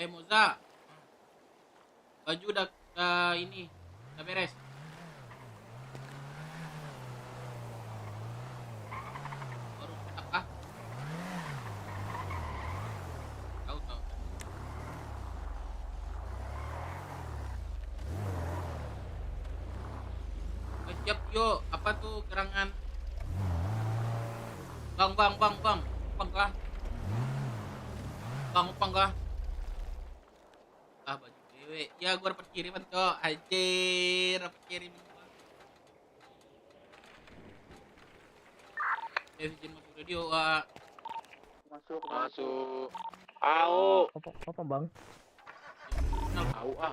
Moza, baju udah ini, udah beres. Baru cetak kah? Tahu tahu. Siap yuk, apa tuh gerangan? Bang, upang kah? Bang, upang kah? Ah, baju cewek. Ya, gua dapat kiriman kok. Anjir, dapat kiriman gua. Izin masuk radio, Wak. Masuk. Au. Apa bang? Au ah.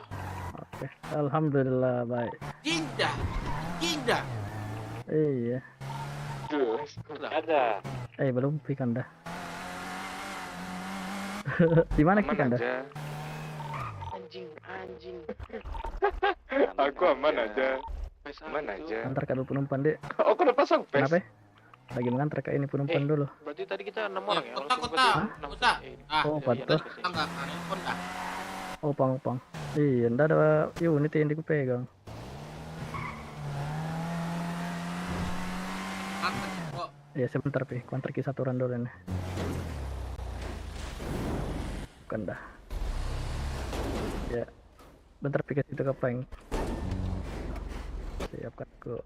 Oke, alhamdulillah baik. Jinda, Jinda. Iya. Ada. Belum pikan dah. Di mana pikan dah? Anjing. Aku aman aja. Aman aja. Antar ke dulu penumpang dek. Oh, udah pasang pes. Kenapa? Lagi mengantar ke ini penumpang dulu. Berarti tadi kita 6 orang ya. Kota. Oh, patah. Enggak, handphone dah. Oh, pang. Iya, ndak ada unit yang dipegang. Kok Iya, sebentar pi. Kontrak satu orang dulu nih. Bukan dah. Ya. Bentar pi ke situ ke peng. Siapkan ke.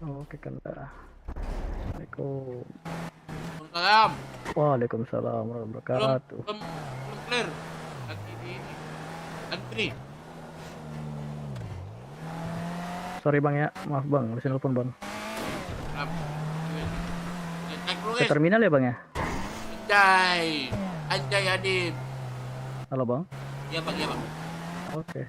Oke kan dah. Assalamualaikum. Salam. Waalaikumsalam warahmatullahi wabarakatuh. Belum clear. Lagi di ini. Antri. Sorry bang ya, maaf bang, masih nelfon bang. Cek dulu Ke guys. terminal ya bang ya? Anjay Adib. Halo bang. Iya bang. Oke.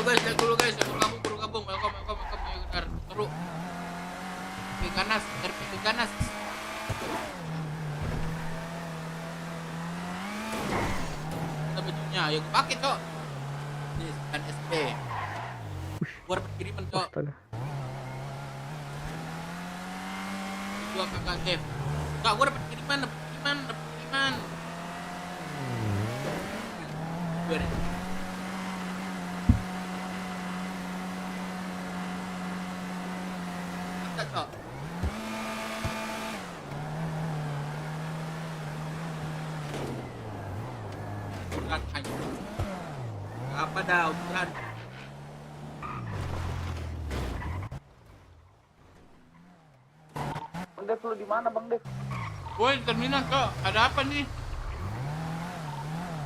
Cek dulu guys. Baru gabung. Welcome. Ayo bentar. Seru. Terpikir ganas. Kita bajunya, ayo gue pakai cok. Ini kan SP. Gua dapat kiriman cok. Astaga. Gua kakak Dev. Enggak, gua dapat kiriman. Beres. Angkat cok. Berat aja. Apa dah ukuran? Bang Dev, lu di mana Bang Dev? Woi, terminal kok. Ada apa nih?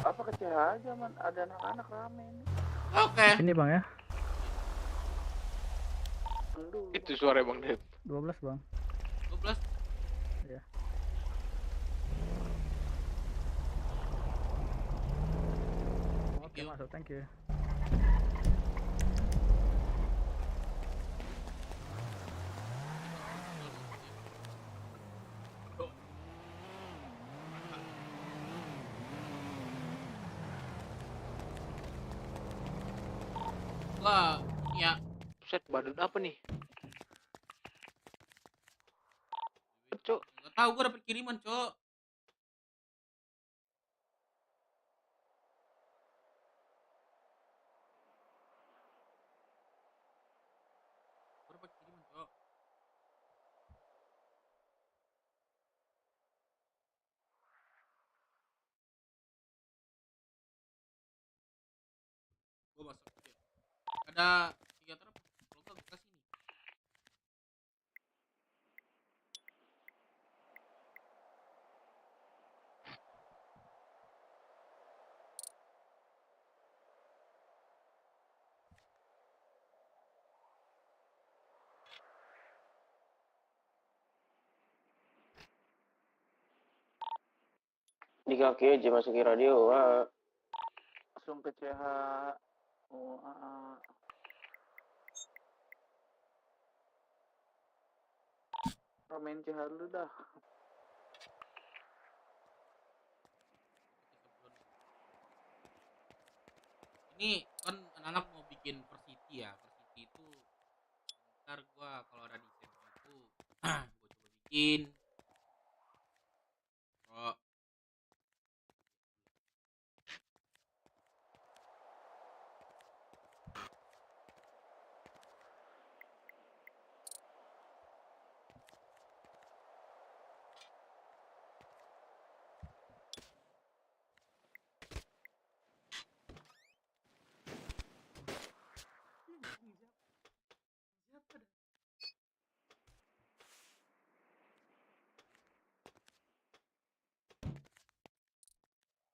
Apa ke CH aja man? Ada anak-anak rame ini. Oke. Ini bang ya, Itu suara Bang Dev. 12 bang. 12. Ya. Oke masuk, thank you. Wah, ya. Set badut apa nih? Cok. Enggak tahu, gua dapat kiriman, cok. Gua dapat kiriman, cok. Gua masuk aja. Ada 3 truk. Kalau enggak gua kasih nih. Di kaki aja masuki radio. Langsung ke CH. Oh, Ramen CH dulu dah. Ini kan anak-anak mau bikin bikin Persiti ya. Persiti itu ntar gua kalau ada desainnya itu gua coba bikin. Oh, siapa dah?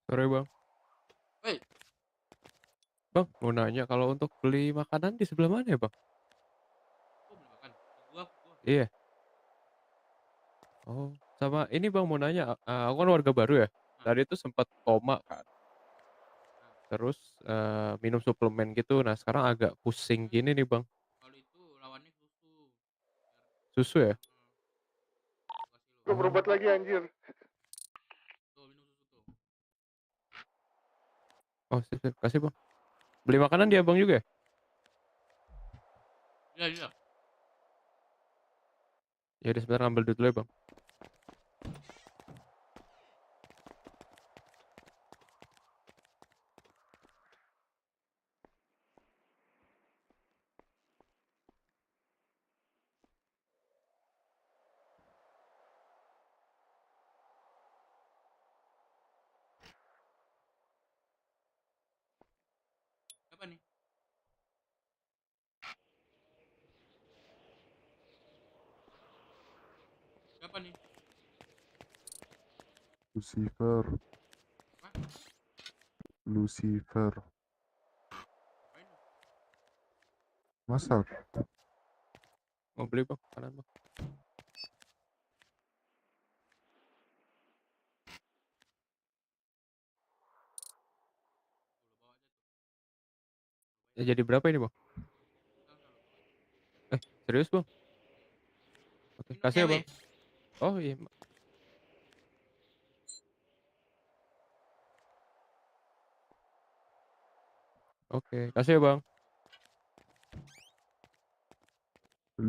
Sore bang. Woi, Bang, mau nanya kalau untuk beli makanan di sebelah mana ya bang? gua beli makan. Gua. Iya. Oh, sama ini bang mau nanya, aku kan warga baru ya. Nah, Tadi tuh sempat koma kan. nah. Terus minum suplemen gitu. Nah sekarang agak pusing gini nih bang. Kalau itu lawannya susu. Susu ya? Gua kasih lu. Gue berobat lagi anjir. Tuh minum susu tuh. Oh sip, sip. Kasih bang. Beli makanan dia bang juga ya? Iya, iya. Ya udah sebentar ngambil dulu ya bang. Siapa nih? Siapa nih? Lucifer, Wah, Lucifer, ngapain lu? masak. Mau beli bang makanan bang. Tuh, lu bawa aja tuh. Ya jadi berapa ini bang? Enggak, lu bawa aja. Serius bang? Oke, Ini kasih ya cewek. bang. Oh iya. Oke, kasih ya bang.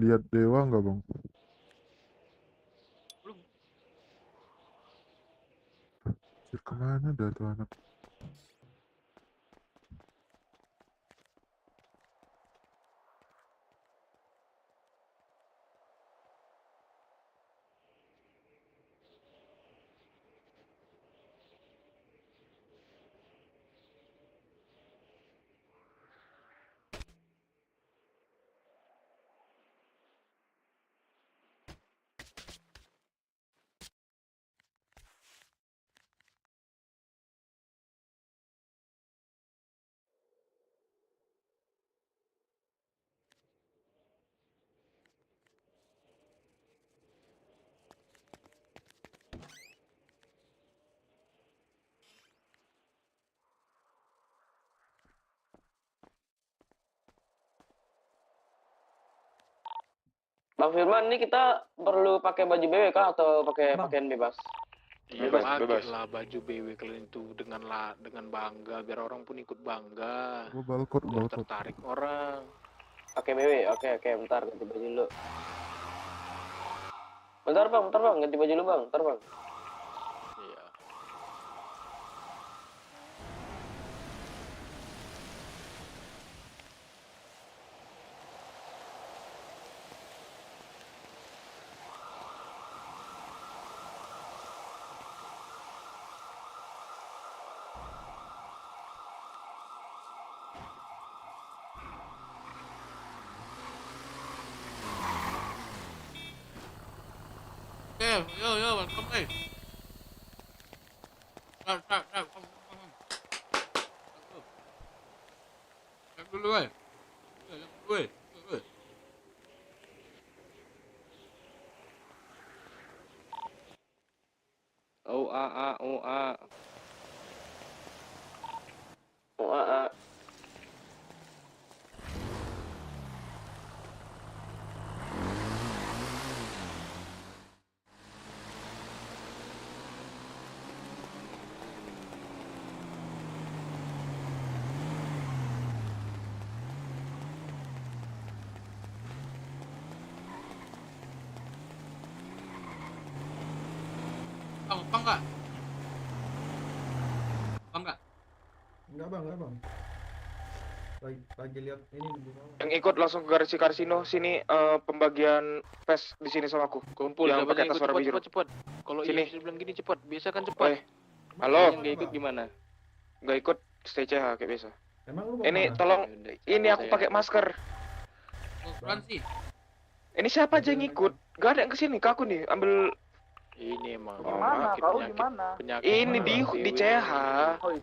Lihat dewa nggak bang? Belum. Cir kemana dah tuh anak? Bang Firman, ini kita perlu pakai baju BW kah atau pakai Bang. pakaian bebas? Iya, Bebas, pakai bebas. lah baju BW kalian itu dengan bangga biar orang pun ikut bangga. Gua balkot, Biar balkot. tertarik orang. Pakai BW, oke, bentar ganti baju dulu. Bentar bang, ganti baju dulu bang, bentar bang. Iya. Oke, yo, welcome, eh. Kom. Cek dulu, eh. Cek dulu, eh. Oh a. Bang nggak? Bang nggak? Enggak bang. Lagi lihat ini di bawah. Yang ikut langsung ke garis kasino sini, pembagian pes di sini sama aku. Kumpul, Yang siapa pakai yang tas ikut warna biru. cepet. Kalau Sini. iya bilang gini cepet, biasa kan Oi, cepet. halo, Yang nggak ikut gimana? nggak ikut stay CH kayak biasa. Emang lu mau Ini kemana? tolong, Yaudah, ini aku saya- pakai masker. Oh, Fransi. Ini siapa aja yang ikut? Gak ada yang kesini, ke aku nih, ambil Ini emang. Gimana? penyakit- Kau penyakit- penyakit ini mana? di CH.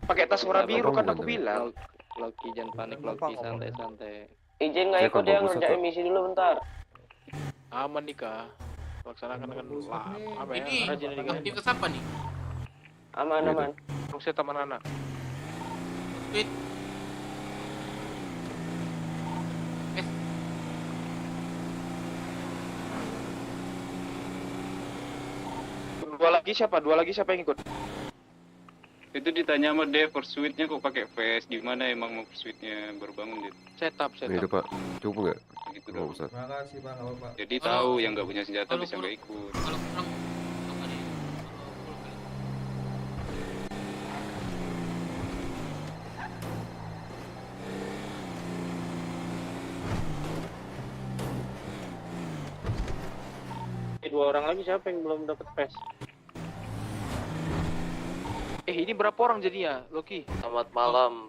Pakai tas warna biru kan aku bilang. Loki jangan panik Loki, santai-santai. Izin nggak ikut ya ngerjain misi dulu bentar. Aman nih kak. Laksanakan dengan apa ya? Ini Rajin nih. aktivitas apa nih? Aman. Proses taman anak. Tweet. Dua lagi siapa yang ikut? Itu ditanya sama Dev, pursuitnya kok pakai vest, gimana emang mau pursuitnya baru bangun gitu. Setup. Pak, cukup nggak? Gitu dong. Makasih bang, apa pak? Jadi Kalau- tahu yang nggak punya senjata kalau bisa nggak ikut. Kalau kurang apa nih? Kalau full kali. Dua orang lagi siapa yang belum dapat pes? Ini berapa orang jadinya, Loki? Selamat malam.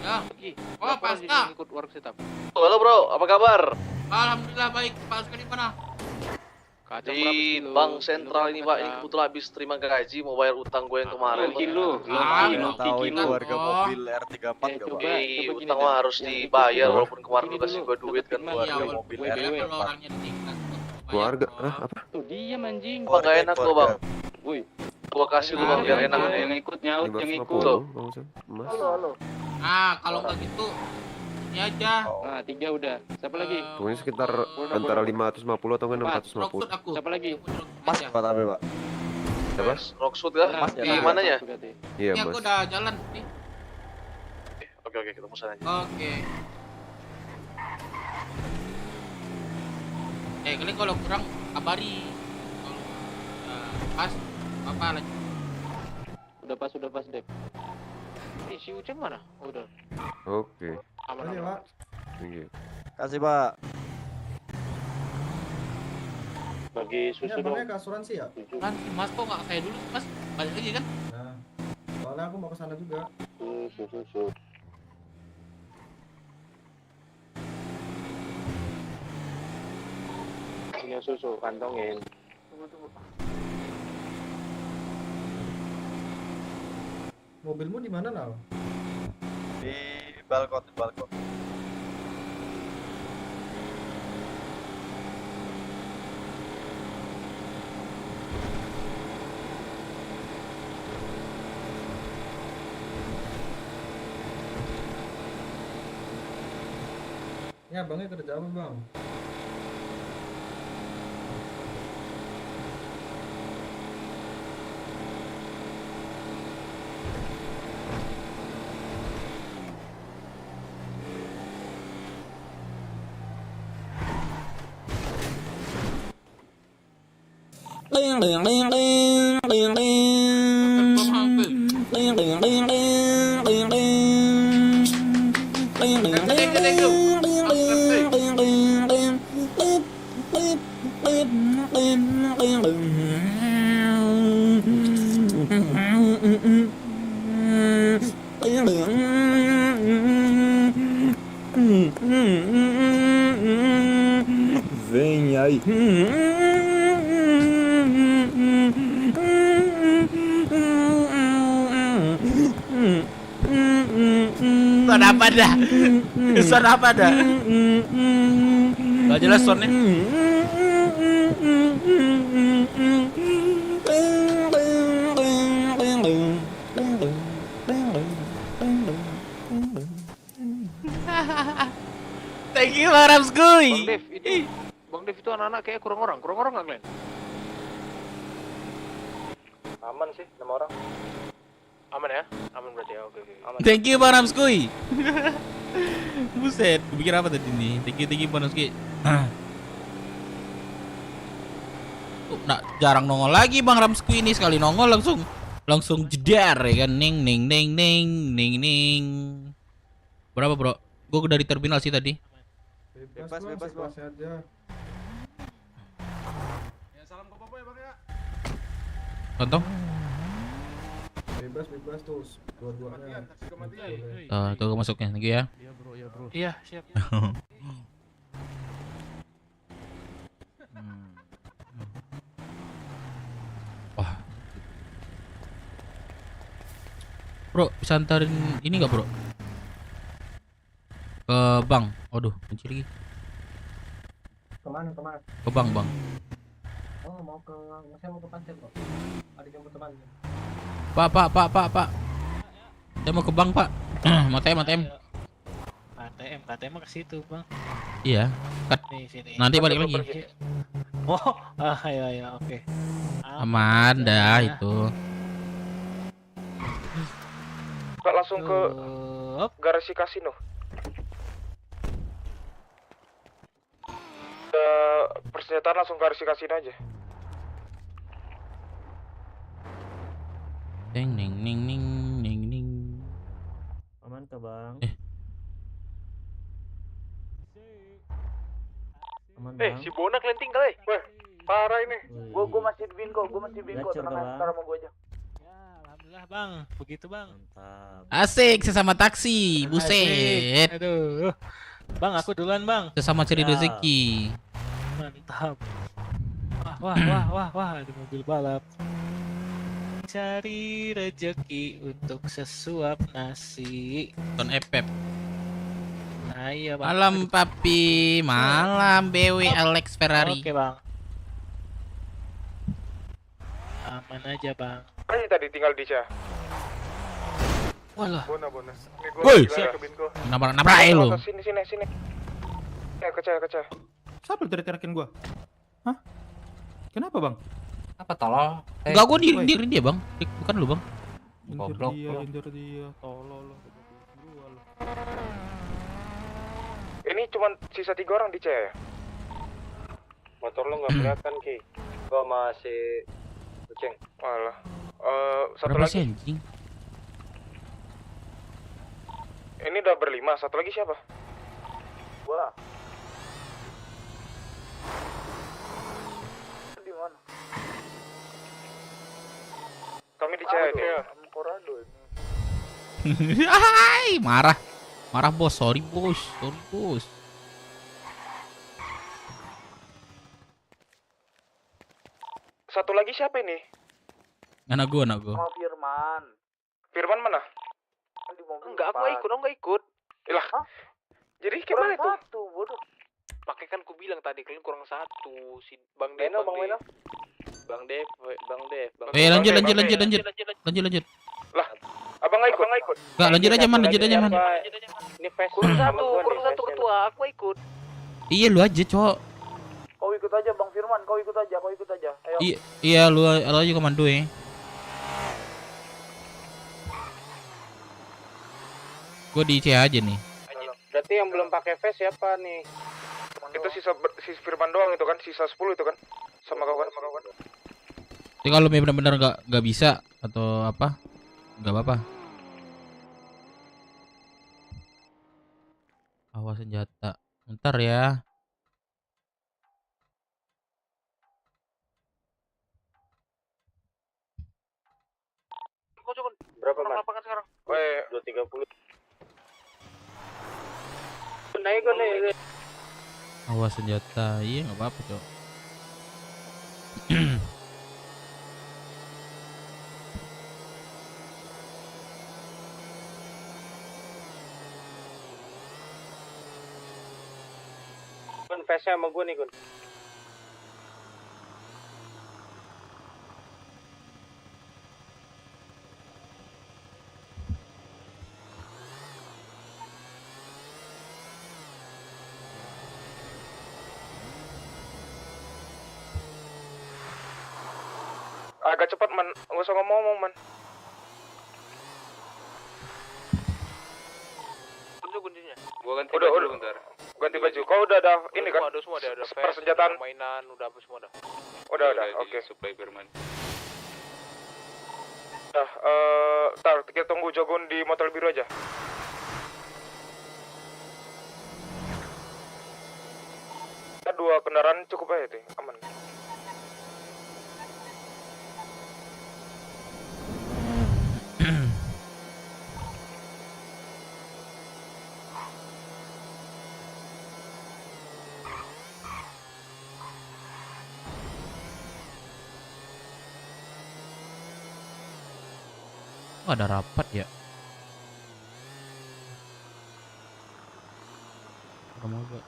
Ya. Loki. Oh, Berapa orang jadi Pasca. yang ikut work setup? Halo bro, apa kabar? Alhamdulillah baik. Pak sekali mana? Kacang Di berapa kilo? bank Kilo sentral berapa ini pak, ini kacang? kebetulan habis terima gaji, mau bayar utang gue yang kemarin. Kilo, tahu itu harga mobil R34 Eh, gak coba, bang? Jadi coba gini utang dah. mah harus Yang dibayar ikut walaupun kemarin Ini lu kasih dulu, gue duit kan. deketin Iya, Mas. mobil beda R34. kalau orangnya ditingkat. Keluarga? Apa? Tuh diam anjing. Apa gak enak lo bang? Woi. Gua kasih lu bang biar enak. Yang ikut nyaut, yang ikut. Halo. Nah, kalau nggak gitu ini aja. Nah, 3 udah. Siapa lagi? Pokoknya sekitar antara 550 atau enggak Rocksud aku. Siapa lagi? Mas Aja. Pak tapi pak. Siapa? Rockshoot kah? Nah, ya. Gimana ya? berarti. Iya Ini aku mas. udah jalan nih. Oke ketemu sana aja. Oke. Kalian kalau kurang kabari. Kalau pas apa lagi? Udah pas Dep. Si Uceng mana? Oh, udah. Oke. Aman. Makasih pak. Iya. Kasih pak. Bagi Ini susu abangnya dong. ke asuransi ya? Kan si Mas kok nggak kayak dulu Mas? Balik lagi kan? Nah, soalnya aku mau ke sana juga. Susu. Punya susu, kantongin. Mobilmu di mana Nal? Di balkon, di balkon. Ini abangnya kerja apa bang? Vem aí. Son apa dah? Son apa dah? Gak jelas sonnya. Thank you Bang Ramsguy. Bang Dev itu anak-anak kayak kurang orang nggak Glenn? Aman sih, 6 orang. Aman ya? Aman berarti ya, oke. Aman. Thank you Bang Ramsguy. Buset, pikir apa tadi nih? Thank you Bang Ramsguy. Nggak jarang nongol lagi Bang Ramsku ini, sekali nongol langsung jedar ya kan. Ning ning ning ning ning ning. Berapa bro? Gue dari terminal sih tadi. Bebas, bang, bebas, bang. sekelasnya aja. Ya salam ke Popo ya Bang ya. Contoh? Bebas tuh dua-duanya. Tuh masuknya lagi ya. Iya, siap. Wah. Bro, bisa antarin ini nggak bro? Ke bank. Waduh, kunci lagi. Kemana? Ke bank bang. Oh, saya mau ke pasir kok. Ada jemput teman. Pak. Saya mau ke bank pak. Mau ATM. KTM ke situ, Bang. Iya. Nih, sini. Nanti balik lagi. Oh, ya, oke. Aman dah itu. Kak langsung ke garasi kasino. Persenjataan langsung ke garasi kasino aja. Ding ning ning ning ning ning. Aman ke bang? Aman bang? Si Bonak yang tinggal Weh, parah ini. Gua masih di bingo, tenang aja, ntar sama gua aja. Ya, alhamdulillah, Bang. Begitu, Bang. Mantap. Asik sesama taksi. Buset. Aduh. Bang, aku duluan, Bang. Sesama cari Ya. rezeki. Mantap. Wah, ada mobil balap. Cari rezeki untuk sesuap nasi. Ton Epep. Nah, iya, Bang. Malam papi, malam BW Alex Ferrari. Oke, Bang. Aman aja, Bang. Ini tadi tinggal di Syah. Walah. Bona. Ini gua Woi. lagi lari ke bingo. Nabrak lo. Sini. Kecil. Siapa lu teriak-teriakin gua? Hah? Kenapa bang? Apa tolol? Enggak, gua diri dia bang. Bukan lu bang. Goblok. Injur dia, tolol lo. Ini cuma sisa 3 orang di Syah ya? Motor lo nggak kelihatan Ki. Gua masih kucing. Walah. Satu Berapa lagi. sih anjing? Ini udah berlima. Satu lagi siapa? Gua. Di mana? Kami di Syah ini. Corrado ini. Hai, marah bos. Sorry bos. Satu lagi siapa ini? Anak gua. Sama Firman. Firman mana? Di mobil. Enggak, aku nggak ikut. Ilah. Hah? Jadi Kurang gimana tuh? satu, bodoh. Pakai kan ku bilang tadi kalian kurang satu. Si Bang Meno, Bang Meno. Bang Dev. Lanjut. Abang nggak ikut? Enggak, lanjut aja man. Ini face kurang satu ketua, aku ikut. Iya lu aja, Cok. Kau ikut aja Bang Firman, kau ikut aja. Ayo. Iya lu aja komando ya. Gua di IC aja nih. Berarti yang belum pakai face siapa nih? Itu sisa Firman doang itu kan, sisa 10 itu kan? Sama kawan. Tapi kalau benar-benar nggak bisa atau apa, nggak apa-apa. Awas senjata. Bentar ya. Berapa mas? Lapangan sekarang. Weh, 230. Naik. Awas senjata. Iya nggak apa-apa, Cok. Gun, face-nya sama gue nih Gun. Agak cepat man, nggak usah ngomong man. kuncinya? Gua ganti Udah, baju udah. dulu bentar. Ganti baju. Kau udah ada ini kan? Ada semua, ada Persenjataan. mainan, udah apa semua dah. Udah. di Oke. Supply Berman. Nah, tar kita tunggu Jogun di motor biru aja. Kita 2 kendaraan cukup aja tuh, aman. Oh, ada rapat ya. Kamu gak?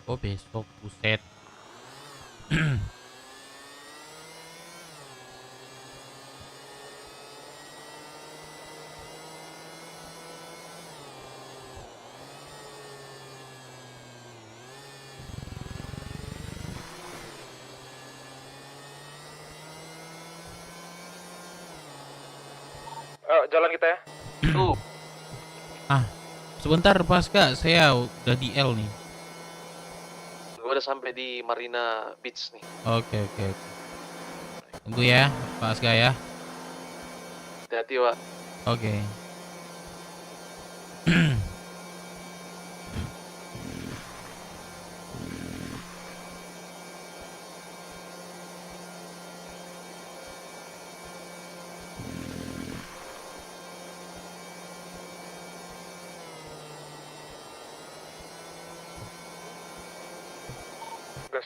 Oh besok, buset. Jalan kita ya. Sebentar pas kak, saya udah di L nih. Gue udah sampai di Marina Beach nih. Oke. Tunggu ya, Pak Aska ya. Hati-hati, Wak. Oke. Gas.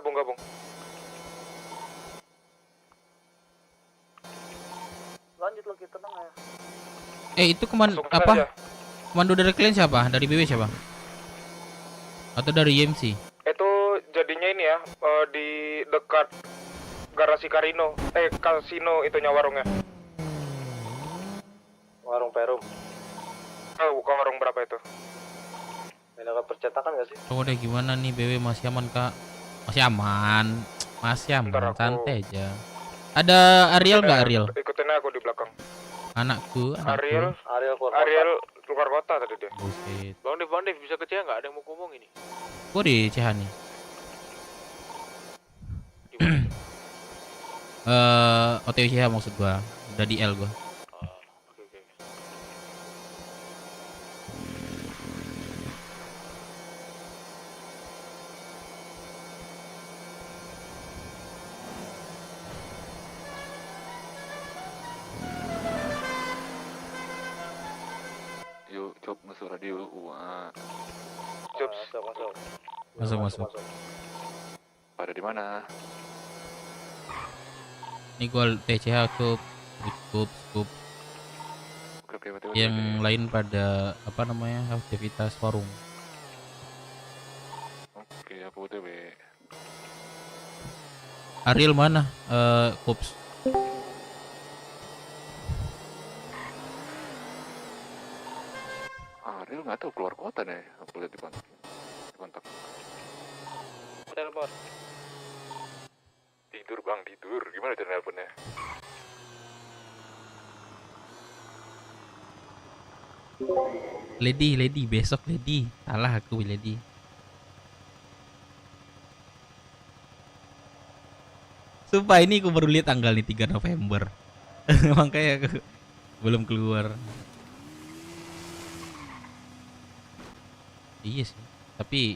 Gabung. Lanjut lagi, tenang ya. Itu Langsung apa? aja. Komando dari kalian siapa? Dari BW siapa? Atau dari YMC? Itu jadinya ini ya, di dekat garasi kasino itunya warungnya. Warung Perum. Bukan warung berapa itu? Ada percetakan gak sih? Oh deh, gimana nih BW, masih aman kak? Masih aman, Bentar, aku- santai aja. Ada Ariel nggak Ariel? Ikutin aku di belakang. Anakku. Ariel keluar kota tadi dia. Buset. Bang Dev, bisa ke Cia nggak? Ada yang mau ngomong ini. Gua di CH nih. Di mana? OTW CH maksud gua. Udah di L gua. Oke. Yuk, coba masuk radio. Wah. Jobs. Masuk. Pada di mana? Ini gua TCH cukup. Oke, mati. Yang lain pada apa namanya, aktivitas warung. Oke, aku OTW. Ariel mana? Kups. Ariel nggak tahu keluar kota deh. Aku lihat di kontak. Telepon. Tidur bang, tidur. Gimana cara nelponnya? Lady besok Lady. Salah aku Lady. Sumpah ini aku baru lihat tanggal nih 3 November. Makanya aku belum keluar. Iya sih. Tapi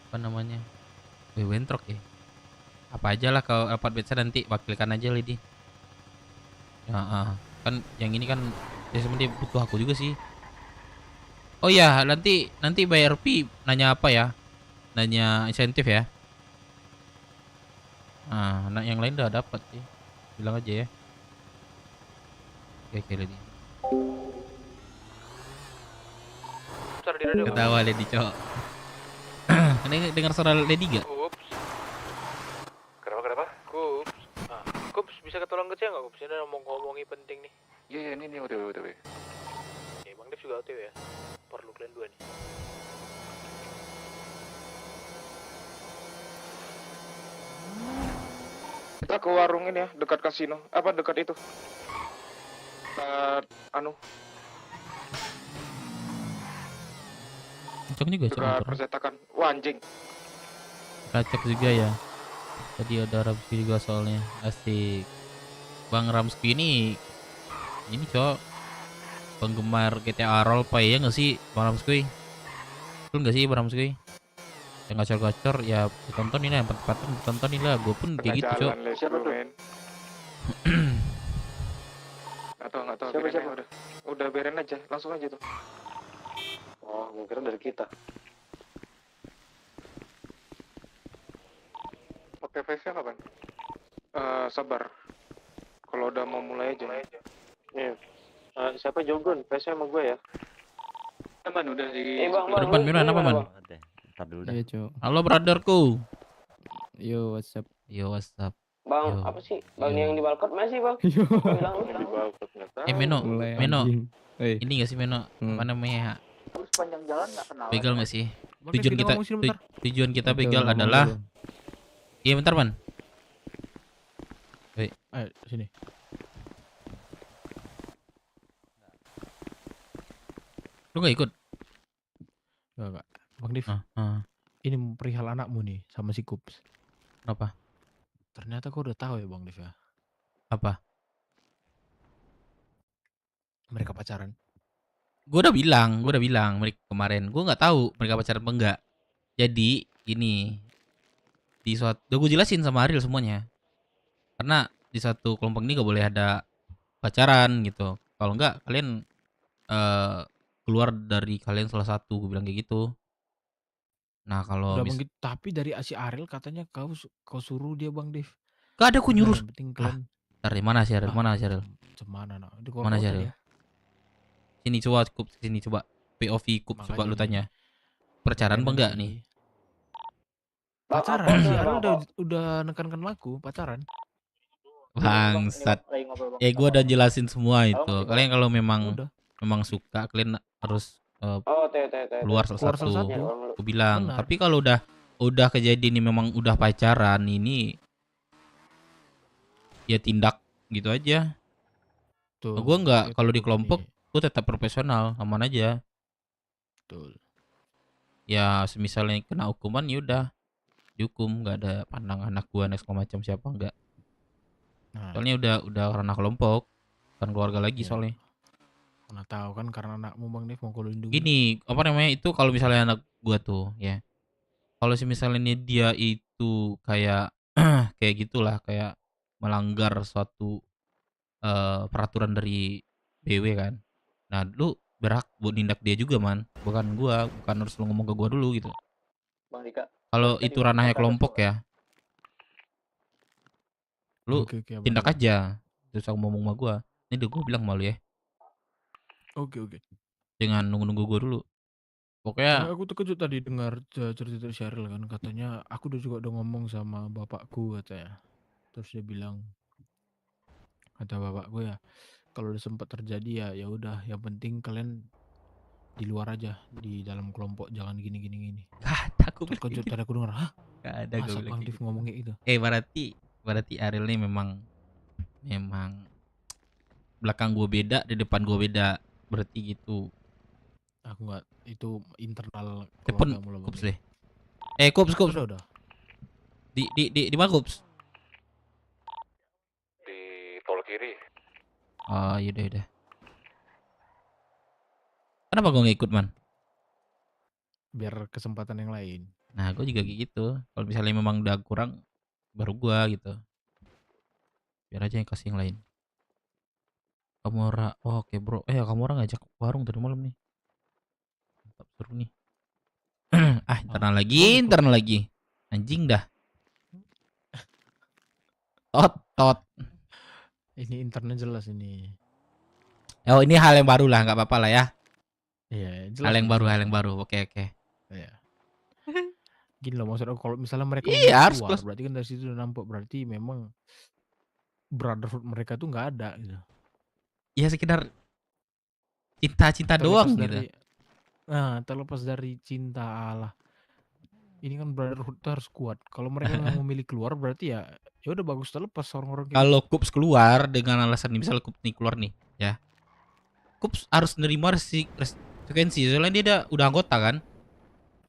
apa namanya? Wentrok ya. Apa aja lah, kalau rapat betsa nanti wakilkan aja Lady. Ya, kan yang ini kan Ya sama dia butuh aku juga sih. Oh iya, nanti bayar fee nanya apa ya? Nanya insentif ya. Nah, yang lain udah dapat sih. Bilang aja ya. Oke, Lady. Suara di radio. Ketawa Lady, Cok. Ini dengar suara Lady gak? Kups. Kenapa? Kups. Kups bisa ketolong kecil nggak Kups? Ini ada ngomongin penting nih. Iya, ini OTW. Oke, Bang Dev juga OTW ya. Perlu kalian dua nih. Kita ke warung ini ya, dekat kasino. Apa dekat itu? Dekat Cok juga, Cok. dekat motor. percetakan. Wah anjing. Kacak juga ya. Tadi ada Ramsky juga soalnya. Asik. Bang Ramsky ini Cok. Penggemar GTA roleplay ya nggak sih Bang Ramsky? Betul nggak sih Bang Ramsky? Yang gacor-gacor ya ditonton ini, yang tempat-tempat ditonton ini lah. Gue pun kayak gitu, Cok. Siapa tuh? Nggak tahu. Siapa? Udah biarin aja, langsung aja tuh. Oh, mungkin dari kita. Pakai face-nya kapan? Sabar. Kalau udah mau mulai aja. Nih. Siapa Jogon? PS sama gue ya. Man udah di Bang, Depan Miran apa man? Ntar dulu dah. Iya, Cok. Halo brotherku. Yo, WhatsApp. Yo, what's up? Bang, Yo. apa sih? Bang Yo. yang di balkon masih, Bang? Yo. Bilang lu. Meno, Mulai Meno. anjing. Ini gak sih Meno? Apa namanya? Terus sepanjang jalan nggak kenal. Begal gak sih? Bang, Tujuan kita ngomong sini bentar. tujuan kita Udah, begal ngomong adalah dulu. iya bentar man. Ayo, sini. Lu gak ikut? Enggak. Bang Div, Ini ini perihal anakmu nih sama si Kups. kenapa? Ternyata kau udah tahu ya Bang Div ya. Apa? Mereka pacaran. Gue udah bilang mereka kemarin. Gue nggak tahu mereka pacaran apa enggak. Jadi ini di suatu, udah gue jelasin sama Ariel semuanya. Karena di satu kelompok ini gak boleh ada pacaran gitu. Kalau enggak kalian keluar dari kalian salah satu, gue bilang kayak gitu. Nah kalau Udah Bang gitu, tapi dari si Ariel katanya kau suruh dia Bang Div. gak ada aku nyuruh. Yang penting kalian Ntar mana sih Ariel? Mana sih Ariel? Cemana nak? Itu Mana sih kota Ariel? dia. Sini coba Kup, sini coba POV Kup, coba Makanya lu nih. tanya. Pacaran apa Makanya enggak nanti. nih? Pacaran Bang, si Bang, Ariel Bang. udah nekankan aku pacaran. Bangsat. Lagi ngobrol, Bang. Gue udah jelasin semua itu. Halo, Kalian kalau memang Udah. suka, kalian harus Oh, teh. keluar salah Keluar satu. salah satu. Aku bilang. Benar. Tapi kalau udah kejadian ini memang udah pacaran ini, ya tindak gitu aja. Tuh. Gue nggak, kayak kalau di Kups kelompok nih. gue tetap profesional, aman aja. Betul. Ya semisalnya kena hukuman ya udah dihukum, nggak ada pandang anak gua nek segala macam siapa enggak. Nah, Soalnya udah ranah kelompok, bukan keluarga lagi Iya. soalnya. mana tahu kan karena anakmu Bang Div mau kau lindungi. Gini, apa namanya itu kalau misalnya anak gua tuh ya. Kalau misalnya dia itu kayak kayak gitulah, kayak melanggar suatu peraturan dari BW kan. Nah, lu berhak buat nindak dia juga man, bukan gua, bukan harus lu ngomong ke gua dulu gitu. Bang Dika. Kalau Tadi itu ranahnya ada kelompok suara. ya, lu Oke, Abang tindak Div. aja. Terus aku ngomong sama gua. Ini udah gua bilang malu ya, Oke. jangan nunggu gua dulu. Pokoknya Aku terkejut tadi dengar cerita dari Cheryl kan, katanya aku juga udah ngomong sama bapakku katanya. Terus dia bilang, kata bapakku ya, kalau udah sempat terjadi ya udah, yang penting kalian di luar aja, di dalam kelompok jangan gini. gak ada aku bilang kayak Terkejut gitu. tadi aku denger, hah? Gak ada gua Masa bilang Bang kayak Div gitu. ngomong kayak gitu? Berarti Ariel ini memang belakang gua beda, di depan gua beda. Berarti gitu. Aku nggak, itu internal Telepon keluarga mulu Bang Kups Div. deh. Kups. Udah. Di mana Kups? Di tol kiri. Oh, yaudah. Kenapa gua nggak ikut man? Biar kesempatan yang lain. Nah, gue juga kayak gitu. Kalau misalnya memang udah kurang, baru gua gitu. Biar aja yang kasih yang lain. Kamora. Oh, oke bro. Kamora ngajak warung tadi malam nih. Mantap, seru nih. Internal lagi, boleh kok. internal lagi. Anjing dah. Tot. Ini internet jelas ini. Oh, ini hal yang baru lah, nggak apa-apa lah ya. Iya, jelas. Hal yang kok, baru, jelas hal yang kok. baru. Oke. Iya. Gini loh maksud aku, kalau misalnya mereka Iya, mau harus keluar, close. berarti kan dari situ udah nampak berarti memang brotherhood mereka tuh nggak ada gitu. Ya sekedar cinta-cinta doang gitu. Terlepas dari cinta Allah. Ini kan brotherhood tuh harus kuat. Kalau mereka nggak memilih keluar, berarti ya udah bagus terlepas orang-orang kayak Kalau Kups keluar dengan alasan misal Kups nih keluar nih, ya. Kups harus nerima konsekuensi, soalnya dia udah anggota kan.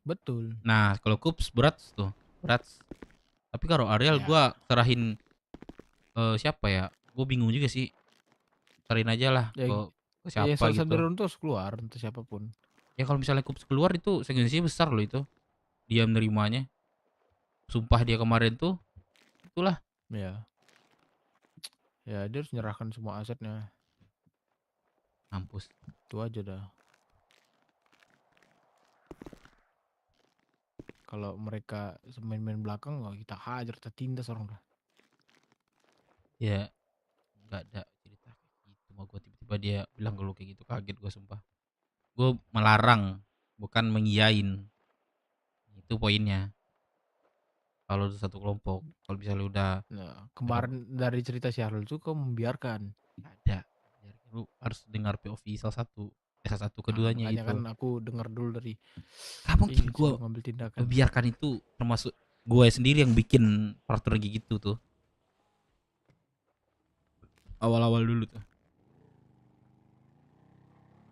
betul. Nah, kalau Kups berat tuh, berat. Tapi kalau Ariel Ya. gua serahin siapa ya? Gue bingung juga sih. Serahin aja lah Ya, ke siapa salah gitu. satu dari itu harus keluar, entah siapapun. Ya kalau misalnya Kups keluar itu konsekuensinya besar loh itu. Dia menerimanya. Sumpah dia kemarin tuh itulah. Ya. Ya, dia harus menyerahkan semua asetnya. Mampus. Itu aja dah. Kalau mereka main-main belakang, kita hajar, kita tindas orang dah. Ya nggak ada cerita kayak gitu. Mau gue tiba-tiba dia bilang kalau kayak gitu, kaget gue sumpah. Gue melarang, bukan mengiyain. Itu poinnya. Kalau satu kelompok, kalau misalnya udah Kemarin dari cerita Syahrul tuh kau membiarkan. ada. Lu harus dengar POV salah satu keduanya Makanya itu. kan aku dengar dulu dari Gak mungkin gue sebelum ngambil tindakan. membiarkan itu, termasuk gue sendiri yang bikin peraturan kayak gitu tuh. Awal-awal dulu tuh.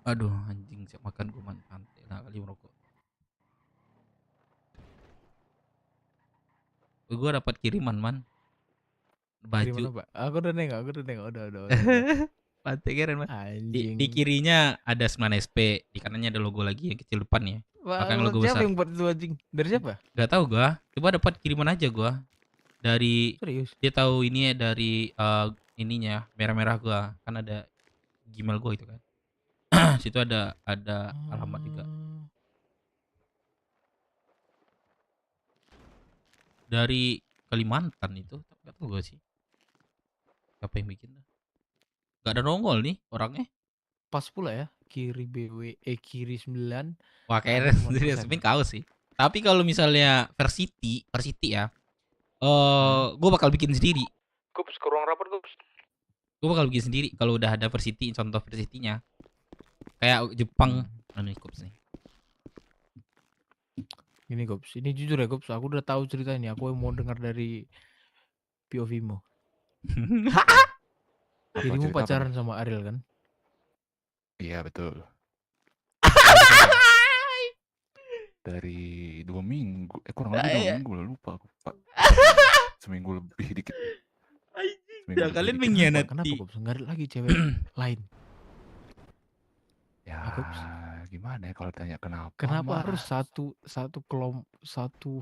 Aduh anjing, siap makan gue mantan. Nah kali merokok. Gue dapat kiriman man. Baju. Kiriman apa? Aku udah nengok, udah. Pantai keren man. Anjing. Di kirinya ada 9 SP, di kanannya ada logo lagi yang kecil depannya. Belakang logo Siapa besar. yang buat itu anjing? Dari siapa? Gak tahu gua. Coba dapat kiriman aja gua. Dari Serius? dia tahu ini ya dari ininya merah-merah gua. Kan ada Gmail gua itu kan. Situ ada alamat juga. Dari Kalimantan itu, gak tahu gua sih. Siapa yang bikin? Gak ada nongol nih orangnya. Pas pula ya, kiri kiri 9. Wah kayaknya dari Yasmin kau sih. Tapi kalau misalnya Versity ya, gue bakal bikin sendiri. Kups ke ruang rapat Kups. Gue bakal bikin sendiri kalau udah ada Versity, contoh Versity-nya. Kayak Jepang, nih Kups nih. Ini Gops, ini jujur ya Gops, aku udah tahu cerita ini. Aku mau dengar dari POV-mu. Dirimu pacaran sama Ariel kan? Iya betul. Dari 2 minggu, kurang lebih 2 minggu lah, lupa aku Pak. Seminggu lebih dikit. Ya kalian mengkhianati. Kenapa Gops? Nggak ada lagi cewek lain? Ya gimana ya kalau tanya kenapa? Kenapa harus satu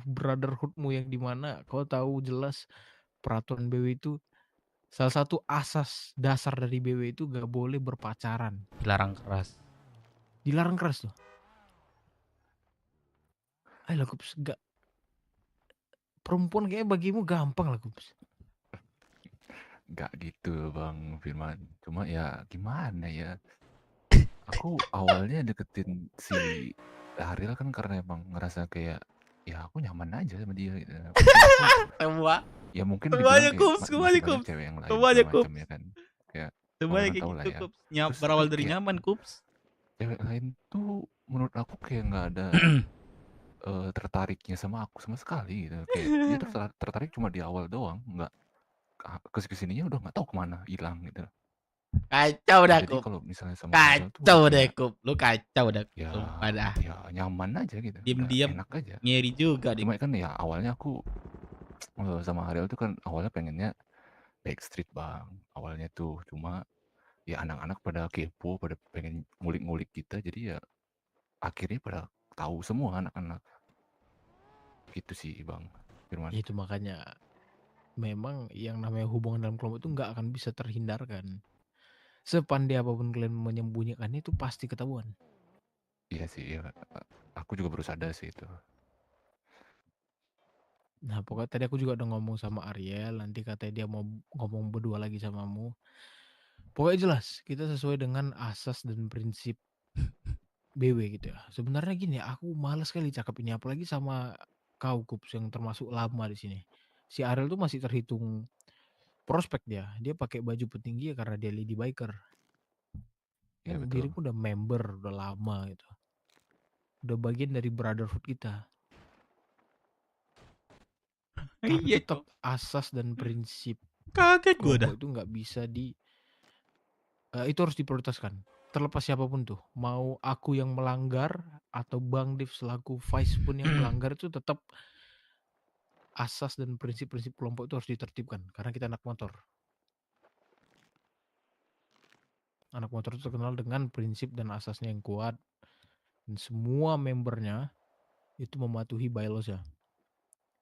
brotherhoodmu yang dimana kau tahu jelas peraturan BW itu salah satu asas dasar dari BW itu gak boleh berpacaran. Dilarang keras. Dilarang keras tuh. Ayolah Kups, gak perempuan kayaknya bagimu gampang lah Kups. Gak gitu Bang Firman. Cuma ya gimana ya? Aku awalnya deketin si Ariel kan karena emang ngerasa kayak ya aku nyaman aja sama dia gitu. Semua. Ya mungkin semuanya dibilang Kups, kayak semuanya masih Kups. banyak cewek yang lain Semuanya segala Kups. macam ya kan. Kayak Semuanya orang kayak tahu lah gitu ya. Kups. Terus Berawal dari kayak nyaman Kups. cewek lain tuh menurut aku kayak nggak ada tertariknya sama aku sama sekali gitu. Kayak dia tertarik cuma di awal doang, nggak kesininya udah nggak tahu kemana, hilang gitu. Kacau dah Jadi Kup. kalau misalnya sama Ariel tuh Kacau deh kayak Kup. Lu kacau dah. ya, Sumpah dah. ya nyaman aja gitu. Diam-diam Enak aja. ngeri juga deh. Cuma kan ya awalnya aku sama Ariel tuh kan awalnya pengennya Backstreet Bang. Awalnya tuh cuma ya anak-anak pada kepo, pada pengen ngulik-ngulik kita, jadi ya akhirnya pada tahu semua anak-anak. Gitu sih Bang Firman. Itu makanya memang yang namanya hubungan dalam kelompok itu nggak akan bisa terhindarkan. sepandai apapun kalian menyembunyikan itu pasti ketahuan. Iya sih, iya. Aku juga baru sadar sih itu. Nah, pokoknya tadi aku juga udah ngomong sama Ariel, nanti katanya dia mau ngomong berdua lagi samamu. Pokoknya jelas, kita sesuai dengan asas dan prinsip BW gitu ya. Sebenarnya gini, aku males sekali cakap ini, apalagi sama kau Kups yang termasuk lama di sini. Si Ariel tuh masih terhitung prospek dia. Dia pakai baju petinggi ya karena dia lady biker. Iya Yang betul. dirimu udah member, udah lama gitu. Udah bagian dari brotherhood kita. Tapi Iya, tetap asas dan prinsip kaget gue dah. kelompok itu nggak bisa itu harus diprioritaskan. Terlepas siapapun tuh, mau aku yang melanggar atau Bang Div selaku Vice pun yang melanggar, itu tetap asas dan prinsip-prinsip kelompok itu harus ditertibkan karena kita anak motor. Anak motor itu terkenal dengan prinsip dan asasnya yang kuat, dan semua membernya itu mematuhi bylaws-nya.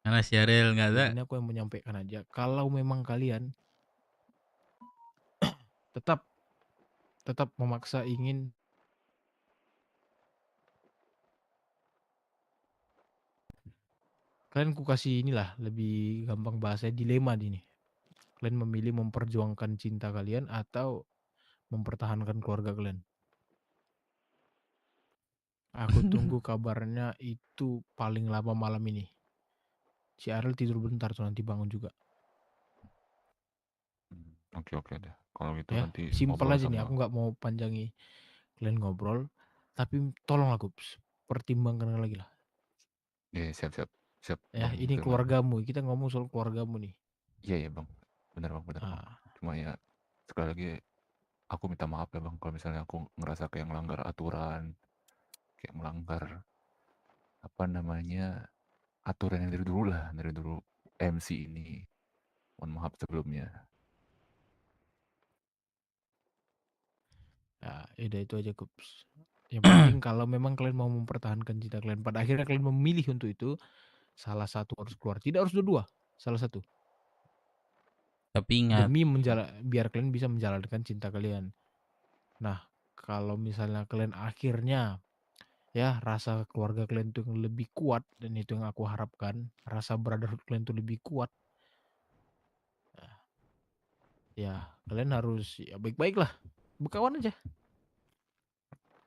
Karena si Ariel nggak ada. Jadi ini aku yang menyampaikan aja, kalau memang kalian tetap memaksa ingin kalian ku kasih inilah lebih gampang bahasa dilema ini. Kalian memilih memperjuangkan cinta kalian atau mempertahankan keluarga kalian. Aku tunggu kabarnya itu paling lama malam ini. Si Ariel tidur bentar tuh, nanti bangun juga. Oke deh. Kalau gitu Ya, nanti simpel ngobrol aja nih. sama. Aku nggak mau panjangi kalian ngobrol, tapi tolong aku pertimbangkan lagi lah. Iya, siap. Ya, Bang ini Firman. keluargamu. Kita ngomong soal keluargamu nih. Iya Bang. Benar Bang. Cuma ya sekali lagi aku minta maaf ya Bang kalau misalnya aku ngerasa kayak melanggar aturan, kayak melanggar apa namanya aturan yang dari dulu MC ini. Mohon maaf sebelumnya. Ya, udah itu aja Kups. Yang penting kalau memang kalian mau mempertahankan cinta kalian, pada akhirnya kalian memilih untuk itu, salah satu harus keluar. Tidak harus dua-dua, salah satu. Tapi ingat, Demi biar kalian bisa menjalankan cinta kalian. Nah, kalau misalnya kalian akhirnya ya rasa keluarga kalian itu yang lebih kuat, dan itu yang aku harapkan, rasa brotherhood kalian itu lebih kuat, ya kalian harus ya baik-baik lah, berkawan aja.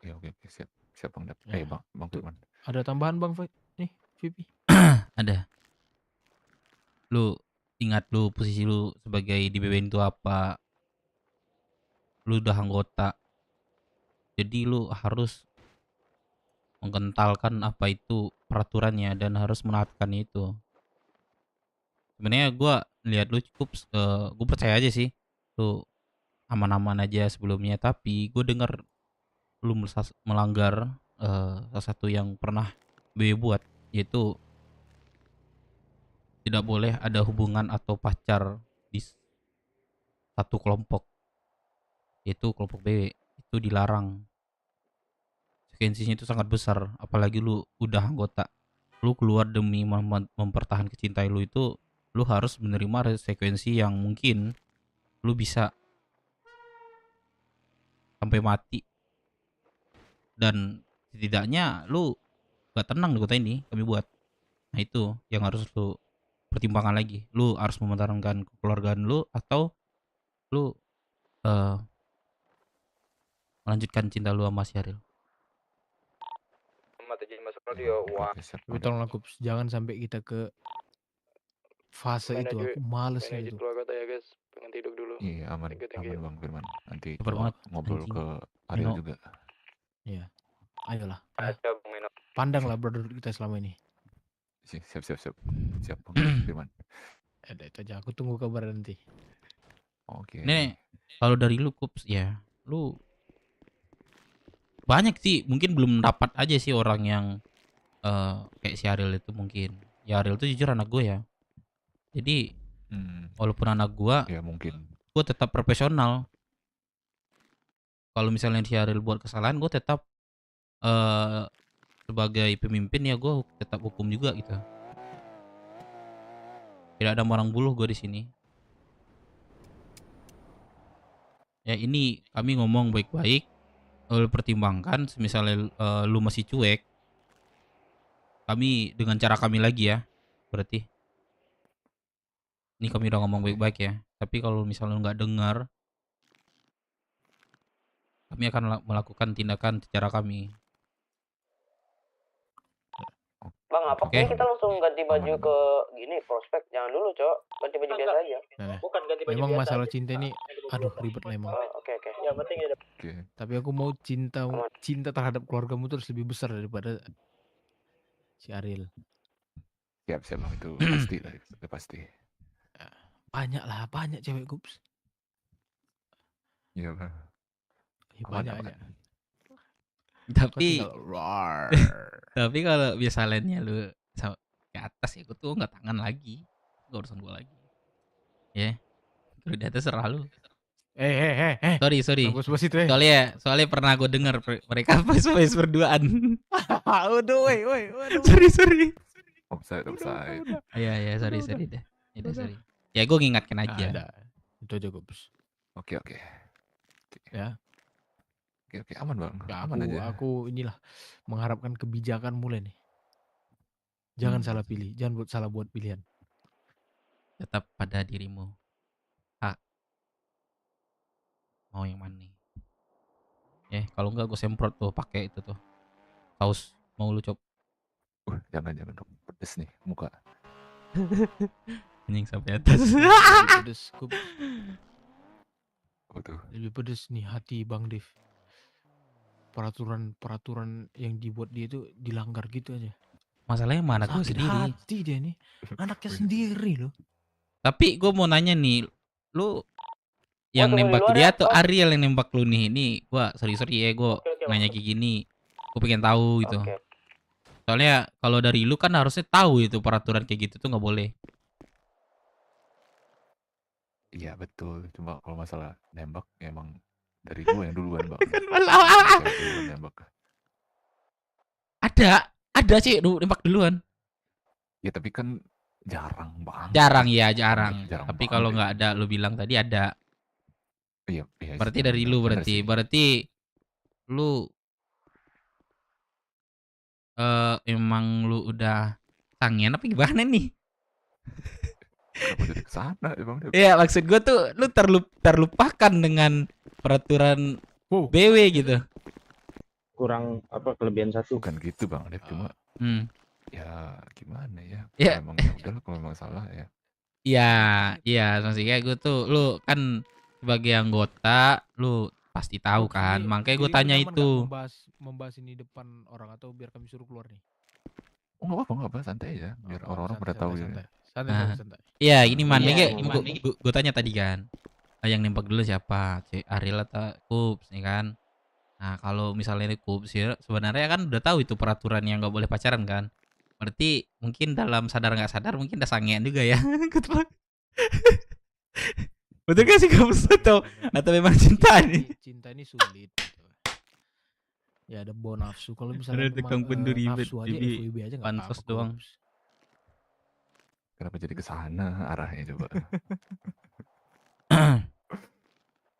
Ya oke siap Bang. Ya, Bang Firman. ada tambahan Bang nih VP? ada. Lu ingat lu posisi lu sebagai di BBN itu apa? Lu udah anggota. Jadi lu harus mengkentalkan apa itu peraturannya dan harus menaatkan itu. Sebenarnya gue lihat lu cukup, gue percaya aja sih lu aman-aman aja sebelumnya, tapi gue dengar lu melanggar salah satu yang pernah BB buat, yaitu tidak boleh ada hubungan atau pacar di satu kelompok, yaitu kelompok BW. Itu dilarang. Konsekuensinya itu sangat besar, apalagi lu udah anggota. Lu keluar demi mempertahankan cinta lu, itu lu harus menerima konsekuensi yang mungkin lu bisa sampai mati. Dan setidaknya lu gak tenang di kota ini kami buat. Nah itu yang harus lu pertimbangkan lagi. Lu harus mempertahankan kekeluargaan lu atau lu melanjutkan cinta lu sama Syahril. Tapi tolong aku jangan sampai kita ke fase itu. Aku males Manage gitu. keluarga ya guys, pengen tidur dulu. Iya aman Thank you. Bang Firman. Nanti Super coba banget, ngobrol anjing. ke Ariel Mino. juga. Iya, ayolah. Pandanglah brotherhood kita selama ini. Siap Bang Firman. Ada itu aja. Aku tunggu kabar nanti. Oke. Nih, kalau dari lu Kups, ya lu banyak sih, mungkin belum dapat aja sih orang yang kayak si Ariel itu mungkin. Ya Ariel tuh jujur anak gue ya. Jadi walaupun anak gue, ya mungkin gue tetap profesional. Kalau misalnya si Ariel buat kesalahan, gue tetap sebagai pemimpin ya gue tetap hukum juga gitu. Tidak ada orang buluh gue di sini. Ya ini kami ngomong baik-baik, lu pertimbangkan misalnya lu masih cuek, kami dengan cara kami lagi ya. Berarti ini kami udah ngomong baik-baik ya. Tapi kalau misalnya lu nggak dengar, kami akan melakukan tindakan secara kami. Bang, apa Oke. kita langsung ganti baju ke gini prospek? Jangan dulu, Cok. Ganti baju biasa aja. Nah, Bukan ganti baju memang biasa masalah aja. cinta ini, aduh ribet lah emang. Oke. Yang penting ya Oke. Tapi aku mau cinta terhadap keluargamu terus lebih besar daripada si Ariel. Siap siap bang, itu pasti lah, itu pasti. Banyak cewek Gups. Iya bang. Banyak aja. Tapi Tinggal, tapi kalau biasa lainnya lu ke atas ya, gue tuh nggak tangan lagi, gak urusan gue lagi. Ya, kalau di atas serah lu. Sorry. Bagus itu Soalnya pernah gue dengar mereka pas berduaan. Waduh. Sorry. Offside. Iya, sorry deh. Sorry. Ya gue ngingatkan aja. Itu aja Gups. Oke. Ya. Oke, aman bang. Ya, Aman aja. aku inilah mengharapkan kebijakan mulai nih. Jangan salah pilih, jangan salah buat pilihan. Tetap pada dirimu. Mau yang mana nih? Kalau enggak gue semprot tuh pakai itu tuh saus. Mau lu cop? Jangan dong, pedes nih muka. Anjing sampai atas. Pedes, Gups. Betul. Lebih pedes nih hati Bang Dev. Peraturan yang dibuat dia itu dilanggar gitu aja. Masalahnya mana gue Sakit sendiri. hati dia nih, anaknya sendiri loh. Tapi gue mau nanya nih, lu yang tunggu di nembak luar dia ya, atau Pak. Ariel yang nembak lu nih? Ini gue sorry ya, gue nanya kayak gini. Gue pengen tahu gitu. Oke. Soalnya kalau dari lu kan harusnya tahu itu peraturan kayak gitu tuh nggak boleh. Iya betul. Cuma kalau masalah nembak emang dari gue yang duluan bang. Nembak. Ada sih lu nembak duluan. Ya tapi kan jarang bang. Jarang. Jarang Tapi banget kalau ya. nggak ada, lu bilang tadi ada. Iya. Berarti dari lu berarti lu emang lu udah sangen apa gimana nih? Kenapa jadi kesana emang? Iya, maksud gue tuh lu terlupakan dengan peraturan BW gitu. Kurang kelebihan satu. Bukan gitu bang, Dev. Cuma ya gimana ya? Ya. Emang ya udahlah kalau memang salah ya. Iya, maksudnya gue tuh lu kan sebagai anggota lu pasti tahu kan. Makanya gue tanya itu. Membahas ini depan orang atau biar kami suruh keluar nih? Oh nggak apa-apa, santai aja. Biar orang-orang pada tahu ya. Santai. Iya, ini mana gue tanya tadi kan. Yang nembak dulu siapa? Ariel atau Kups nih kan? Nah, kalau misalnya Kups ya sebenarnya kan udah tahu itu peraturan yang nggak boleh pacaran kan? Berarti mungkin dalam sadar nggak sadar mungkin udah sangean juga ya. Betul gak sih Kups atau memang cinta nih? Cinta ini sulit. Ya ada bawa nafsu. Kalau misalnya tukang penduri nafsu aja, FWB aja nggak pansos apa-apa. doang. Kenapa jadi ke sana arahnya coba?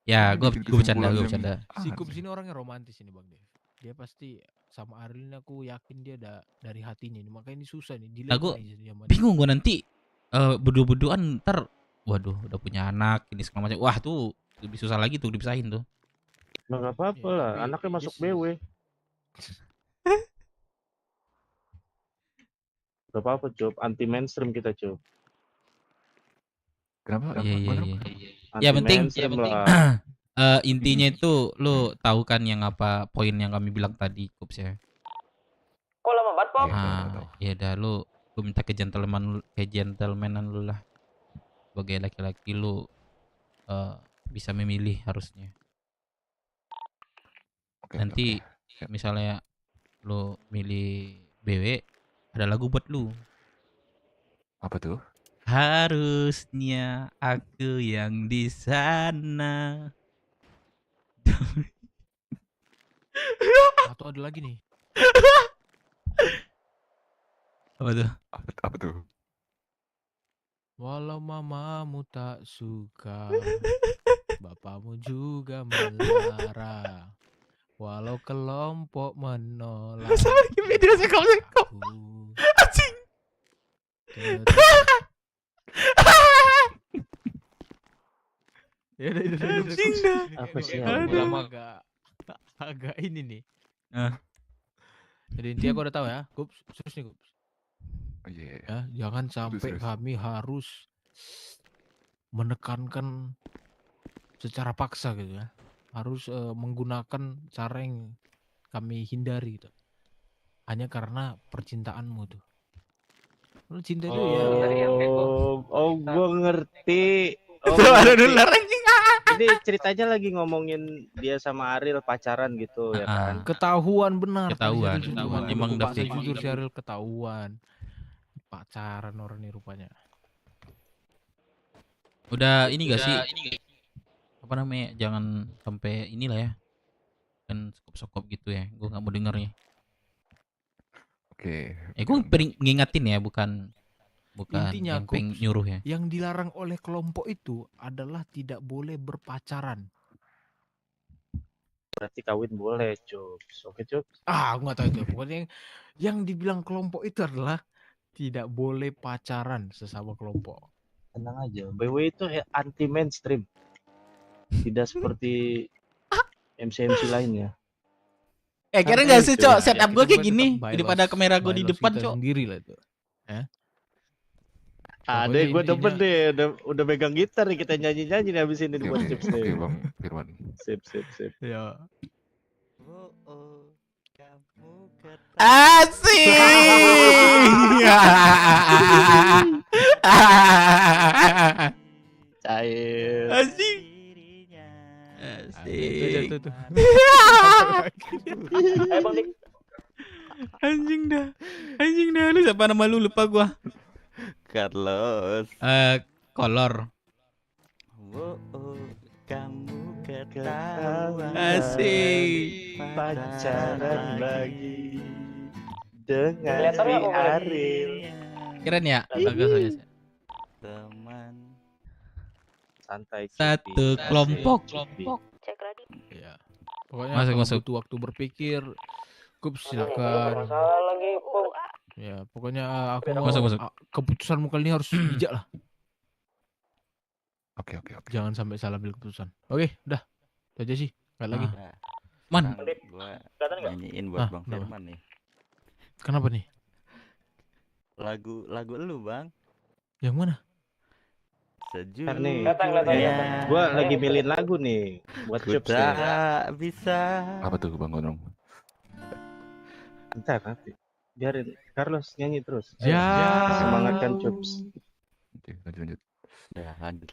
Ya, gue bercanda. Si Kups ini orangnya romantis ini Bang Dev. Dia pasti sama Ariel ini aku yakin dia ada dari hatinya ini. Makanya ini susah nih. Gue bingung gue nanti berdua-duaan ntar, waduh udah punya anak ini segala macam. Wah tuh lebih susah lagi tuh dipisahin tuh. Nggak apa-apa lah, anaknya masuk BW. Gak apa-apa Cop, anti mainstream kita Cop. Kenapa? Iya. Ya penting intinya itu lu tahu kan yang apa poin yang kami bilang tadi Kups ya. Kok lama banget Pop? Ya dah lu minta kejentleman lu lah. Sebagai laki-laki lu bisa memilih harusnya. Nanti misalnya lu milih BW, ada lagu buat lu. Apa tuh? Harusnya aku yang di sana. Atau ada lagi nih. Apa tuh? Apa tuh? Walau mamamu tak suka, bapakmu juga melarang, walau kelompok menolak. Sama video sekop. Anjing. Ya udah, Anjing dah. Apa sih? Lama agak ini nih. Jadi intinya aku udah tahu ya, Kups, serius nih Kups. Iya. Ya, jangan sampai Serius. kami harus menekankan secara paksa gitu ya. Harus menggunakan cara yang kami hindari gitu. Hanya karena percintaanmu tuh. Lu cinta tuh ya. Gue ngerti. Ada dolar anjing. Ini ceritanya lagi ngomongin dia sama Ariel pacaran gitu ya kan. Ketahuan benar. Ketahuan, tadi saya ketahuan. jujur. Emang udah Saya fix. jujur si Ariel ketahuan. Pacaran orang nih rupanya. Udah ini gak sih? Apa namanya? Jangan sampai inilah ya. Kan sokop-sokop gitu ya. Gue nggak mau dengernya. Oke. Gue pengen ngingetin ya, bukan Intinya yang pengen Kups, nyuruh ya. yang dilarang oleh kelompok itu adalah tidak boleh berpacaran. Berarti kawin boleh, Cups. Oke, Cups. Aku nggak tahu itu. Pokoknya yang dibilang kelompok itu adalah tidak boleh pacaran sesama kelompok. Tenang aja. BW itu anti mainstream. Tidak seperti MC-MC lainnya. Kira nggak sih, Cok? Setup gue kayak gini daripada kamera gue di depan, Cok. Sendiri lah itu. Ada gue intinya- demen deh, udah megang gitar nih, kita nyanyi-nyanyi nih abis ini Oke, buat oke. Cups Oke, deh. Bang Firman. Sip. Ya. Asik. Cair. Asik. Itu. Ayo Bang Dik. Anjing dah. Lu siapa nama lu? Lupa gua. Carlos. Kolor. Kamu ketahuan. Asik. Pacaran lagi dengan si Ariel. Keren ya? Bagus aja. Teman. Santai. Satu kelompok. Cek lagi. Ya. Pokoknya Masuk, kalau masuk. butuh waktu berpikir, Kups silakan. Masalah lagi, Bang. Ya, pokoknya aku mau Masuk. keputusanmu kali ini harus bijak lah. Oke. Jangan sampai salah ambil keputusan. Oke, udah. Itu aja sih. Gak lagi. Nah, Man. gua Kelihatan nggak? nyanyiin buat Bang kenapa? Firman nih. Kenapa nih? Lagu lu, Bang. Yang mana? Sejuk. Nih, Ya. gua lagi milihin lagu nih buat Ku Cups nih. tak bisa. Apa tuh Bang Gondrong? Bentar nanti. Biarin Carlos nyanyi terus. Ya. Semangatkan Cups. Oke, lanjut. Ya, lanjut.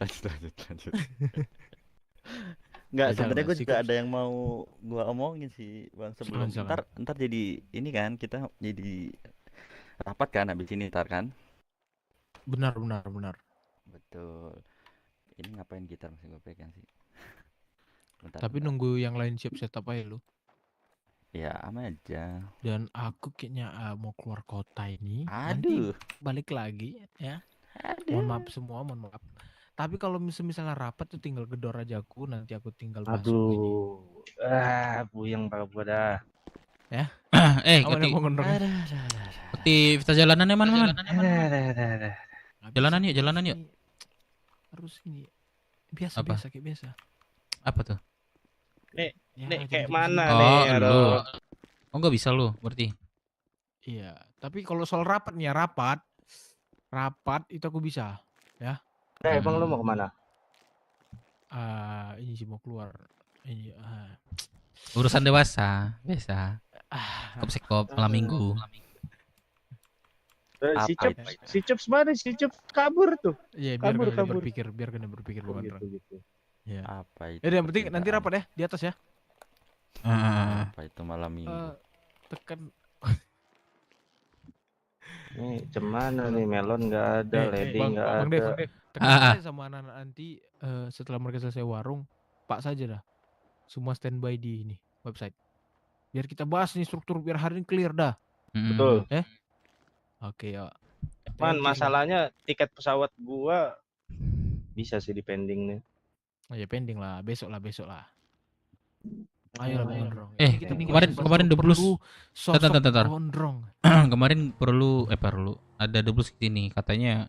Enggak, Jangan sebenarnya gue sih, juga Kups. ada yang mau gua omongin sih, Bang, sebelum Silakan. ntar jadi ini kan kita jadi rapat kan habis ini ntar kan. Benar. Betul. Ini ngapain gitar masih gue pegang sih? Bentar, Tapi bentar. nunggu yang lain siap setup aja lu. Ya, aman aja. Dan aku kayaknya mau keluar kota ini. Aduh. Nanti balik lagi ya. Aduh. Mohon maaf semua, mohon maaf. Tapi kalau misalnya rapat tuh tinggal gedor aja aku, nanti aku tinggal masuk ini. Aduh. Puyeng banget gua dah. Ya. Ngerti kita jalanannya mana? Jalanan yuk. Harus ini. Biasa Apa? kayak biasa. Apa tuh? Nih, Ya, nih jadi kayak di mana sini. nih? Oh, Aduh. lu. Oh, nggak bisa lu, berarti. Iya, tapi kalau soal rapat nih ya rapat itu aku bisa, ya. Emang lu mau kemana? Ini sih mau keluar. Ini Urusan dewasa, biasa. Sekop malam minggu. Si Cups mana? Si Cups kabur tuh. Iya, biar Kabur, kena kabur. berpikir Oh, bukan. gitu. Ya. Apa itu? Yang penting nanti percintaan? rapat ya di atas ya. Apa itu malam minggu? Tekan. Nih, cemana nih? Melon nggak ada, lady Bang nggak Dev, ada. tekan aja sama anak-anak nanti setelah mereka selesai warung, Pak saja dah. Semua standby di ini website. Biar kita bahas nih struktur biar hari ini clear dah. Betul. Oke ya. Man, masalahnya tiket pesawat gua bisa sih di pending nih. Ya pending lah, besok lah. Ayo lah Bang Gondrong. Kemarin Deblus sosok Bentar. gondrong. Kemarin perlu ada Deblus sini katanya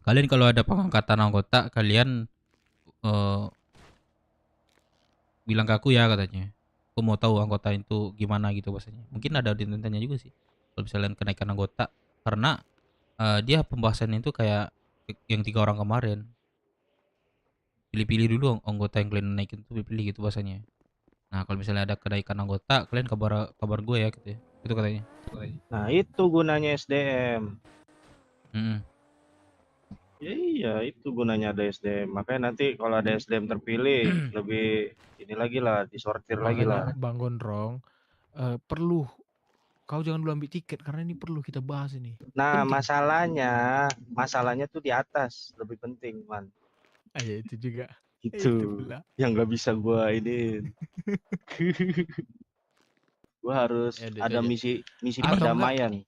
kalian kalau ada pengangkatan anggota kalian bilang ke aku ya katanya. Aku mau tahu anggota itu gimana gitu bahasanya. Mungkin ada ditanya juga sih kalau misalnya kenaikan anggota karena dia pembahasannya itu kayak yang 3 orang kemarin. Pilih-pilih dulu anggota yang kalian naikin itu pilih gitu bahasanya. Nah, kalau misalnya ada kenaikan anggota, kalian kabar gue ya gitu ya. Itu katanya. Nah, itu gunanya SDM. Iya, itu gunanya ada SDM. Makanya nanti kalau ada SDM terpilih lebih ini lagi lah, disortir lagi lah. Bang Gondrong, perlu kau jangan dulu ambil tiket karena ini perlu kita bahas ini. Nah, masalahnya tuh di atas lebih penting, man. Ya itu juga. Itu yang nggak bisa gua ini. Gua harus ada misi perdamaian.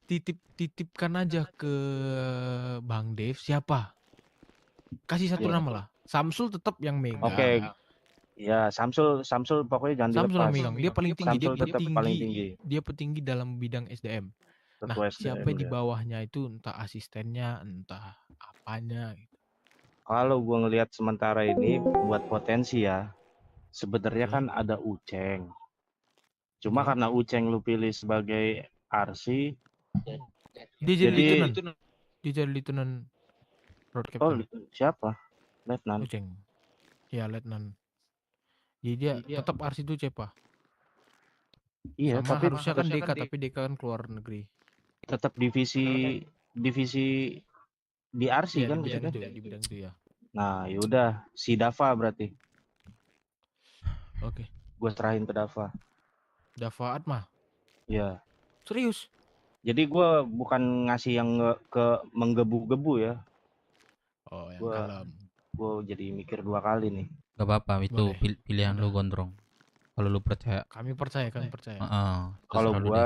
Titipkan aja ke Bang Dev siapa? Kasih satu nama lah. Samsul tetap yang megang. Oke. Ya, Samsul pokoknya jangan dilepas. Samsul yang megang. Dia paling tinggi. Samsul tetap paling tinggi. Dia petinggi dalam bidang SDM. Ketua nah, SDM, siapa di bawahnya itu entah asistennya, entah apanya gitu. Kalau gua ngelihat sementara ini buat potensi ya. Sebenarnya kan ada Uceng. Cuma karena Uceng lu pilih sebagai RC, dia jadi Lieutenant Road Captain. Oh, siapa? Letnan. Uceng. Ya, Letnan. Jadi dia tetap RC itu Cepa. Iya, sama tapi harusnya kan DK, tapi DK kan keluar negeri. Tetap divisi di RC ya, kan di bidang itu ya. Nah, yaudah si Dava berarti. Oke. Gue serahin ke Dava. Dava Atma? Ya. Serius? Jadi gue bukan ngasih yang menggebu-gebu ya. Oh, yang kalem. Gue jadi mikir 2 kali nih. Gak apa-apa, itu pilihan lu Gondrong. Kalau lu percaya. Kami percaya. Kalau gue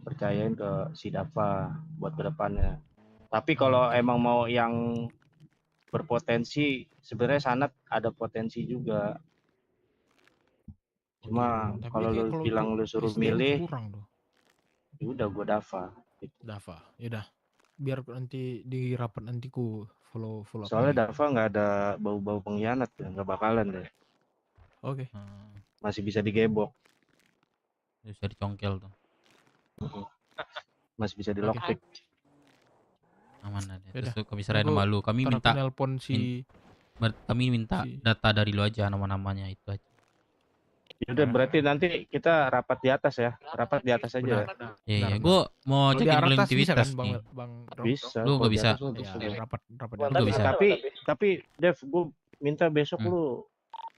percayain ke si Dava buat kedepannya. Tapi kalau emang mau yang berpotensi, sebenarnya Sanat ada potensi juga. Cuma kalau lu bilang lu suruh milih, ya udah gue Dava. Yaudah. Biar nanti di rapat nanti ku follow Soalnya Dava nggak ada bau-bau pengkhianat ya, nggak bakalan deh. Oke. Masih bisa digebok. Bisa dicongkel tuh. Masih bisa di lockpick. Aman ada. Terus kami serahin sama lu. Kami minta data dari lu aja, nama-namanya itu aja. Yaudah, berarti nanti kita rapat di atas ya. Rapat di atas aja. Iya, gue mau cek aktivitas nih. Bisa. Lu nggak bisa. Rapat. Lu bisa. Tapi Dev, gue minta besok lu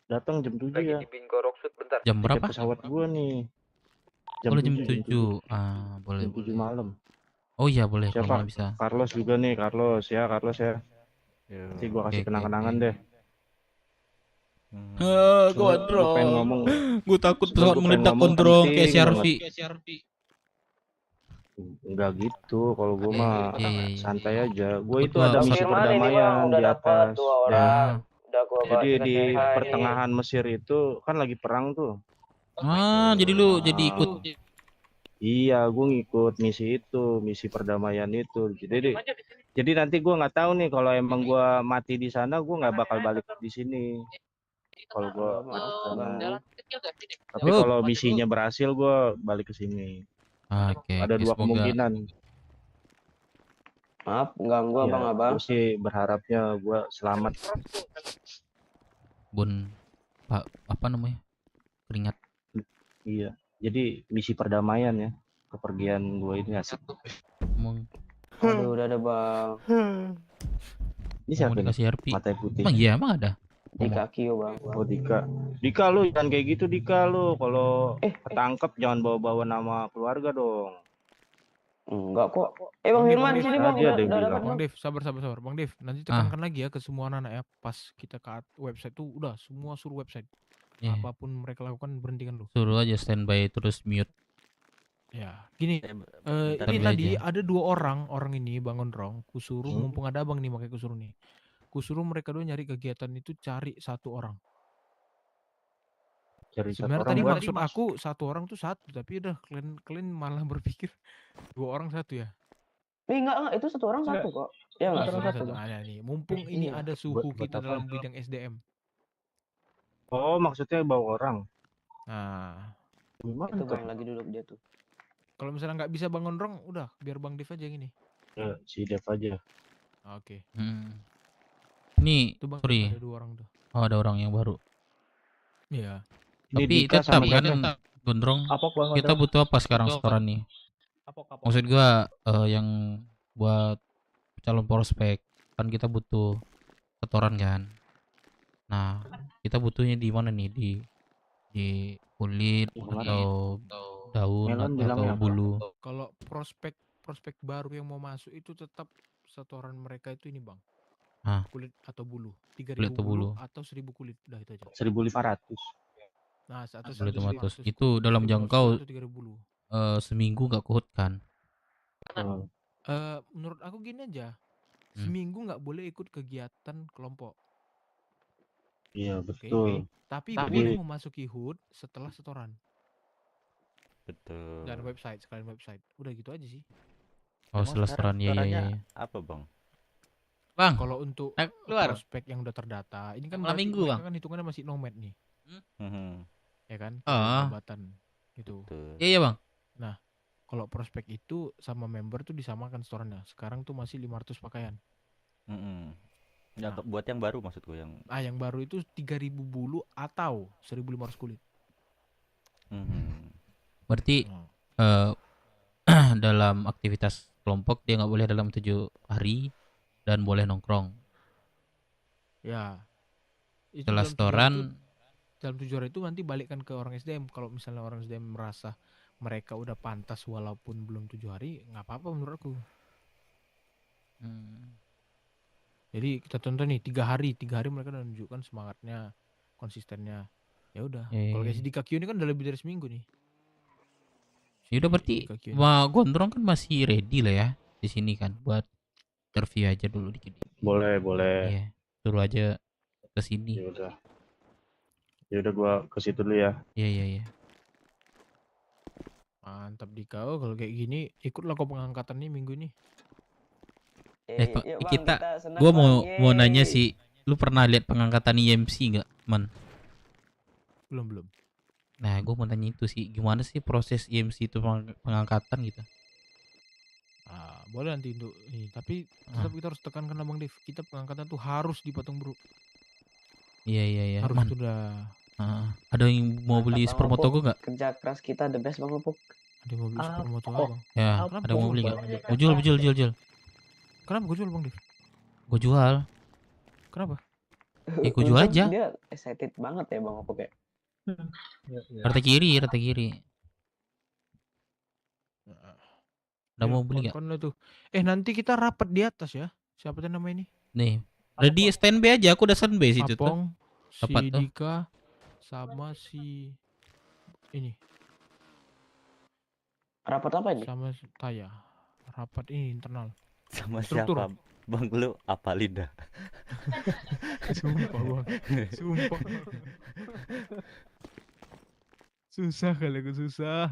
datang jam 7 ya. Jam berapa? Pesawat gue nih. Jam 7. Boleh. Jam 7 malam. Oh iya boleh. Siapa? Kalau bisa. Carlos juga nih, Carlos ya. Nanti gue kasih kenang-kenangan deh. Gondrong. Pengen ngomong. Gue takut pesawat meledak Gondrong kayak CRV. Enggak gitu, kalau gue mah santai aja. Gue itu ada misi perdamaian di atas. Jadi di pertengahan Mesir itu kan lagi perang tuh. Jadi lu jadi ikut. Iya, gue ngikut misi itu, misi perdamaian itu. Jadi nanti gue nggak tahu nih kalau emang gue mati di sana, gue nggak bakal balik di sini. Kalau gue mati di sana. Tapi kalau misinya berhasil, gue balik ke sini. Ada 2 kemungkinan. Maaf, ganggu abang-abang. Gue sih berharapnya gue selamat. Apa namanya? Keringat. Iya. Jadi misi perdamaian ya. Kepergian gue ini asik. Aduh, udah ada bang. Ini siapa nih? Mata putih. Emang ada? Dika Kio bang. Oh Dika lu jangan kayak gitu Dika lu. Kalau ketangkep jangan bawa-bawa nama keluarga dong. Enggak kok. Bang Firman di sini bang. Bang Dev, sabar. Bang Dev, nanti tekankan lagi ya ke semua anak ya. Pas kita ke website tuh udah semua suruh website. Apapun mereka lakukan berhentikan lu. Suruh aja standby terus mute. Ya, gini. Ini tadi ada 2 orang ini Bang Gondrong. Kusuruh mumpung ada abang nih makanya kusuruh nih. Kusuruh mereka dua nyari kegiatan itu cari 1 orang. Cari 1 Sebenarnya orang tadi buat maksud aku 1 orang tuh 1, tapi udah kalian malah berpikir 2 orang 1 ya? Enggak, itu 1 orang 1 kok. Ya enggak? 1 orang 1. Ada nih. Mumpung ini Iya. ada suhu kita dalam bidang SDM. Oh, maksudnya bawa orang. Nah, Gimana Itu tuh? Bang lagi duduk dia tuh. kalau misalnya nggak bisa Bang Gondrong, udah biar Bang Dev aja yang ini. Ya, si Dev aja. Oke. Ini Itu Bang sorry. ada 2 orang tuh. Oh, ada orang yang baru. Iya. Ini Tapi Dika tetap sama kan siapa? Gondrong. Apok, Bang Kita Gondrong. butuh apa sekarang setoran nih? Maksud gua yang buat calon prospek kan kita butuh setoran kan. Nah, kita butuhnya di mana nih? Di kulit atau daun Melon atau bilangnya apa? bulu. Kalau prospek baru yang mau masuk itu tetap setoran mereka itu ini Bang. Hah? Kulit atau bulu. 3.000 Kulit atau bulu bulu. atau 1.000 kulit. Udah itu aja. 1.500. Nah, atau 1.500. 1.500 Itu dalam 1.500 jangkau atau 3.000 bulu. seminggu nggak kuhut kan? Menurut aku gini aja. Hmm. Seminggu nggak boleh ikut kegiatan kelompok. Iya, Oke. betul. Tapi Tapi boleh memasuki HUT setelah setoran. Betul. Dan website, sekalian website. Udah gitu aja sih. Oh, Emang setelah sekarang setoran ya. setorannya apa, Bang? Bang, Kalau untuk keluar. prospek yang udah terdata, ini kan Malam berarti minggu, mereka Bang. kan hitungannya masih nomad nih. Ya kan? Ah. Jabatan gitu. Iya, Bang. Nah, kalau prospek itu sama member tuh disamakan setorannya. Sekarang tuh masih 500 pakaian. Ya, buat yang baru maksud gue yang yang baru itu 3.000 bulu atau 1.500 kulit. Berarti dalam aktivitas kelompok dia nggak boleh dalam 7 hari dan boleh nongkrong. Ya. Itu Setelah setoran dalam 7 hari itu nanti balikkan ke orang SDM. Kalau misalnya orang SDM merasa mereka udah pantas walaupun belum 7 hari, nggak apa-apa menurut aku. Jadi kita contoh nih 3 hari mereka udah menunjukkan semangatnya, konsistennya. Ya udah. Kalau kayak si Dika Q ini kan udah lebih dari seminggu nih. Ya udah berarti Gondrong kan masih ready lah ya di sini kan buat interview aja dulu dikit. Boleh. Iya, suruh aja ke sini. Ya udah gua ke situ dulu ya. Iya. Mantap Dika. Oh, kalau kayak gini ikutlah kau pengangkatan nih minggu ini. Gua mau nanya sih, lu pernah lihat pengangkatan IMC nggak, Man? Belum. Nah, gue mau tanya itu sih, gimana sih proses IMC itu pengangkatan gitu? Boleh nanti untuk ini, tapi tetap kita harus tekankan Bang Dev, kita pengangkatan tuh harus di Patung Bro. Iya. Harus Man. sudah. Ada yang mau beli supermoto gue nggak? Kerja keras kita the best Bang Opuk. Ada yang mau beli supermoto Bang? Ya, ada yang mau beli nggak? Mau jual. Kenapa gue jual Bang Dev? Gue jual. Kenapa? Ya gue jual aja. Dia excited banget ya Bang Opuk ya. Rata kiri. Udah mau beli nggak? Nanti kita rapat di atas ya. Siapa tuh nama ini? Nih, ready standby aja. Aku udah standby situ tuh. Apong, si Dika, sama si ini. Rapat apa ini? Sama Taya. Rapat ini internal. Sama Struktur. siapa? Bang lu apa Linda? Sumpah Bang. Sumpah. Susah kali aku susah.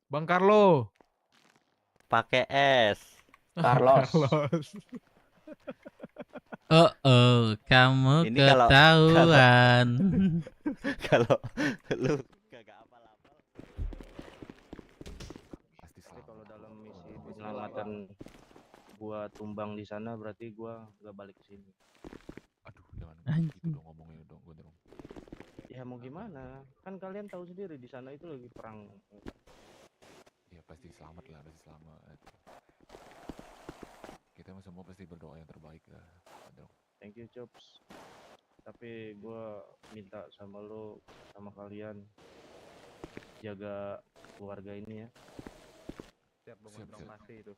Bang Carlo. Pakai S. Carlos. Kamu Ini ketahuan. Kalau lu kagak apa-apa. Tapi kalau dalam misi penyelamatan gua tumbang di sana berarti gua nggak balik ke sini. Aduh, jangan gitu dong ngomongnya dong, Gondrong. Ya mau gimana? Kan kalian tahu sendiri di sana itu lagi perang. Ya pasti selamat lah, pasti selamat. Kita semua pasti berdoa yang terbaik lah, Gondrong. Thank you Chops. Tapi gua minta sama lo, sama kalian jaga keluarga ini ya. Siap Bang, pasti itu.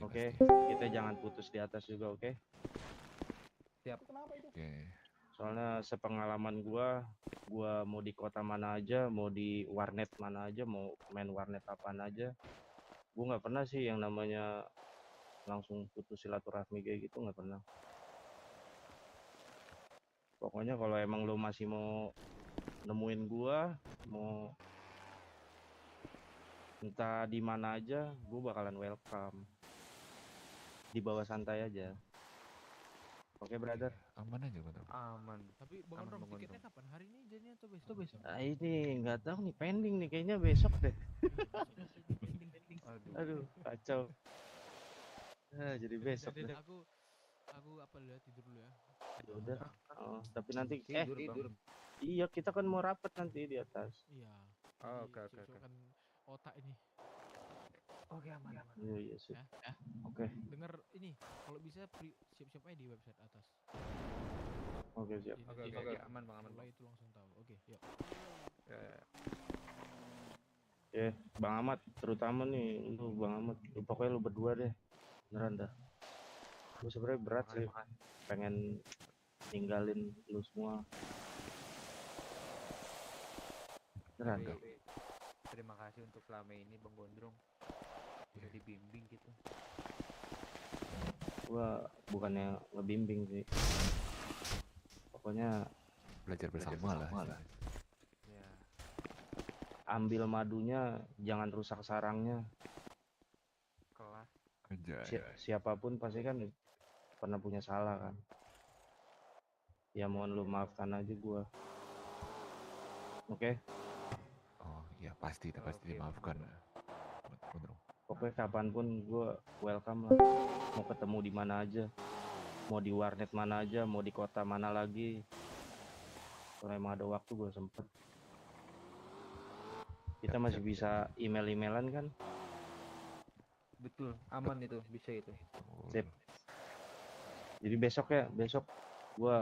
Oke, kita jangan putus di atas juga, oke? Siap. Soalnya sepengalaman gua mau di kota mana aja, mau di warnet mana aja, mau main warnet apaan aja, gua nggak pernah sih yang namanya langsung putus silaturahmi kayak gitu nggak pernah. Pokoknya kalau emang lo masih mau nemuin gua, mau entah di mana aja, gua bakalan welcome. Dibawa santai aja. Oke, brother. Aman aja betul. Aman. Tapi Bang Gondrong tiketnya kapan? Hari ini jadinya atau besok? Nah, ini nggak tahu nih, pending nih, kayaknya besok deh. Aduh, kacau. Jadi besok deh. Aku apa dulu ya, tidur dulu ya. Ya udah. Oh, tapi nanti Tidur. iya, kita kan mau rapat nanti di atas. Iya. Oke. Siapkan otak ini. Oke, aman. Iya sih. Ya. Oke. Dengar ini, kalau bisa siap-siap aja di website atas. Oke, siap. Oke, aman Bang, aman. Mulai itu langsung tahu. Oke, yuk. Ya. Oke, Bang Ahmad, terutama nih lu Bang Ahmad, pokoknya lu berdua deh. Beneran dah. Gue sebenarnya berat sih, pengen ninggalin lu semua. Beneran dah. Terima kasih untuk selama ini Bang Gondrong. Udah dibimbing gitu. Gua bukannya ngebimbing sih. Pokoknya Belajar bersama lah. Ya. ambil madunya, jangan rusak sarangnya. Kelas. Siapapun pasti kan pernah punya salah kan. Ya mohon lu maafkan aja gua. Oke. Oh iya pasti dimaafkan. Bener. Pokoknya kapanpun gue welcome lah. Mau ketemu di mana aja, mau di warnet mana aja, mau di kota mana lagi. Kalau emang ada waktu gue sempet. Kita masih bisa email-emailan kan? Betul, aman itu, bisa itu. Sip. Jadi besok gue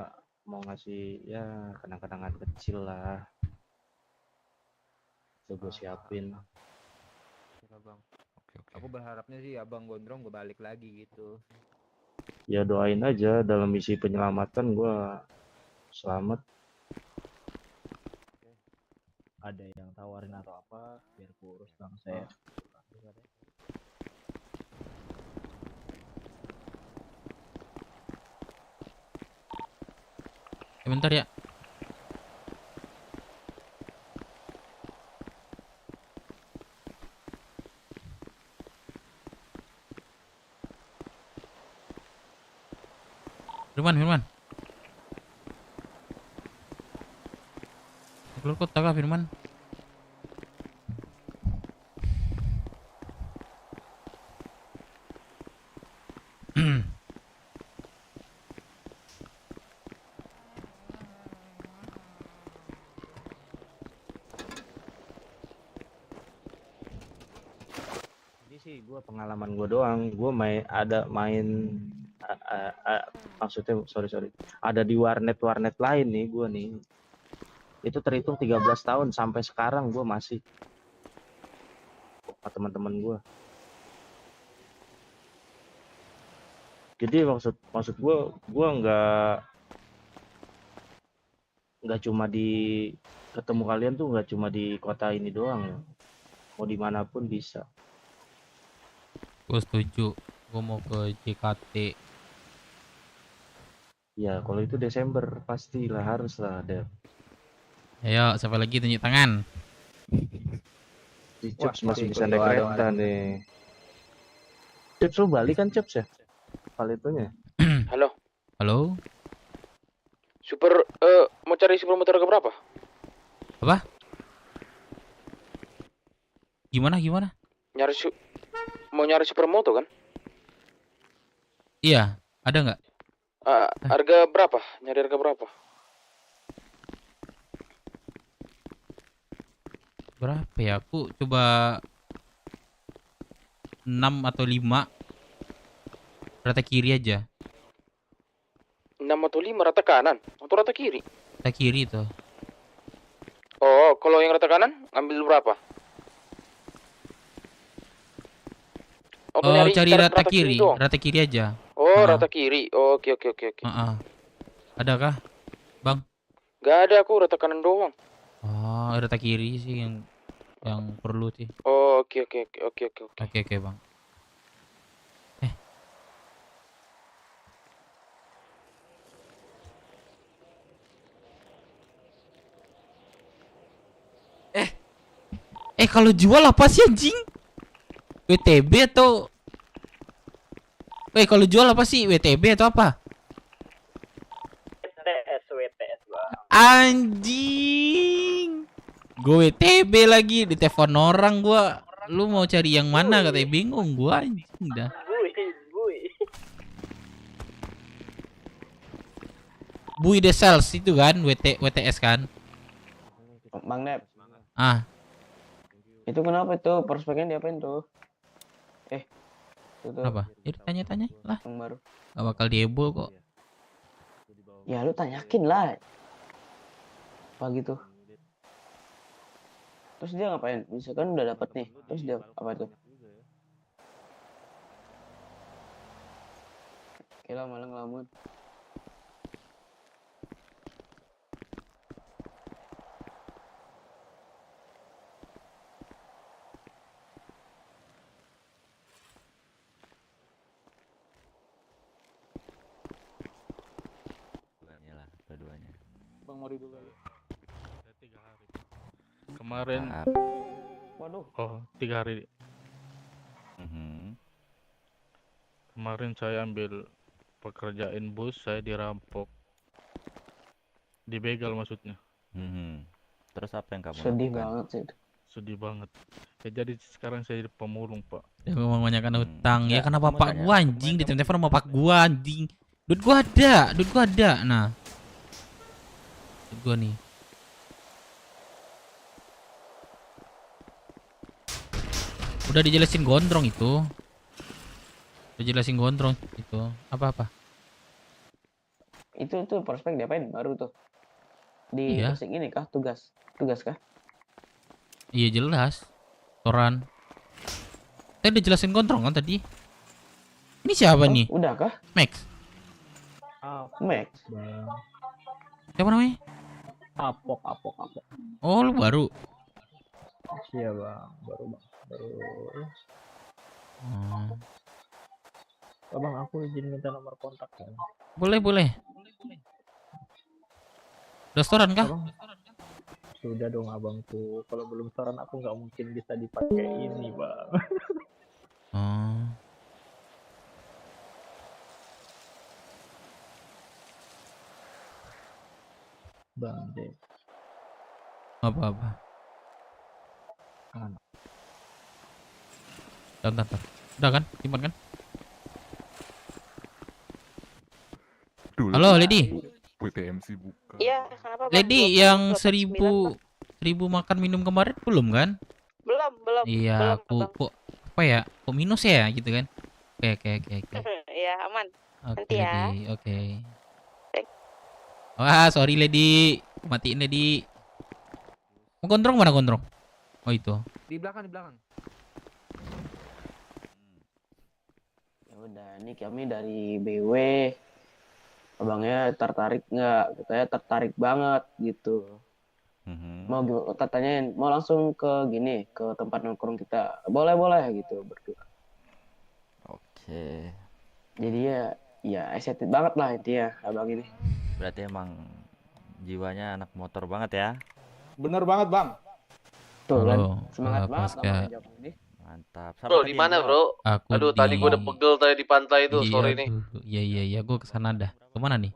mau ngasih ya kenang-kenangan kecil lah. Udah gue siapin. Gila Bang. Aku berharapnya sih Abang Gondrong gue balik lagi gitu. Ya doain aja dalam misi penyelamatan gue selamat. Ada yang tawarin atau apa biar kurus bang saya. Bentar ya. Firman. Keluar kota kah Firman? Ini sih gue pengalaman gue doang. Gue main maksudnya sorry ada di warnet lain nih gue nih. Itu terhitung 13 tahun sampai sekarang gue masih sama teman-teman gue. Jadi maksud gue nggak cuma di ketemu kalian tuh nggak cuma di kota ini doang ya. Mau dimanapun bisa. Gue setuju. Gue mau ke JKT. Ya kalau itu Desember pastilah haruslah ada. Ayo, siapa lagi tunjuk tangan? Si Cups masih bisa naik kereta nih. Cups lu balik kan Cups ya? Paletonya. Halo? Mau cari super motor ke berapa? Apa? Gimana? Mau nyari supermoto kan? Iya, ada nggak? Harga berapa? Nyari harga berapa? Berapa ya? Aku coba 6 atau 5 rata kiri aja. 6 atau 5 rata kanan atau rata kiri? Rata kiri itu. Oh, kalau yang rata kanan ambil berapa? Oh, cari rata kiri, rata kiri aja. Oh, rata kiri. Oh, oke. Adakah, Bang? Gak ada, aku rata kanan doang. Oh, rata kiri sih yang perlu sih. Oh, oke. Oke, Bang. Kalau jual apa sih anjing? WTB atau kalau jual apa sih? WTB atau apa? WTS bang. Anjing. Gue WTB lagi di telepon orang gua. Lu mau cari yang mana katanya, bingung gua anjing dah. Bui the Sales itu kan WTS kan? Bang Nep, Ah, itu kenapa tuh prospeknya diapain tuh? Tuh. apa? Ya tanya-tanya lah. Yang baru. Gak bakal diebol kok. Ya lu tanyakin lah. Apa gitu? Terus dia ngapain? Misalkan udah dapet nih, terus dia apa tuh? Kira malah ngelamun. Dua-duanya. Bang Mori dulu ya. 3 hari. Kemarin. Waduh. Oh, 3 hari. Kemarin saya ambil pekerjaan bus, saya dirampok. Dibegal maksudnya. Terus apa yang kamu Sedih lakukan? banget sih. Sedih banget. Ya, jadi sekarang saya jadi pemulung, Pak. Ya gua membanyakan hutang. Ya Enggak, kenapa kamu pak tanya gua anjing di telepon sama pak gua anjing. Duit gua ada. Nah. Duit gua nih. Udah dijelasin gondrong itu. Apa-apa? Itu prospek diapain baru tuh? Di Iya. Persik ini kah tugas kah? Iya jelas. Toran. Tadi udah jelasin gondrong kan tadi. Ini siapa nih? Udah kah? Max. Max. Bang. Siapa namanya? Apok. Oh, lu baru. Iya bang, baru. Bang, aku izin minta nomor kontak kan. Boleh. Restoran kah? Abang, sudah dong abangku. Kalau belum setoran aku nggak mungkin bisa dipakai ini bang. Bang deh. Apa? Bentar. Udah kan? Simpan kan? Halo, Lady. WTMC buka. Iya, kenapa bang? Lady yang 1000 makan minum kemarin belum kan? Belum. Iya, kok apa ya? Kok minus ya gitu kan? Oke. Iya, aman. Oke, Nanti ya. Lady. Oke. Wah, sorry Lady. Matiin Lady. Mau gondrong mana gondrong? Oh itu. Di belakang. Ya udah, ini kami dari BW. Abangnya tertarik nggak? Katanya tertarik banget gitu. Mau tanyain, mau langsung ke tempat nongkrong kita. Boleh gitu berdua. Oke. Jadi ya excited banget lah intinya abang ini. Berarti emang jiwanya anak motor banget ya? Bener banget bang. Tuh kan, Halo, semangat banget Pasca. abang jawab ini. Mantap. Bro, di mana, Bro? Aku Aduh, tadi gua udah pegel tadi di pantai itu, sore ini. Iya, gua kesana dah. Kemana nih?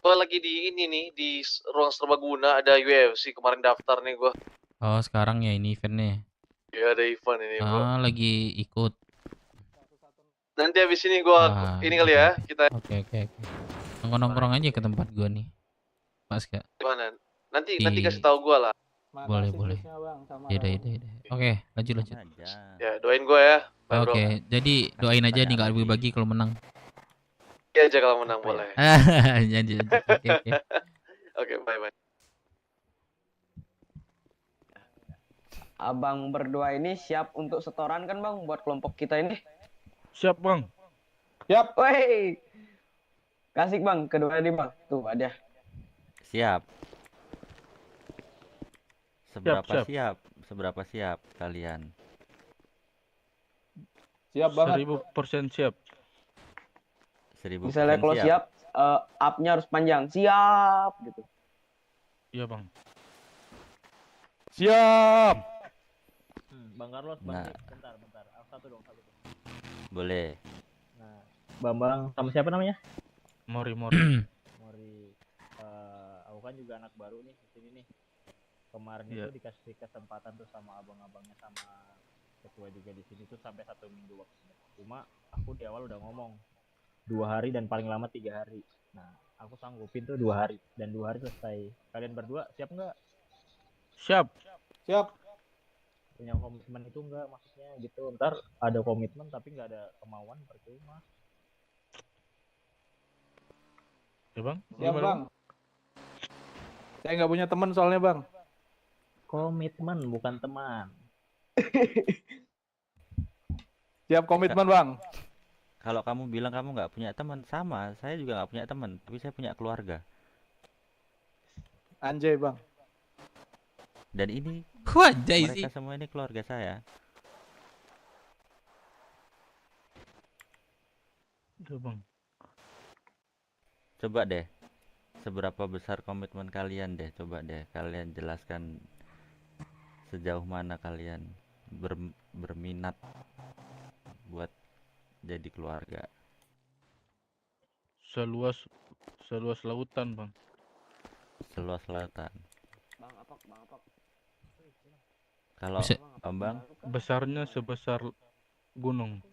Gua lagi di ini nih, di ruang serbaguna ada UFC, kemarin daftar nih gua. Oh, sekarang ya ini eventnya. Ya ada event ini, Bro. Lagi ikut. Nanti habis ini gua ini kali ya, kita Oke. Nongkrong aja ke tempat gua nih. Pas gak? gimana? Nanti kasih tahu gua lah. Boleh. Yaudah. Oke, lanjut. Ya, doain gua ya. Bye, Bro. Oke, jadi doain aja nih gak bagi kalau menang. Iya aja kalau menang boleh. Janji. Oke. Oke, bye. Abang berdua ini siap untuk setoran kan bang buat kelompok kita ini? Siap bang. Siap. Woi, kasih bang kedua ini bang. Tuh ada. Siap. Siap. Seberapa siap kalian? Siap banget. 1000% siap. 1000% Misalnya kalau siap, up-nya harus panjang. Siap gitu. Iya bang. Siap. Bang Carlos, Bang Nah, Dik, bentar. Satu dong. boleh. Nah, Bambang sama siapa namanya? Mori. Mori. Aku kan juga anak baru nih di sini nih. Kemarin Iya. itu dikasih kesempatan tuh sama abang-abangnya sama ketua juga di sini tuh sampai 1 minggu waktunya. Cuma aku di awal udah ngomong 2 hari dan paling lama 3 hari. Nah, aku sanggupin tuh 2 hari dan 2 hari selesai. Kalian berdua siap nggak? Siap. Punya komitmen itu enggak, maksudnya gitu. Ntar ada komitmen tapi nggak ada kemauan, percuma. Ya bang. Siap bang. Saya nggak punya teman soalnya bang. Komitmen bukan teman. Siap komitmen bang. Kalau kamu bilang kamu nggak punya teman, sama. Saya juga nggak punya teman, tapi saya punya keluarga. Anjay bang. Dan ini Anjay sih. mereka semua ini keluarga saya. Udah bang. Coba deh, seberapa besar komitmen kalian deh, coba deh kalian jelaskan sejauh mana kalian berminat buat jadi keluarga. Seluas lautan bang. Seluas lautan. Bang Apok. Kalau Bisa- Bambang Besarnya sebesar gunung.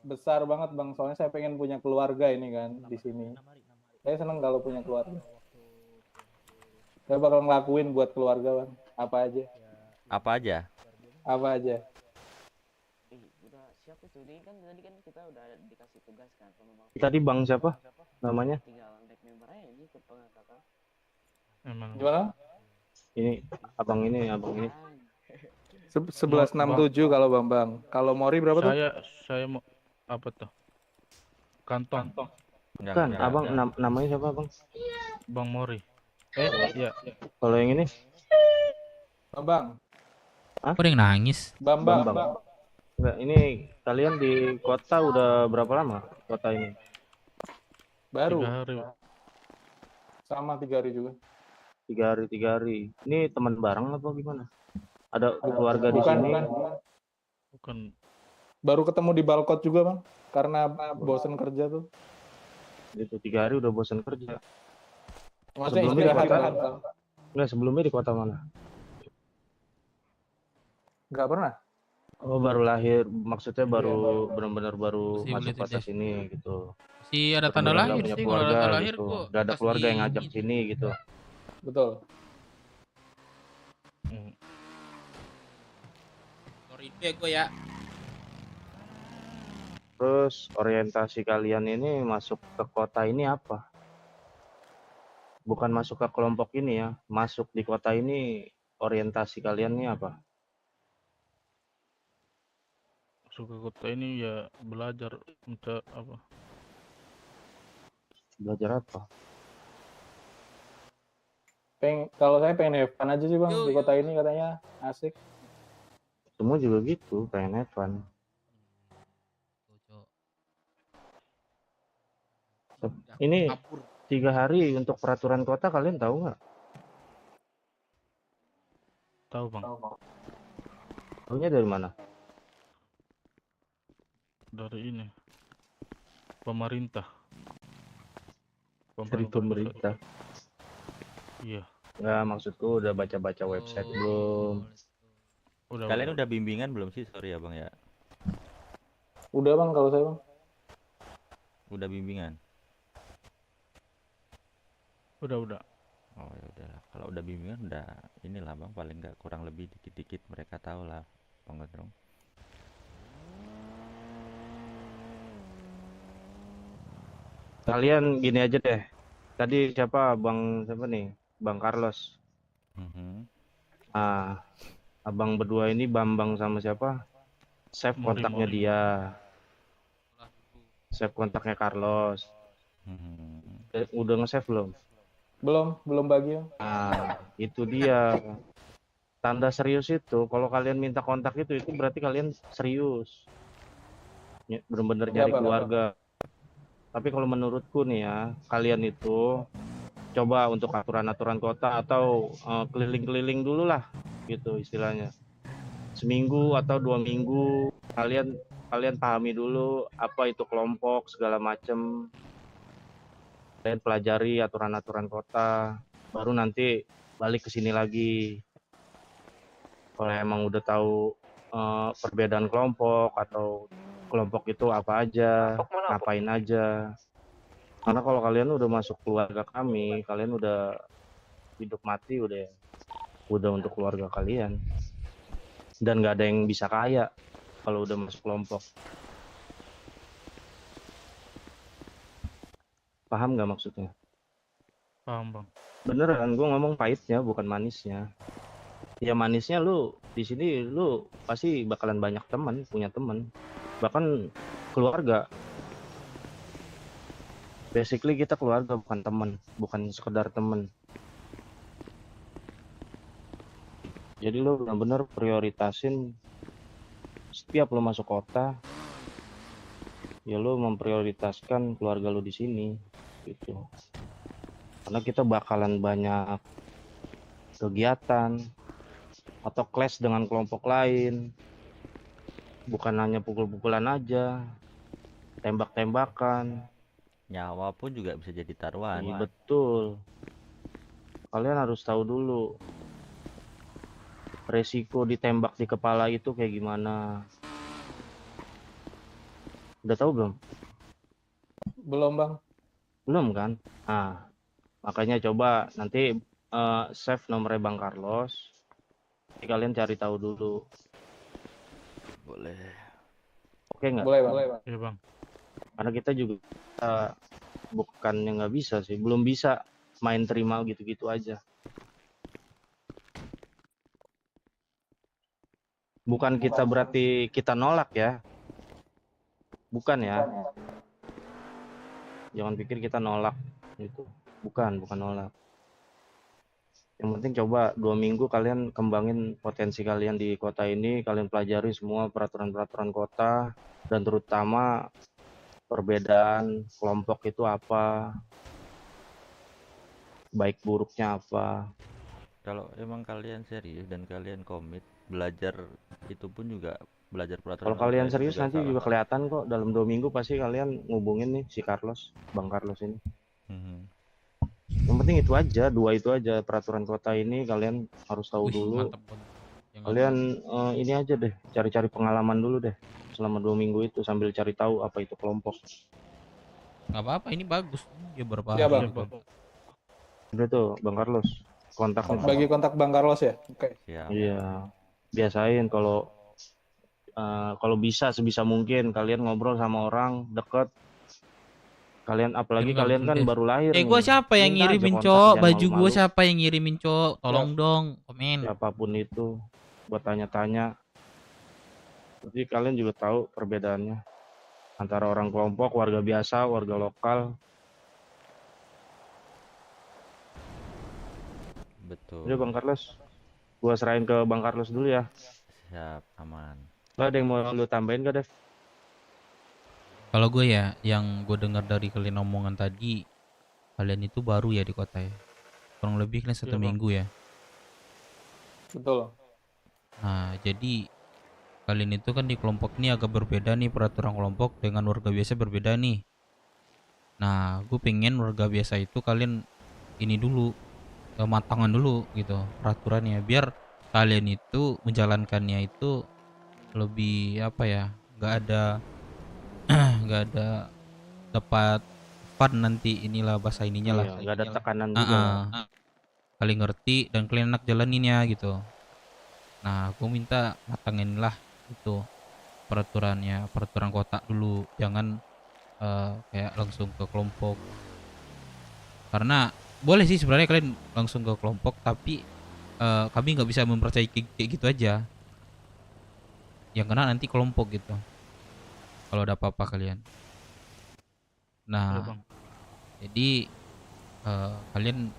Besar banget bang. Soalnya saya pengen punya keluarga ini kan di sini. Saya seneng kalau punya keluarga. Saya bakal ngelakuin buat keluarga bang. Apa aja. apa aja? Udah siap itu. Ini kan tadi kan kita udah dikasih tugas kan sama Bang. Tadi Bang siapa namanya? Tinggal back member aja ini ikut pengangkatan. Emang. Gimana? Ini abang ini. 1167 kalau Bambang. Kalau Mori berapa tuh? Saya mau apa tuh? Kantong. Kan abang namanya siapa bang? Bang Mori. Iya. Kalau yang ini? Bambang. Kok ada yang nangis? Bambang. Enggak, ini kalian di kota udah berapa lama? Kota ini? Baru. 3 hari. Sama 3 hari juga. 3 hari. Ini teman bareng apa gimana? Ada keluarga di sini? Bukan. Baru ketemu di Balkot juga bang. Karena bosen kerja tuh. Itu 3 hari udah bosan kerja. Maksudnya Sebelumnya di istirahat kota? kan? Bang? Enggak, sebelumnya di kota mana? Nggak pernah. Oh, baru lahir, maksudnya baru benar-benar baru Masih masuk boleh kota tidak. sini gitu. Si ada tanda Benar-benar lahir nggak punya sih, kalau ada keluarga tanda lahir gitu. gua Nggak ada pasti keluarga yang ngajak ini. sini gitu. Betul. Sorry deh gue ya. Terus orientasi kalian ini masuk ke kota ini apa? Bukan masuk ke kelompok ini ya, masuk di kota ini orientasi kalian ini apa? Masuk ke kota ini ya belajar apa? Belajar apa? Kalau saya pengen have fun aja sih bang di kota ini katanya asik. Semua juga gitu, pengen have fun. Ini 3 hari untuk peraturan kota kalian tahu nggak? Tahu bang. Tahunya dari mana? Dari ini. Pemerintah. Dari pemerintah. Iya. Nggak, maksudku udah baca-baca website belum? Kalian udah bimbingan belum sih? Sorry ya bang ya. Udah bang kalau saya bang. Udah bimbingan. Udah. Oh ya udah. Kalau udah bimbingan udah inilah bang, paling nggak kurang lebih dikit-dikit mereka tahu lah bang Gondrong. Kalian gini aja deh. Tadi siapa siapa nih? Bang Carlos. Ah, abang berdua ini Bambang sama siapa? Save kontaknya dia. Save kontaknya Carlos. Udah nge-save belum? Belum bagi. Ah, itu dia. Tanda serius itu. Kalau kalian minta kontak itu berarti kalian serius. Bener-bener nyari keluarga. Tapi kalau menurutku nih ya, kalian itu coba untuk aturan-aturan kota atau keliling-keliling dulu lah. gitu istilahnya. Seminggu atau 2 minggu kalian pahami dulu apa itu kelompok segala macem. Kalian pelajari aturan-aturan kota, baru nanti balik ke sini lagi. Kalau emang udah tahu perbedaan kelompok atau kelompok itu apa aja, ngapain aja. Karena kalau kalian udah masuk keluarga kami, kalian udah hidup mati udah untuk keluarga kalian. Dan nggak ada yang bisa kaya kalau udah masuk kelompok. Paham nggak maksudnya? Paham bang. Beneran, gue ngomong pahitnya bukan manisnya. Ya manisnya lu di sini lu pasti bakalan banyak teman, punya teman, bahkan keluarga. Basically kita keluarga bukan teman, bukan sekedar teman. Jadi lu benar-benar prioritasin setiap lu masuk kota, ya lu memprioritaskan keluarga lu di sini, gitu. Karena kita bakalan banyak kegiatan atau clash dengan kelompok lain, bukan hanya pukul-pukulan aja, tembak-tembakan. Nyawa pun juga bisa jadi taruhan. Iya, betul. Kalian harus tahu dulu resiko ditembak di kepala itu kayak gimana. Udah tahu belum? Belum bang. Belum kan? Nah, makanya coba nanti save nomornya Bang Carlos. Jadi kalian cari tahu dulu. Boleh. Oke nggak? Boleh bang. Iya bang. Karena kita juga bukannya nggak bisa sih, belum bisa main terima gitu-gitu aja. Bukan kita berarti kita nolak ya. Bukan ya. Jangan pikir kita nolak itu. Bukan nolak. Yang penting coba 2 minggu kalian kembangin potensi kalian di kota ini, kalian pelajari semua peraturan-peraturan kota dan terutama perbedaan kelompok itu apa, baik buruknya apa. Kalau emang kalian serius dan kalian komit, belajar itu pun juga belajar peraturan. Kalau kalian itu serius nanti juga salah. kelihatan kok dalam 2 minggu pasti kalian ngubungin nih si Carlos, Bang Carlos ini. Yang penting itu aja, 2 itu aja peraturan kota ini kalian harus tahu dulu. Mantep, Bang. Kalian ini aja deh, cari-cari pengalaman dulu deh selama 2 minggu itu sambil cari tahu apa itu kelompok. Nggak apa-apa, ini bagus. Ya berapa Iya, hari Bang. juga. Udah tuh Bang Carlos, kontaknya. Bagi kontak Bang Carlos ya. Oke. Iya, biasain kalau bisa sebisa mungkin kalian ngobrol sama orang deket. Kalian apalagi Enggak, kalian kan Dev. baru lahir Gua nih. siapa yang Minta aja ngirimin, kontak, Cok? jangan Baju gua malu-malu. siapa yang ngirimin, Cok? Tolong dong, komen. Siapapun itu buat tanya-tanya. Jadi kalian juga tahu perbedaannya antara orang kelompok, warga biasa, warga lokal. Betul. Udah Bang Carlos, gua serahin ke Bang Carlos dulu ya. Siap, aman. Lo ada yang mau lu tambahin gak, Dev? Kalau gue ya, yang gue dengar dari kalian omongan tadi, kalian itu baru ya di kota ya. Kurang lebih kalian 1 Iya, Bang. minggu ya. Betul. Nah, jadi kalian itu kan di kelompok ini agak berbeda nih, peraturan kelompok dengan warga biasa berbeda nih. Nah, gue pengen warga biasa itu kalian ini dulu, matangan dulu gitu peraturannya, biar kalian itu menjalankannya itu lebih apa ya, nggak ada dapat fun nanti, inilah bahasa ininya lah. Iya, nggak ada tekanan juga. Kalian ngerti dan kalian enak jalaninnya gitu. Nah, aku minta matangin lah itu peraturannya, peraturan kota dulu, jangan kayak langsung ke kelompok. Karena boleh sih sebenarnya kalian langsung ke kelompok, tapi kami nggak bisa mempercayai kayak gitu aja. Yang kena nanti kelompok gitu. Kalau ada apa-apa kalian. Nah, jadi kalian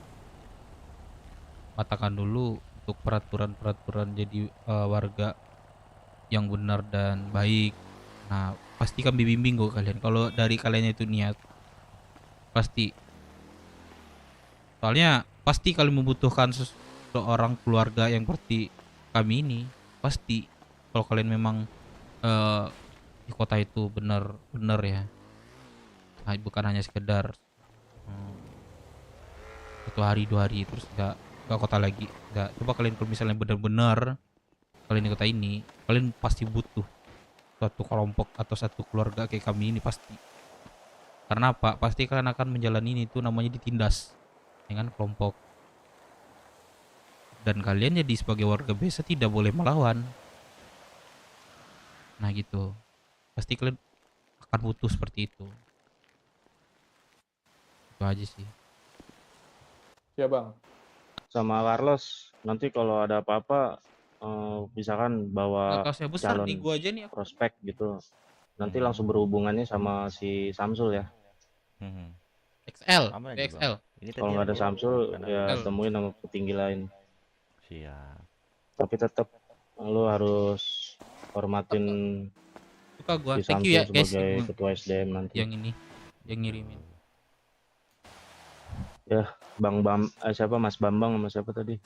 matangkan dulu untuk peraturan-peraturan jadi warga yang benar dan baik. Nah, pasti kami bimbing kok kalian. Kalau dari kalian itu niat, pasti. Soalnya pasti kalian membutuhkan seorang keluarga yang kami ini pasti. Kalau kalian memang di kota itu benar-benar ya, bukan hanya sekedar 1 hari 2 hari terus nggak kota lagi, nggak. Coba kalian kalau misalnya benar-benar kalian di kota ini, kalian pasti butuh suatu kelompok atau satu keluarga kayak kami ini pasti. Karena apa? Pasti kalian akan menjalani itu namanya ditindas dengan kelompok. Dan kalian jadi sebagai warga biasa tidak boleh melawan. Nah gitu. Pasti kalian akan butuh seperti itu. Itu aja sih. Ya bang. Sama Carlos, nanti kalau ada apa-apa misalkan bawa Kakaknya besar calon nih, gua aja nih. prospek gitu, nanti langsung berhubungannya sama si Samsul ya. XL, Sama aja, Bang. XL. Ini tadi Kalau nggak ada aku Samsul bukan ya XL. temuin sama petinggi lain. Siap. Tapi tetap lo harus hormatin Suka gua. si Thank you ya Samsul guys sebagai ketua SDM nanti. yang ini, yang ngirimin. Ya, siapa Mas Bambang sama siapa tadi?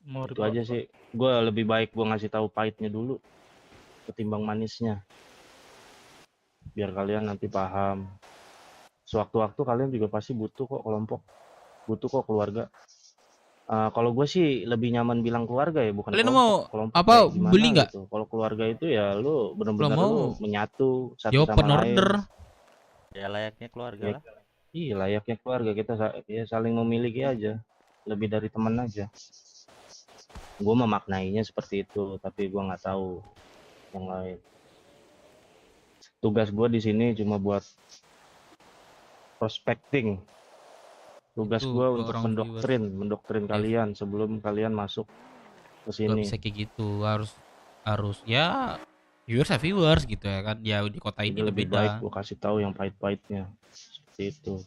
Itu aja sih. Gue lebih baik gue ngasih tahu pahitnya dulu ketimbang manisnya. Biar kalian nanti paham. Sewaktu-waktu kalian juga pasti butuh kok kelompok, butuh kok keluarga. Kalau gue sih lebih nyaman bilang keluarga ya, bukan Kalian kelompok. mau Kelompok apa, kayak gimana beli nggak? gitu. Kalau keluarga itu ya lu bener-bener Kalau mau, lu menyatu satu ya sama open lain. order. Ya layaknya keluarga Ya, lah. iya layaknya keluarga, kita ya saling memiliki aja, lebih dari teman aja. Gue memaknainya seperti itu, tapi gue nggak tahu yang lain. Tugas gue di sini cuma buat prospecting. Tugas Itu gue dua untuk orang mendoktrin kalian sebelum kalian masuk ke Gak sini. bisa kayak gitu, harus ya viewers gitu ya kan. Ya di kota ini Jadi udah lebih beda. baik gue kasih tahu yang pahit-pahitnya seperti itu.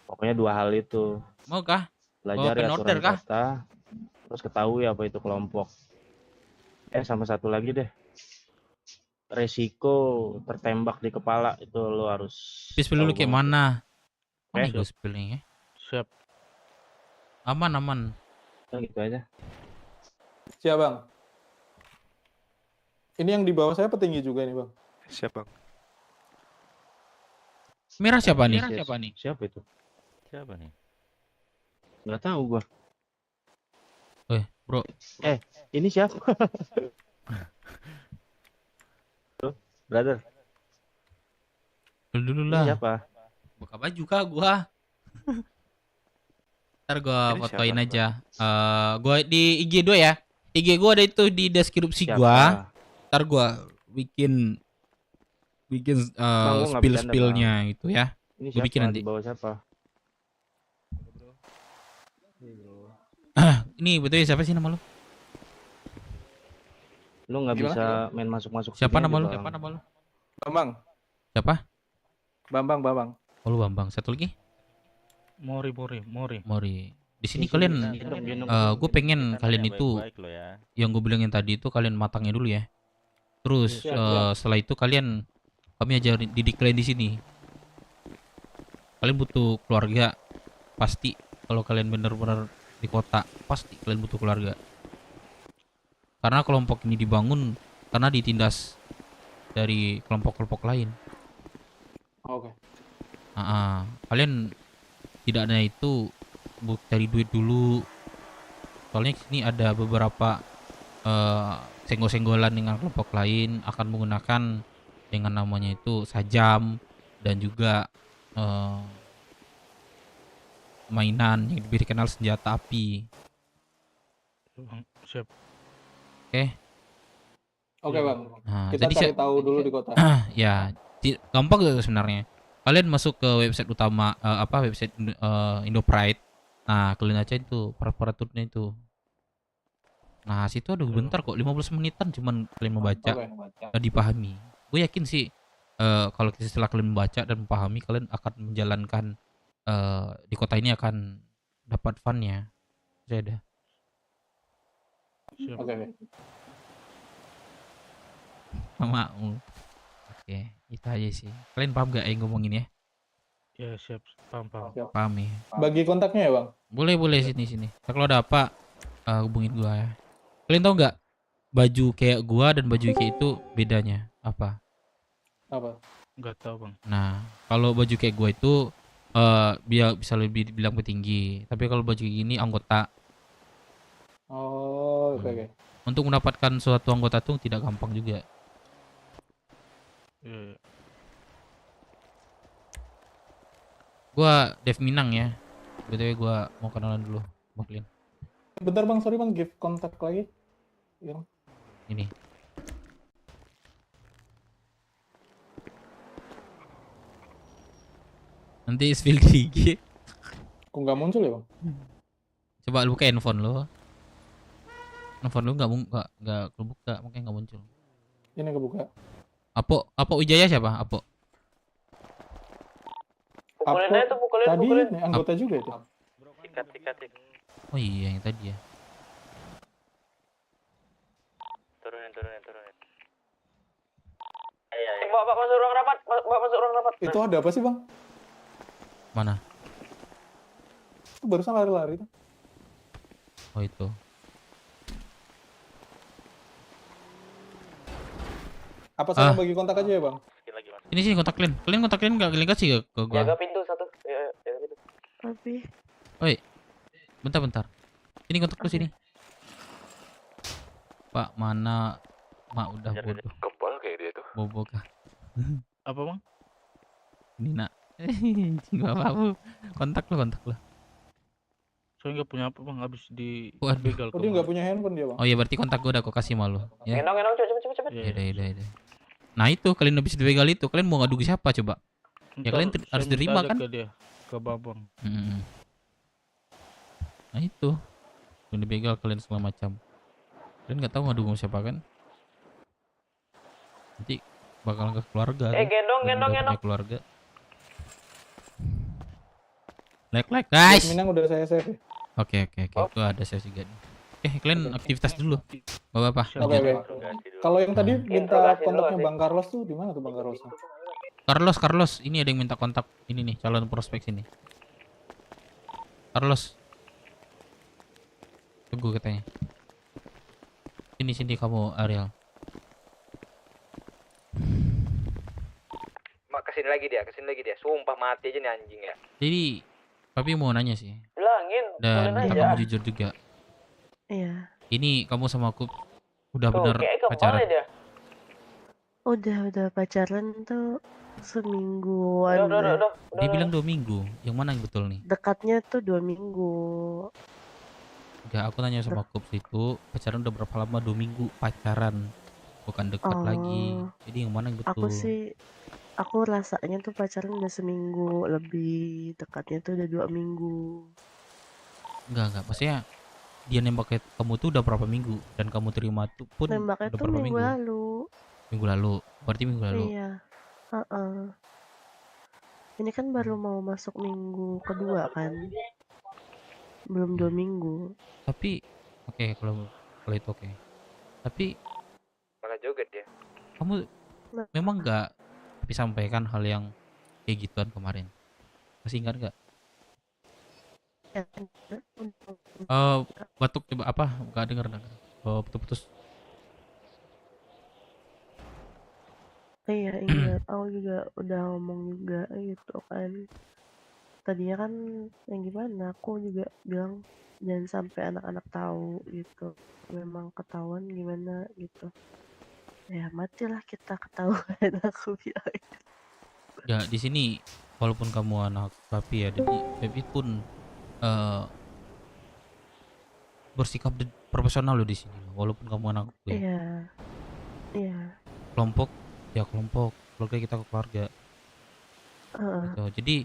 Pokoknya 2 hal itu. Mau kah? Pelajari open order aturan kah? kota, terus ketahui apa itu kelompok. Sama satu lagi deh, resiko tertembak di kepala itu lo harus Spill dulu tahu kayak banget. mana? Mana Siap. gue spillnya? Siap. Aman. Nah, gitu aja. Siap bang. Ini yang di bawah saya petinggi juga nih bang. Siap bang. Merah siapa nih? Siapa itu? Siapa nih? Nggak tahu gua. Bro. Ini siapa? Brother. Dulu Ini lah. siapa? Buka baju kah gua? Ntar gua Ini fotoin siapa, aja. Gua di IG 2 ya. IG gua ada itu di deskripsi Siapa? gua. Ntar gua bikin Bang, gua nggak spill-spillnya itu ya. Ini Gua siapa? bikin nanti. Di bawah siapa? Ini betul siapa sih nama lu? Lu nggak Gimana? bisa main masuk-masuk. Siapa sini nama aja, lu? Bang. Bambang. Siapa? Bambang. Oh lu Bambang. Satu lagi? Mori. Di sini Di kalian, sini, gendong. gue pengen Kita kalian nanya itu baik-baik lo ya. yang gue bilangin tadi itu kalian matangnya dulu ya. Terus Siap. setelah itu kami ajarin didik kalian di sini. Kalian butuh keluarga pasti. Kalau kalian benar-benar di kota pasti kalian butuh keluarga. Karena kelompok ini dibangun karena ditindas dari kelompok-kelompok lain. Oke. Kalian tidak ada itu cari duit dulu. Soalnya sini ada beberapa senggol-senggolan dengan kelompok lain akan menggunakan dengan namanya itu sajam dan juga mainan yang lebih dikenal senjata api. Siap. Oke bang. Nah, Kita jadi cari tahu dulu di kota. ya gampang gitu sebenarnya. Kalian masuk ke website utama website Indopride. Nah, kalian aja itu peraturannya itu. Nah, situ ada bentar kok 15 menitan cuman kalian membaca dan dipahami. Gue yakin sih kalau setelah kalian membaca dan memahami, kalian akan menjalankan di kota ini akan dapat fun-nya. Saya ada. Oke. Sama. Oke, itu aja sih. Kalian paham gak yang ngomongin ya? Ya siap. Paham. Paham ya? Bagi kontaknya ya bang. Boleh sini. Kalau ada apa hubungin gua ya. Kalian tahu nggak baju kayak gua dan baju kayak itu bedanya apa? Apa? Nggak tahu bang. Nah, kalau baju kayak gua itu biar bisa lebih dibilang petinggi. Tapi kalau baju kayak gini anggota. Oh, oke oke. Untuk mendapatkan suatu anggota tuh tidak gampang juga. Iya. Gua Dev Minang ya. BTW gua mau kenalan dulu, Bang Klin. Bentar bang, sorry bang, give kontak lagi. Yang Ini. Nanti spill gigi. kok nggak muncul ya bang? Coba lu buka handphone lo. Handphone lu nggak kebuka, makanya nggak muncul. Ini kebuka. Apo Wijaya siapa? Apo. Pukulin Apa? aja tuh, pukulin, Tadi pukulin. ini anggota juga itu. Sikat, sikat, sikat. Oh iya yang tadi ya. Turunin. Bawa masuk ruang rapat, bawa masuk ruang rapat. Itu ada apa sih bang? Mana? Itu barusan lari-lari tuh. Oh itu. Apa saya bagi kontak aja ya bang? Sini kontak Klin. Kalian kontak Klin nggak kalian kasih ke gua? Jaga pintu satu. Ya, jaga pintu. Tapi Oi. Bentar. Ini kontak lu sini. Pak, mana? Mak udah bodoh. Kebal kayak dia tuh. Bobo kah? Apa bang? Nina. Enggak apa-apa. Kontak lu. Saya nggak punya apa bang, habis Waduh. dibegal. Oh dia nggak punya handphone dia bang? Oh iya berarti kontak gua udah aku kasih malu. Ya. Gendong, cepet. Ya. Nah itu kalian habis dibegal itu kalian mau ngadu ke siapa coba? Ya kalian harus terima kan? Ke dia, ke babang. Nah itu kalian dibegal kalian segala macam. Kalian nggak tahu ngadu sama siapa kan? Nanti bakal ke keluarga. Gendong. Punya keluarga. Like guys. Minang udah saya save. Oke. Gua ada sesi juga nih. Kalian aktivitas dulu. Bapak. Oke. Kalau yang tadi minta kontaknya Bang Carlos tuh di mana tuh Bang Carlos? Carlos, ini ada yang minta kontak ini nih calon prospek sini. Carlos. Tunggu katanya. Sini kamu Ariel. Kesini lagi dia. Sumpah mati aja nih anjing ya. Jadi, papi mau nanya sih. Bilangin. Dan minta kamu jujur juga. iya. Ini kamu sama aku udah Tuh, bener kayak pacaran? kemana dia? Udah pacaran tuh semingguan. Udah. Dia bilang 2 minggu. Yang mana yang betul nih? Dekatnya tuh 2 minggu. Enggak, aku nanya sama Kups itu pacaran udah berapa lama? 2 minggu pacaran. Bukan dekat lagi. Jadi yang mana yang betul? Aku rasanya tuh pacaran udah seminggu lebih, dekatnya tuh udah 2 minggu. Enggak. Maksudnya dia nembak kamu tuh udah berapa minggu dan kamu terima tuh pun Nembaknya udah tuh berapa minggu minggu? lalu. Minggu lalu. Berarti minggu lalu. Iya. Ini kan baru mau masuk minggu kedua kan. Belum 2 minggu. Tapi oke, kalau itu oke. Tapi Malah joget dia. kamu memang enggak tapi sampaikan hal yang kayak gituan kemarin. Masih ingat enggak? Batuk coba apa? Enggak dengar. Putus-putus. Iya ingat, aku juga udah ngomong juga gitu kan. Tadinya kan yang gimana, aku juga bilang jangan sampai anak-anak tahu gitu. Memang ketahuan gimana gitu. Ya matilah kita ketahuan, aku bilang. Ya di sini walaupun kamu anak papi ya, jadi papi pun bersikap profesional loh di sini. Walaupun kamu anak gue. Iya. Kelompok, keluarga kita ke keluarga. Gitu. Jadi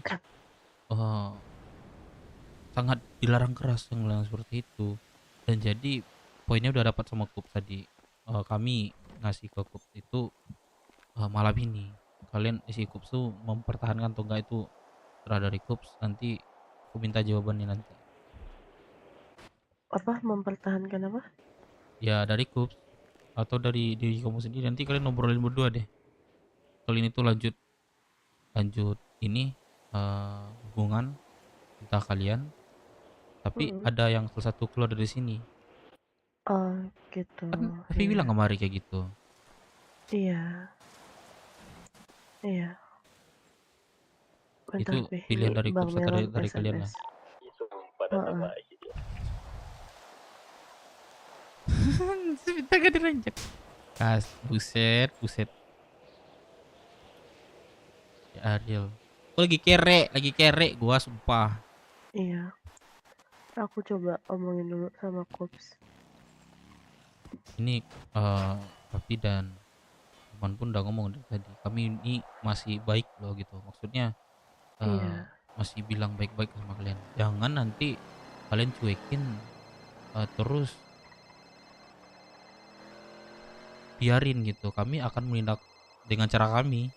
sangat dilarang keras yang seperti itu. Dan jadi poinnya udah dapat sama Kups tadi. Kami ngasih ke Kups itu malam ini. Kalian isi Kups tuh mempertahankan atau enggak itu terserah dari Kups. Nanti aku minta jawabannya nanti. Apa mempertahankan apa? Ya dari Kups atau dari diri kamu sendiri, nanti kalian ngobrolin berdua deh. Kalian itu lanjut ini hubungan entah kalian, tapi ada yang salah satu keluar dari sini. Oh gitu, Kan Raffi bilang iya. kemarin kayak gitu. Iya. Iya. Bentar Itu Pi, pilihan ini dari Bang Kops atau Melon dari kalian lah. SMS. Pada Heeh. Sebentar gak diranjak. Buset, buset. Ya Ariel. Gua lagi kere gua sumpah. Iya. Aku coba omongin dulu sama Kops. Ini Papi dan teman pun udah ngomong dari tadi. Kami ini masih baik loh gitu. Maksudnya Iya. masih bilang baik-baik sama kalian. Jangan nanti kalian cuekin terus biarin gitu. Kami akan menindak dengan cara kami.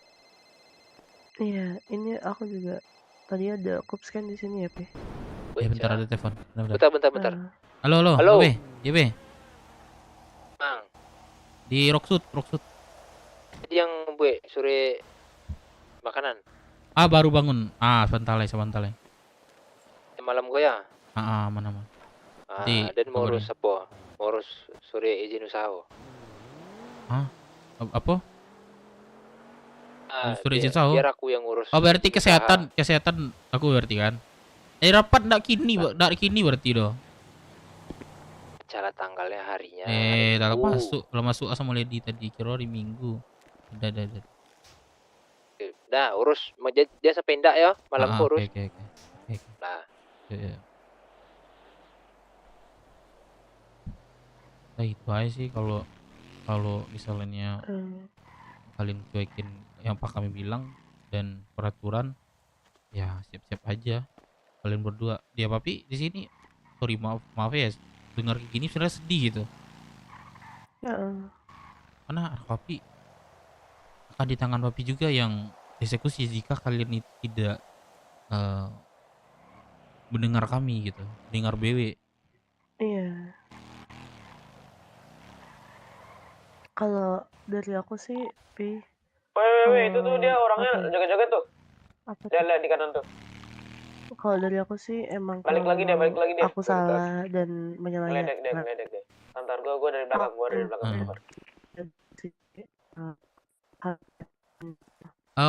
Iya, ini aku juga tadi ada Kops kan di sini ya, Pi. Ya bentar ada telepon. Bentar. Halo, Halo. Be. Ya, Be. Bang, Di Rocksud. jadi yang gue sore makanan Ah, baru bangun. Sebentar. yang malam gue ya. Mana. Nanti Dan mau kabarin. urus apa? Mau urus sore izin usaha. Apa? Sudah izin Biar, sahur? biar aku yang urus. Oh, berarti izin usaha. kesehatan aku berarti kan? Rapat ndak kini berarti doh. Cara tanggalnya harinya. Dah Minggu. masuk sama Lady tadi kira hari Minggu. Udah. Dah urus jasa pendak ya malam ku urus. Oke. Nah, Ya. Nah, itu aja sih kalau misalnya kalian cuekin yang Pak kami bilang dan peraturan, ya siap-siap aja kalian berdua. Dia Papi di sini, sorry maaf ya, dengar kayak gini sebenarnya sedih gitu. Karena Papi akan di tangan Papi juga yang eksekusi jika kalian tidak mendengar kami gitu, dengar BW. Iya. Kalau dari aku sih, Pi. Weh, itu tuh dia orangnya joget-joget tuh. Apa Dia lihat di kanan tuh. Kalau dari aku sih emang Balik lagi dia. aku salah dan menyalahi. Ngeledek deh. Antar gua dari belakang, keluar.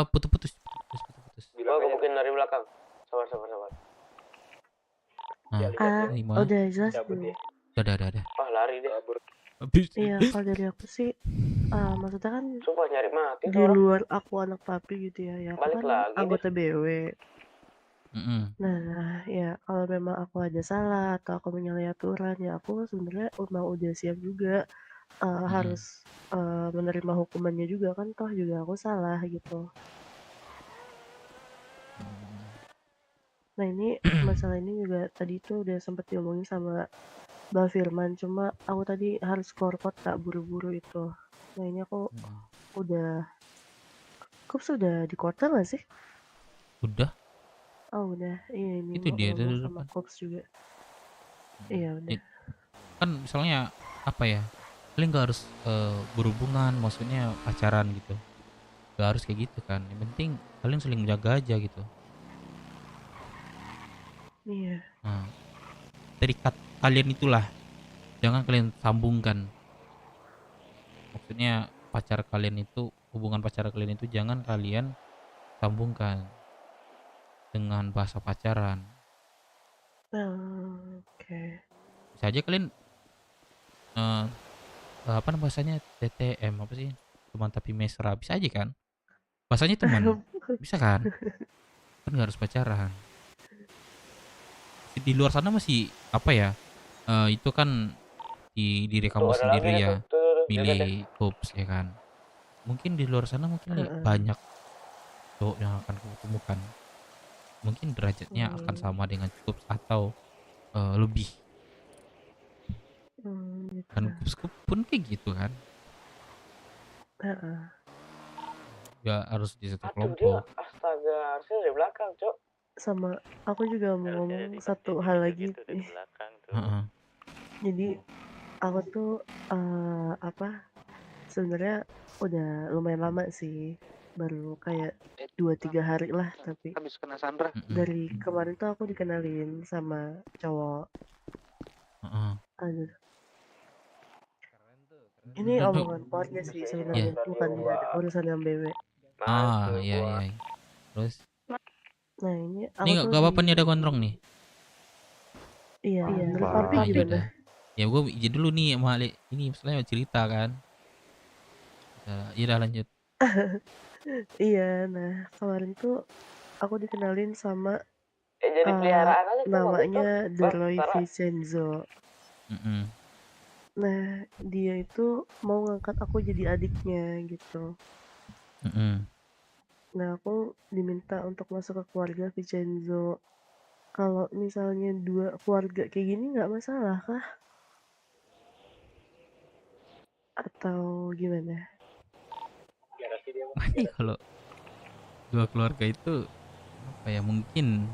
Putus. Gua mungkin dari belakang. Sabar. Udah jelas belum? Udah. Lari deh. Iya, kalau dari aku sih, maksudnya kan Sumpah nyari mati di luar aku anak Papi gitu ya, aku Balik kan lagi anggota BW. Nah, ya kalau memang aku ada salah atau aku menyalahi aturan, ya aku sebenarnya memang udah siap juga harus menerima hukumannya juga kan, toh juga aku salah gitu. Nah ini masalah ini juga tadi tuh udah sempet diomongin sama Mbak Firman, cuma aku tadi harus keluar kota buru-buru itu. Nah ini aku udah, sudah di kota nggak sih? Udah. Oh udah, iya ini Itu mau dia ngomong tuh sama Kops juga. Iya udah. Kan misalnya apa ya, kalian gak harus berhubungan, maksudnya pacaran gitu, gak harus kayak gitu kan, yang penting kalian saling menjaga aja gitu. Iya. Nah, terikat kalian itulah jangan kalian sambungkan, maksudnya hubungan pacar kalian itu jangan kalian sambungkan dengan bahasa pacaran. Oke. Bisa aja kalian apa bahasanya, TTM apa sih, teman tapi mesra, bisa aja kan bahasanya teman. Bisa kan nggak harus pacaran. Di luar sana masih apa ya, itu kan di diri kamu sendiri ya, milih Kops ya kan. Mungkin di luar sana mungkin banyak cowok yang akan kamu temukan, mungkin derajatnya akan sama dengan Kops atau lebih. Gitu. Kan Kops pun kayak gitu kan, nggak harus di satu kelompok. Astaga, harusnya dari belakang, Cok. Sama aku juga mau ngomong satu hal lagi. Jadi aku tuh sebenarnya udah lumayan lama sih, baru kayak 2-3 hari lah, tapi habis kena Sandra. dari kemarin tuh aku dikenalin sama cowok. Aduh. Ini Duduk. omongan keluarga sih Iya. sebenarnya, bukan dia ada urusan dengan BW. Ah, iya iya. Terus Nah ini ini aku tuh gak apa-apa di nih ada gondrong nih. iya menurut Apa? papi Ah, gimana? udah. Ya gue izin dulu nih sama Ali. Ini misalnya cerita kan. Iya udah lanjut. Iya, nah kemarin tuh aku dikenalin sama jadi peliharaan aja tuh mobil tuh. namanya Bang, Deroy Tara. Vincenzo. Mm-mm. Nah dia itu mau ngangkat aku jadi adiknya gitu. Mm-mm. Nah aku diminta untuk masuk ke keluarga Vincenzo. Kalau misalnya dua keluarga kayak gini nggak masalah kah? Atau gimana? Ini kalau dua keluarga itu apa ya, mungkin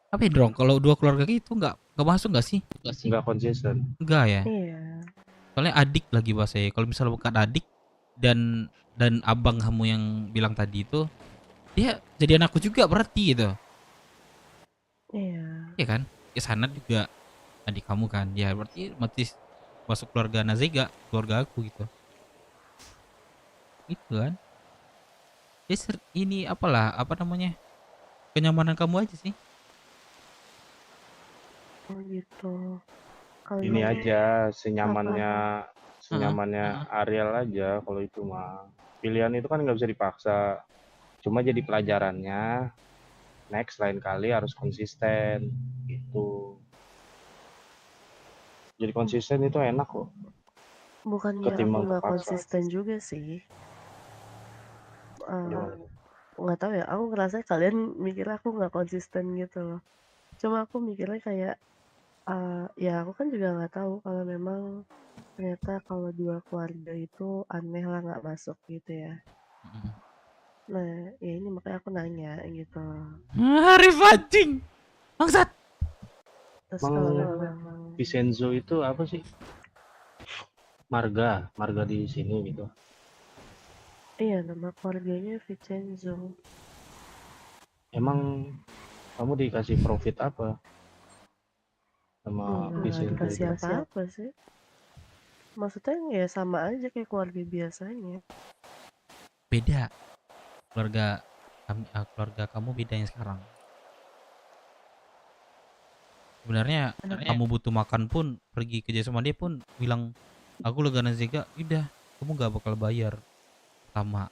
apa ya Drong, kalau dua keluarga gitu nggak masuk nggak sih? Nggak konsisten. Enggak ya, Iya. soalnya adik lagi bahasanya. Kalau misalnya bukan adik dan abang kamu yang bilang tadi itu, dia jadi anakku juga berarti gitu. Iya. Iya kan? Ya Sanad juga adik kamu kan, ya berarti masuk keluarga Nazega, keluarga aku gitu. Itu kan. Ya ini apalah, apa namanya, kenyamanan kamu aja sih. Oh gitu. Kalau Ini yang aja senyamannya Heeh. Ariel aja kalau itu mah. Pilihan itu kan nggak bisa dipaksa. Cuma jadi pelajarannya. Next lain kali harus konsisten gitu. Jadi konsisten itu enak kok. bukannya aku Ketimbang nggak kepaksa. konsisten juga sih. Gimana? Nggak tahu ya. Aku ngerasa kalian mikir aku nggak konsisten gitu loh. Cuma aku mikirnya kayak ya aku kan juga nggak tahu kalau memang ternyata kalau dua keluarga itu aneh lah nggak masuk gitu ya. Nah ya ini makanya aku nanya gitu. Arif anjing. Bangsat. Terus kalau Emang memang Vincenzo itu apa sih? Marga di sini gitu. iya nama keluarganya Vincenzo. Emang kamu dikasih profit apa sama Nggak Vincenzo dikasih itu? apa-apa sih. Maksudnya ya sama aja kayak keluarga biasanya. Beda. Keluarga kamu beda yang sekarang. Sebenarnya kamu butuh makan pun pergi kerja sama dia pun bilang aku lega Nazega, udah kamu gak bakal bayar sama.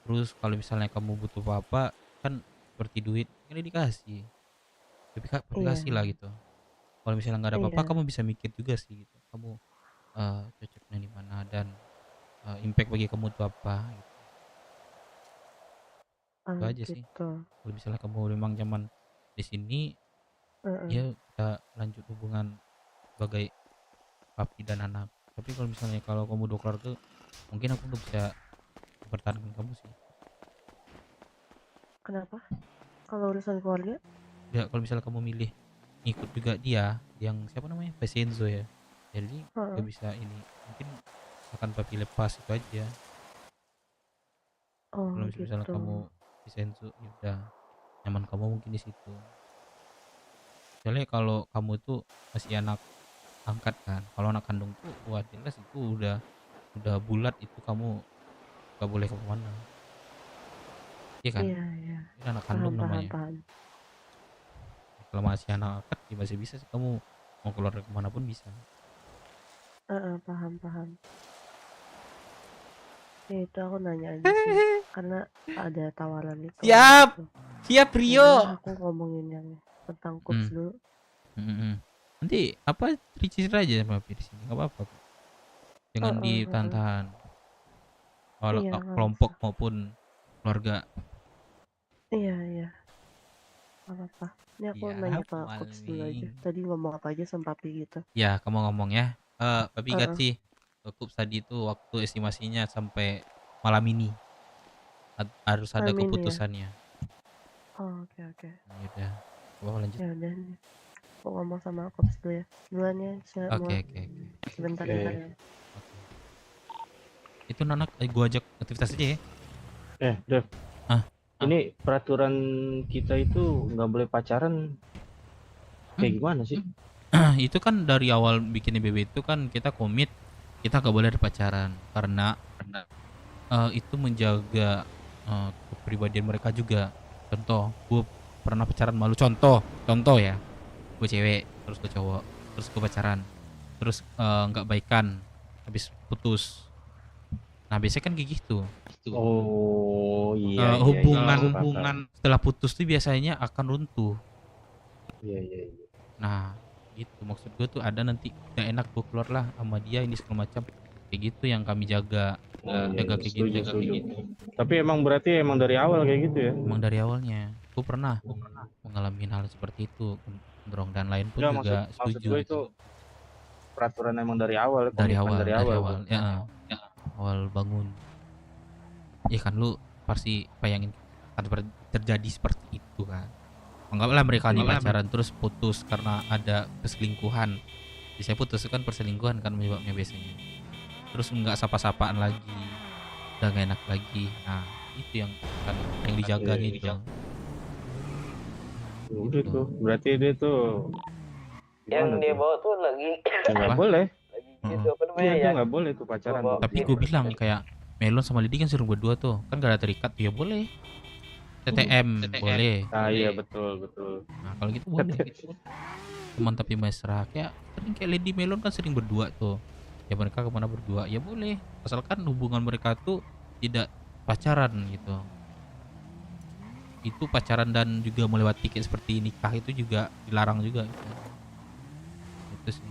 Terus kalau misalnya kamu butuh apa-apa kan seperti duit ini dikasih. Tapi kasih lah gitu. Kalau misalnya nggak ada apa-apa Iya. kamu bisa mikir juga sih gitu. Kamu cocoknya di mana dan impact bagi kamu itu apa gitu. Itu aja sih. Gitu. Kalau misalnya kamu memang nyaman di sini, ya kita lanjut hubungan sebagai papi dan anak. Tapi kalau misalnya kalau kamu dua keluarga, mungkin aku nggak bisa mempertahankan kamu sih. Kenapa? Kalau urusan keluarga? Ya kalau misalnya kamu milih ngikut juga dia, yang siapa namanya, Vincenzo ya. Jadi nggak bisa ini, mungkin akan papi lepas itu aja. Oh Kalau misalnya gitu. kamu Vincenzo, ya udah nyaman kamu mungkin di situ. Soalnya kalau kamu tuh masih anak angkat kan, kalau anak kandung tuh wah jelas itu udah bulat, itu kamu gak boleh kemana. Iya kan? Iya iya. Ini anak kandung namanya. Paham. Kalau masih anak angkat ya masih bisa sih, kamu mau keluar kemana pun bisa. Paham. Ya itu aku nanya aja sih, karena ada tawaran itu. Siap, gitu. siap Rio. Nah, aku ngomongin yang tentang kups dulu. Nanti apa cerita aja sama papi di sini, nggak apa-apa. Jangan ditahan-tahan. Kalau Iya, kelompok maupun keluarga. Iya. Nggak apa-apa. Ini aku Iya, nanya ke kups dulu aja. Tadi ngomong apa aja sama papi gitu. Ya, kamu ngomong ya. Papi ingat sih, cukup tadi itu waktu estimasinya sampai malam ini harus ada Malam ini ya? keputusannya. Oh, oke. Ya udah, coba lanjut. Ya udah nih. Aku ngomong sama kups dulu ya. Duluan ya. Oke. Sebentar Oke. ya. Itu Nanak, gua ajak aktivitas aja ya. Dev. Ini peraturan kita itu nggak boleh pacaran. Kayak gimana sih? itu kan dari awal bikin IBB itu kan kita komit kita gak boleh ada pacaran karena itu menjaga kepribadian mereka juga. Contoh, gue pernah pacaran malu. Contoh ya, gue cewek terus gue cowok terus gue pacaran terus nggak baikan habis putus. Nah biasanya kan kayak gitu. Oh iya. Hubungan setelah putus tuh biasanya akan runtuh. Iya. Nah gitu maksud gue tuh ada nanti gak enak gue keluar lah sama dia ini segala macam kayak gitu yang kami jaga. Jaga kayak gitu. Tapi emang berarti emang dari awal kayak gitu ya? Emang dari awalnya. Gue pernah mengalami hal seperti itu. Gondrong dan lain pun juga Maksud setuju. gue itu peraturan emang dari awal. Dari komitmen awal. Ya, awal bangun. Ya kan lu pasti bayangin akan terjadi seperti itu kan. Anggaplah mereka nih pacaran terus putus karena ada perselingkuhan. Bisa putus kan perselingkuhan kan penyebabnya biasanya. Terus nggak sapa-sapaan lagi, udah nggak enak lagi. Nah itu yang kan yang dijaga gitu. Udah tuh, berarti dia tuh Yang dia bawa tuh lagi nggak boleh. gitu apa namanya Iya, ya? nggak boleh tuh pacaran. Tapi gue bilang kayak Melon sama Lidi kan sering berdua tuh, kan gak ada terikat, ya boleh. TTM boleh. Ah iya betul. Nah kalau gitu boleh. Teman tapi mesra kayak sering kayak Lady Melon kan sering berdua tuh. Ya mereka kemana berdua ya boleh, asalkan hubungan mereka tuh tidak pacaran gitu. Itu pacaran dan juga melewati kayak seperti nikah itu juga dilarang juga gitu. Itu sih.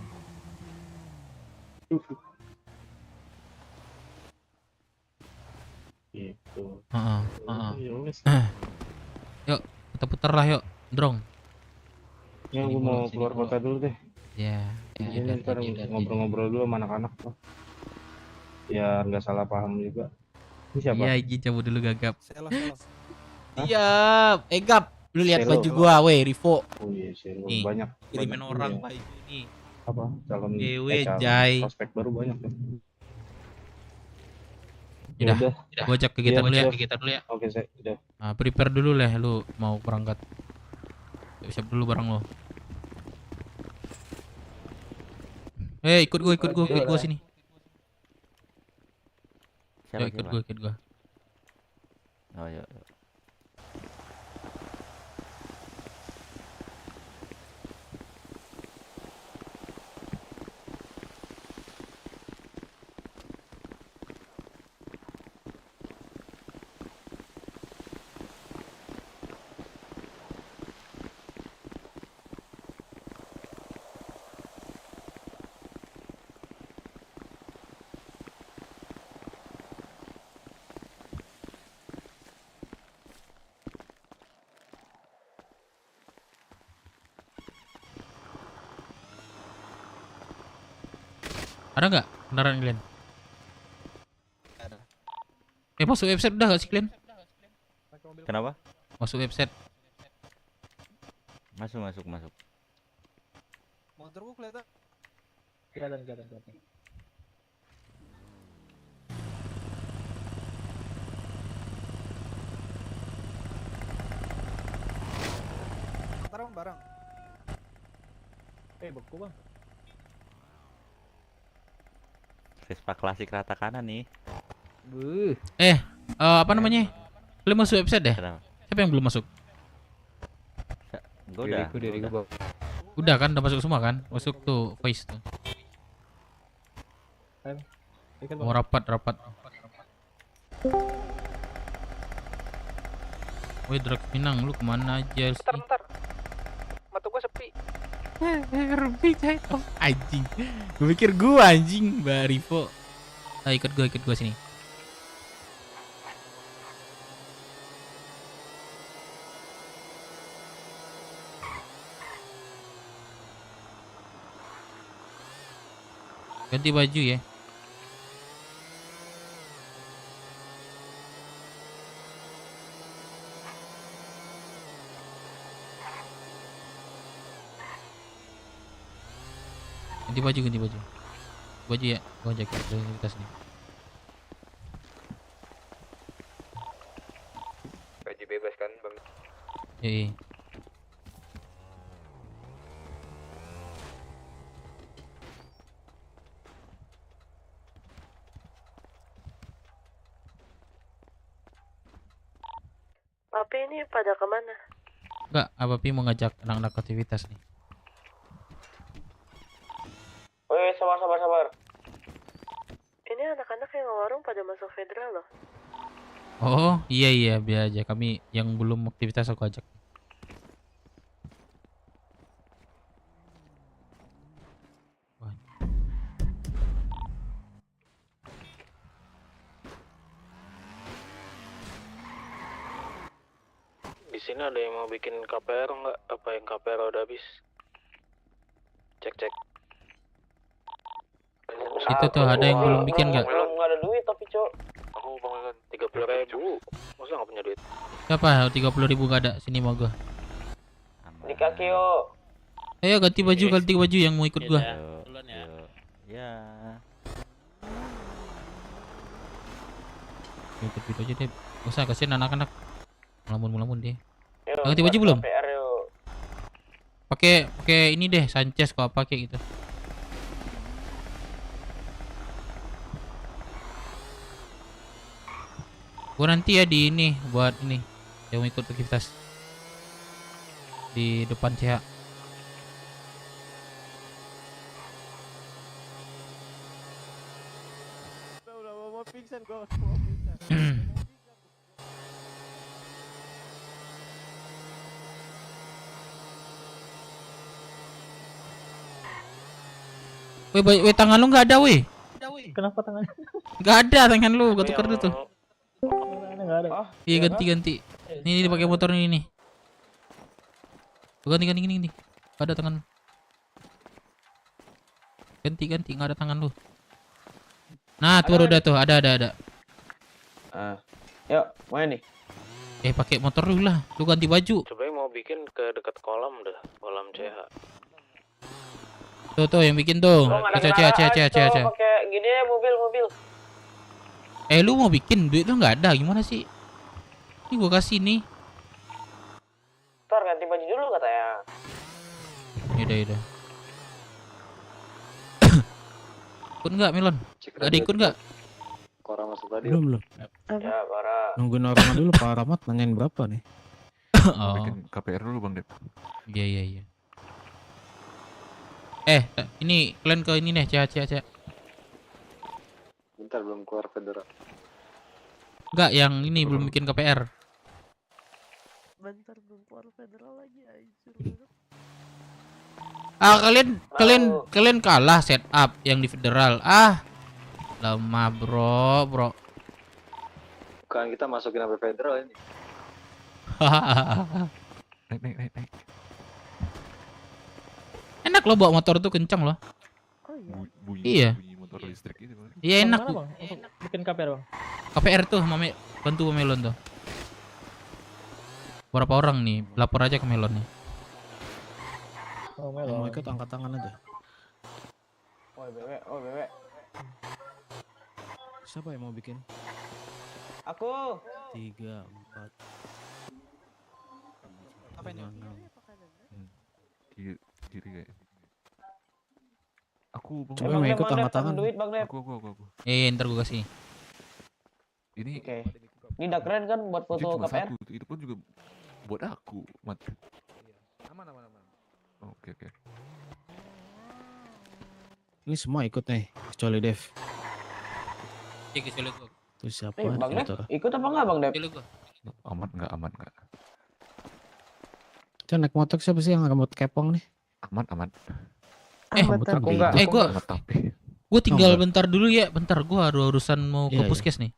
Gitu. Yuk kita putar lah yuk, Drong. Ya gue mau keluar kota dulu deh. Ya. Ini ntar ngobrol-ngobrol dulu sama anak-anak tuh. Ya nggak salah paham juga. Ini siapa? Iya, Iji cabut dulu Gagap. Siap. Gap, lu lihat baju gua, weh, Rivo. Oh iya, Selo. Nih, Banyak. kirimin banyak orang ini ya. baju nih. Apa? Calon Calon Jai. prospek baru banyak ya. Udah, gua ajak kegiatan dulu ya. Oke, saya udah. Nah, prepare dulu lah lu mau berangkat. Siap dulu barang lo. Ikut gua sini. Siapa, Ikut gua. Oh ya. Ada nggak kendaraan Glenn? Masuk website udah gak sih Glenn? Kenapa? Masuk website. Masuk. Motorku kelihatan. Barang. Beku bang. Vespa klasik rata kanan nih. Apa namanya? Belum masuk website deh. Kenapa? Siapa yang belum masuk? Udah. Udah kan, udah masuk semua kan? Masuk tuh voice tuh. Mau rapat. Woi Drag Pinang, lu kemana aja sih? Bentar. Mata gua sepi. Ruby jatuh. Anjing. Gue pikir gua anjing, Mbak Rivo. Ikut gua sini. Ganti baju ya. Ganti baju. Baju ya, gua jaket tas nih. Baju bebas kan bang? Iya. pada kemana? Enggak, Pi mau ngajak anak-anak aktivitas nih. Woi, sabar. Ini anak-anak yang warung pada masuk federal loh. Oh, iya, biar aja. Kami yang belum aktivitas aku ajak. Di sini ada yang mau bikin KPR nggak? Apa yang KPR udah habis? Cek. Itu tuh ada yang belum bikin nggak? Belum nggak ada duit tapi cok. Aku Bang 30.000. Masa nggak punya duit? Siapa? 30.000 nggak ada. Sini mau gua. Di kaki yo. Ayo ganti baju yang mau ikut gua. Duluan ya. Ya. Ikut gitu aja deh. Gak usah kasihan anak-anak. Melamun dia. Yo, Ganti baju belum? KPR yo. Pakai ini deh, Sanchez kok apa kayak gitu. Gua nanti ya di ini buat ini yang mau ikut aktivitas di depan CH. Udah mau pingsan gua. Weh, tangan lu nggak ada, weh. Kenapa tangannya? Nggak ada tangan lu, gua tukar dulu tuh. Nggak ada. Iya ganti. Ini pakai motor ini nih. Ganti gini. Nggak ada tangan. Ganti, nggak ada tangan lu. Nah, tuh udah tuh, ada. Yuk, main nih. Pakai motor dulu lah. Lu ganti baju. Coba mau bikin ke dekat kolam dah, kolam CH. Tuh yang bikin tuh. CH. Pakai gini ya mobil. Lu mau bikin duit lu nggak ada, gimana sih? Ini gua kasih nih. Ntar ganti baju dulu katanya. Yaudah. Ikut nggak Melon? Ada ikut nggak? Koram masuk tadi. Belum. Ya, para. Nungguin orang dulu Pak Rahmat nanyain berapa nih. Bikin KPR dulu Bang Dep. Iya. Ini kalian ke ini nih, CH. Bentar belum keluar federal. Enggak, yang ini belum bikin KPR. Bentar belum keluar federal lagi anjir. Kalian kalah setup yang di federal. Lemah bro. Bukan kita masukin sampai federal ini. Naik. Enak loh bawa motor tuh kencang loh. Oh iya. Iya. Bunyi motor listrik itu. Iya enak. Bang, untuk bikin KPR bang. KPR tuh bantu Melon tuh. Berapa orang nih? Lapor aja ke Melon nih. Oh, Yang mau ikut angkat tangan aja. Woi, bebek. Siapa yang mau bikin? Aku. 3, 4. Apa ini? Kiri kayak. Aku Bang. Coba mau ikut angkat tangan. Duit Bang Dep. Aku. Ntar gua kasih. Ini Oke. Ini udah keren kan buat foto cuma KPR? satu, itu pun juga buat aku, Mat. Aman. Oke. Ini semua ikut nih, kecuali Dev. Kecuali gua. Tuh siapa? Bang Dep, Motor. ikut apa enggak Bang Dep? Kecuali gua. Aman nggak? Itu naik motor siapa sih yang rambut kepong nih? Aman. Rambutnya aku beda. enggak. Gua tinggal enggak. bentar dulu ya. Bentar gua ada urusan mau ke Iya. puskes nih.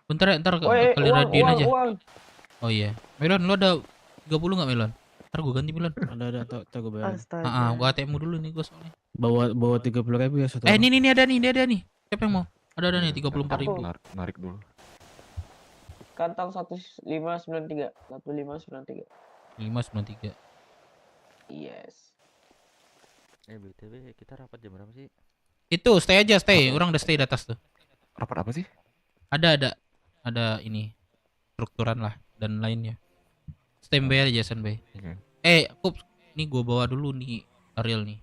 Bentar ya, ntar Woi, kalian radiin aja. uang. Oh iya. Melon, lu ada 30 nggak Melon? Ntar gua ganti Melon. Ada, tak gue bayarin. Astaga. Gua ATM dulu nih gua soalnya. Bawa 30.000 ya satu. Ini ada nih. Siapa yang mau? Ada nih 34.000. Narik dulu. Kantong 1593. 1593. 593. Yes. BTW kita rapat jam berapa sih? Itu stay aja, Orang udah stay di atas tuh. Rapat apa sih? Ada ini strukturan lah dan lainnya. Standby aja, standby. Kup, ini gua bawa dulu nih Ariel nih.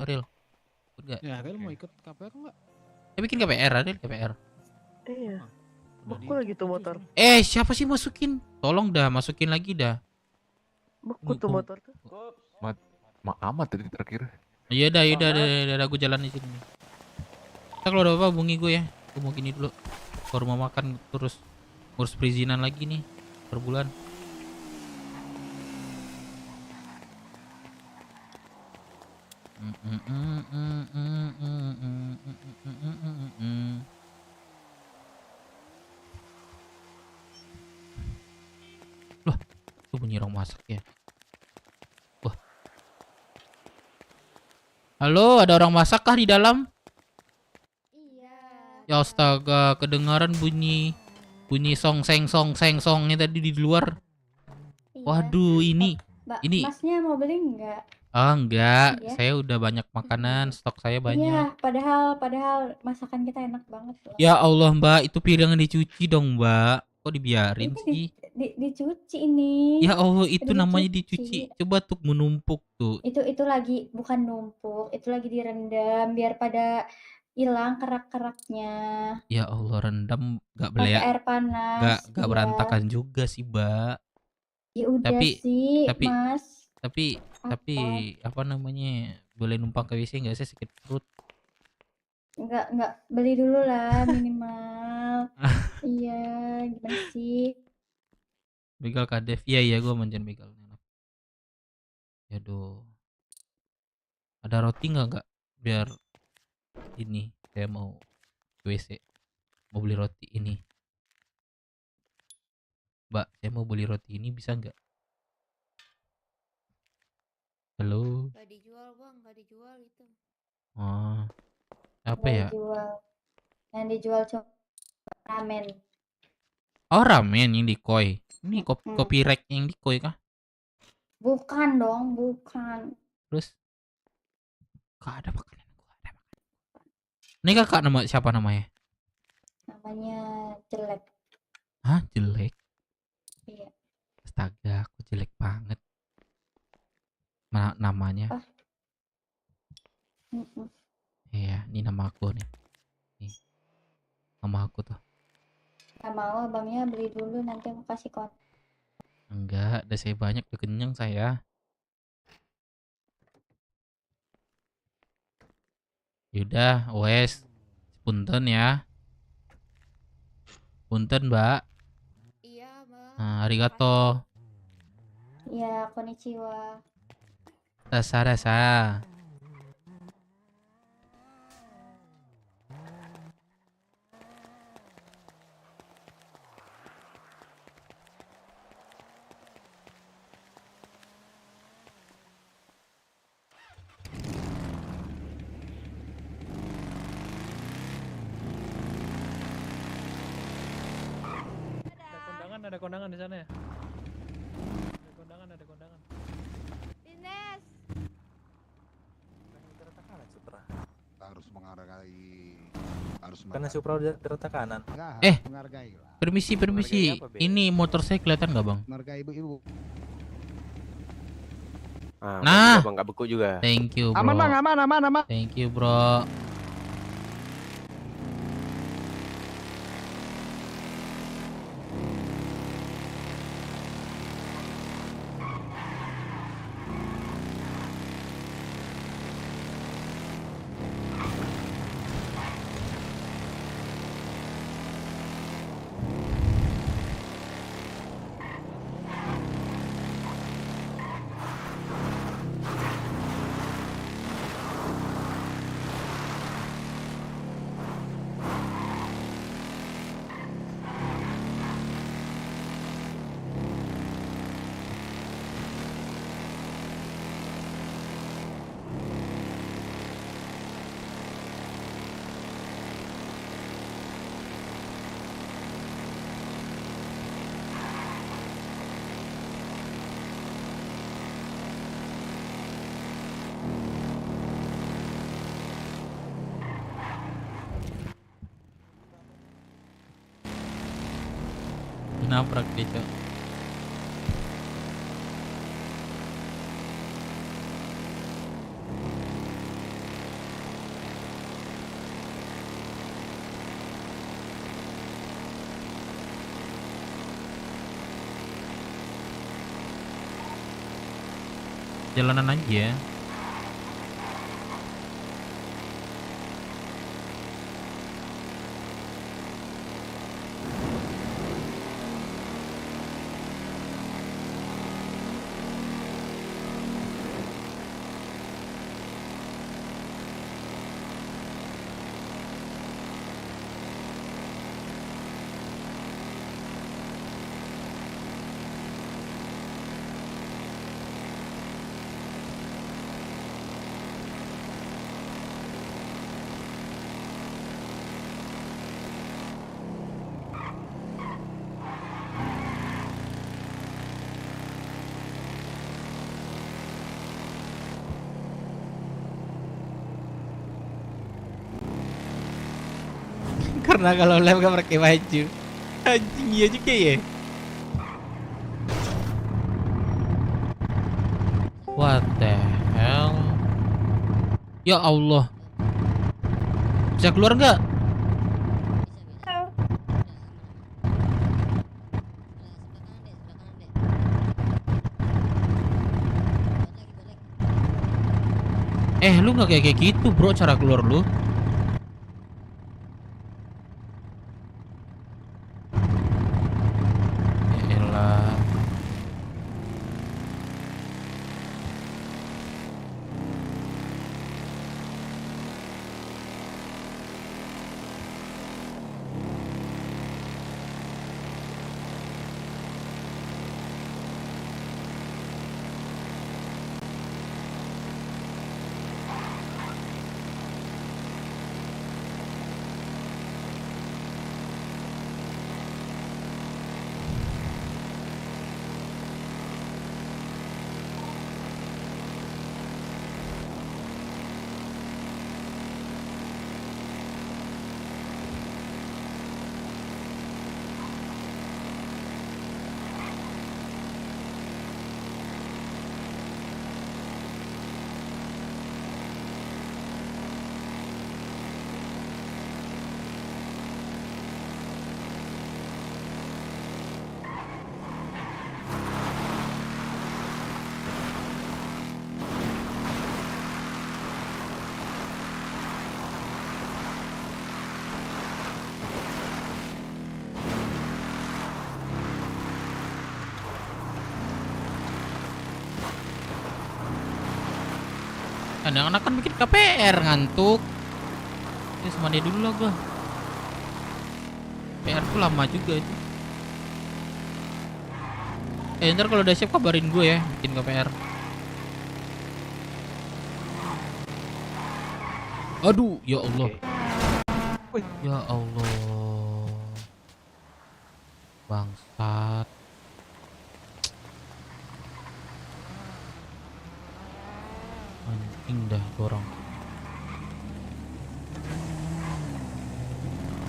Ariel. Ikut gak? Ya, Ariel mau ikut KPR enggak? Bikin KPR, Ariel KPR. Iya. Beku lagi tuh motor. Siapa sih masukin? Tolong dah masukin lagi dah. Beku tuh motor tuh. Amat tadi terakhir. Iya dah, aku jalan di sini. Kita kalau ada apa hubungi gue ya. Gue mau gini dulu. Baru mau makan terus ngurus perizinan lagi nih per bulan. Loh, itu bunyi orang masak ya. Wah. Halo, ada orang masak kah di dalam? Ya astaga, kedengaran bunyi songseng songnya tadi di luar. Waduh, ini Masnya mau beli enggak? enggak, Iya. saya udah banyak makanan, stok saya banyak. Iya, padahal masakan kita enak banget loh. Ya Allah, Mbak, itu piringan dicuci dong, Mbak. Kok dibiarin sih? Dicuci ini. Ya Allah, itu Udah namanya dicuci. Coba tuh menumpuk tuh. Itu lagi bukan numpuk, itu lagi direndam biar pada hilang kerak-keraknya. Ya Allah, rendam gak Pakai boleh. air panas. Gak berantakan juga sih, Mbak. Ya udah sih, Mas. Tapi apa namanya? Boleh numpang ke WC nggak sih, sakit perut? Enggak beli dulu lah minimal. Iya, gimana sih? Begal Kadef. Iya, gue manjain begal. Aduh. Ada roti nggak? Biar ini saya mau ke WC. Mau beli roti ini. Mbak, saya mau beli roti ini, bisa nggak? Halo. Gak dijual bang, gak dijual itu. Oh, apa Nggak ya? dijual. Yang dijual cuma ramen. Oh, ramen yang di koi. Ini kopi rack yang di koi kah? Bukan dong, bukan. Terus? Kak ada makanan. Ini kakak siapa namanya? Namanya jelek. Hah, jelek? Iya. Astaga, aku jelek banget. Namanya? Iya, ini nama aku nih. Nih, nama aku tuh. Nggak mau, abangnya beli dulu nanti aku kasih kontak. Enggak, udah saya banyak, udah kenyang saya. Yaudah, wes. Punten ya. Punten, Mbak. Iya bang. Arigato. Iya, konnichiwa. Rasa. Ada kondangan di sana ya? Ada kondangan. Dines. Harus menghargai, Karena Supra udah terletak kanan. menghargai lah. Permisi. Ini motor saya kelihatan nggak, Bang? Menghargai ibu-ibu. Nah, Bang nggak beku juga. thank you, bro. Aman bang, aman. Thank you, bro. Nabrak dia, Cok. jalanan aja. Karena kalau lab gak pakai baju. Anjing iya juga ya. What the hell? Ya Allah. Bisa keluar nggak? Lu nggak kayak gitu bro cara keluar lu. Elah. Anak-anak kan bikin KPR ngantuk. Ya sama dia dulu lah gua. PR tuh lama juga itu. Ntar kalau udah siap kabarin gue ya bikin KPR. Aduh, ya Allah. Ya Allah. Bangsat. Anjing dah dorong.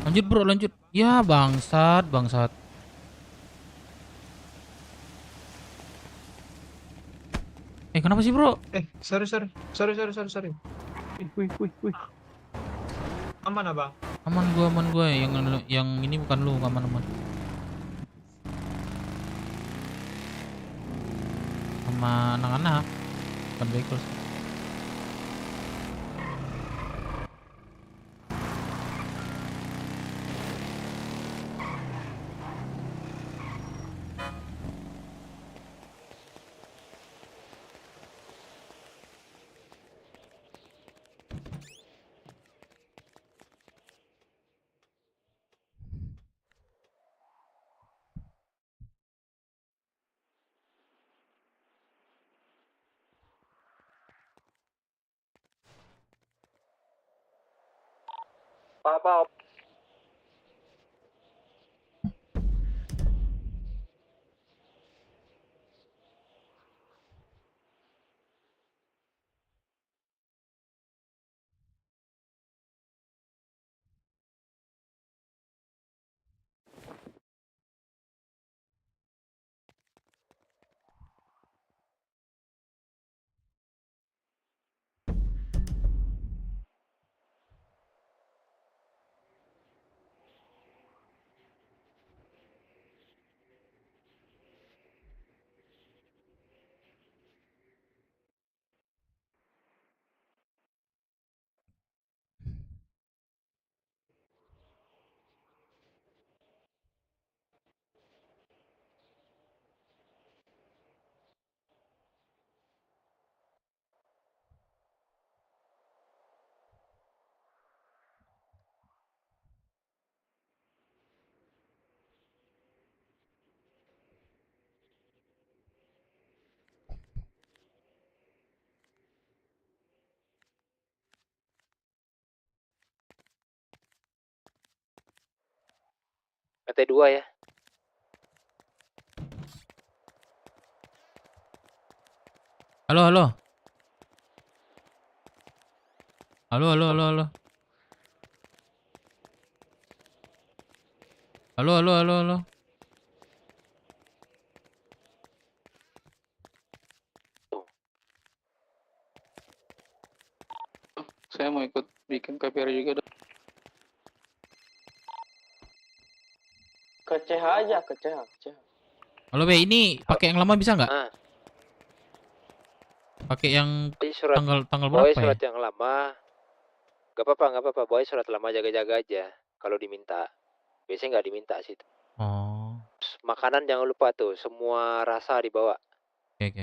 Lanjut bro, lanjut. Ya bangsat, bangsat. Kenapa sih bro? Sorry. Wih. Aman abang. Aman gua. Yang ini bukan lu, aman. Sama anak-anak. Bukan bekel. Apa? Lantai 2 ya. Halo, halo. Halo, halo, halo, halo. Halo, halo, halo, halo. Saya mau ikut bikin KPR juga dong. Ke CH aja, ke CH. Halo, Be, ini pakai yang lama bisa nggak? Ah. Pakai yang Surat, tanggal bawa berapa ya? surat yang lama. Gak apa-apa. Bawa surat lama, jaga-jaga aja. Kalau diminta. Biasanya nggak diminta sih. Oh. Makanan jangan lupa tuh, semua rasa dibawa. Oke.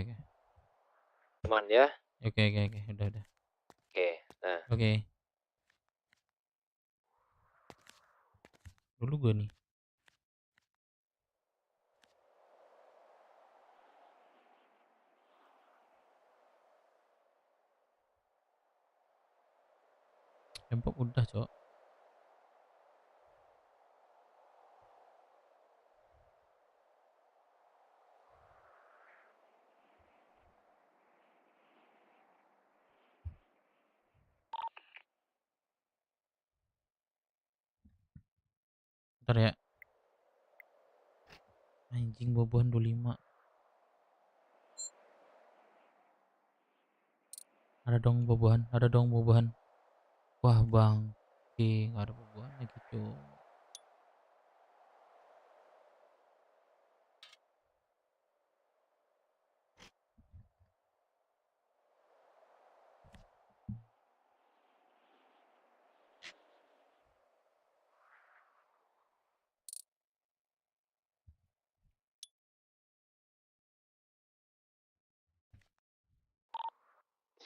Teman ya. Oke. Udah. Oke, nah. Oke. Dulu gue nih. Tembok udah, Cok. Bentar ya. Anjing bobohan 25. Ada dong bobohan. Wah, Bang. Nggak ada bobohan lagi, Cok.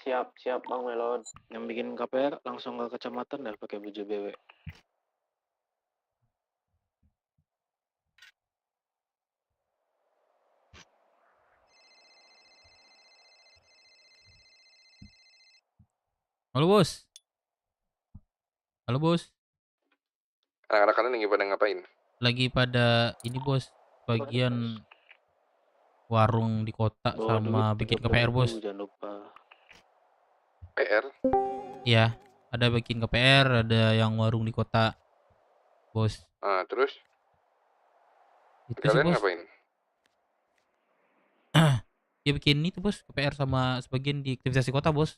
Siap Bang Melon. Yang bikin KPR langsung ke kecamatan dan pakai baju BW. Halo, Bos. Anak-anak kalian lagi pada ngapain? Lagi pada ini, Bos. Bagian warung di kota Bawa sama duit bikin KPR, 30.000, Bos. jangan lupa. PR? Iya, ada bikin KPR, ada yang warung di kota, Bos. Terus? Itu sih, Kalian Bos. ngapain? Ya bikin itu, Bos, KPR sama sebagian di aktivitas di kota, Bos.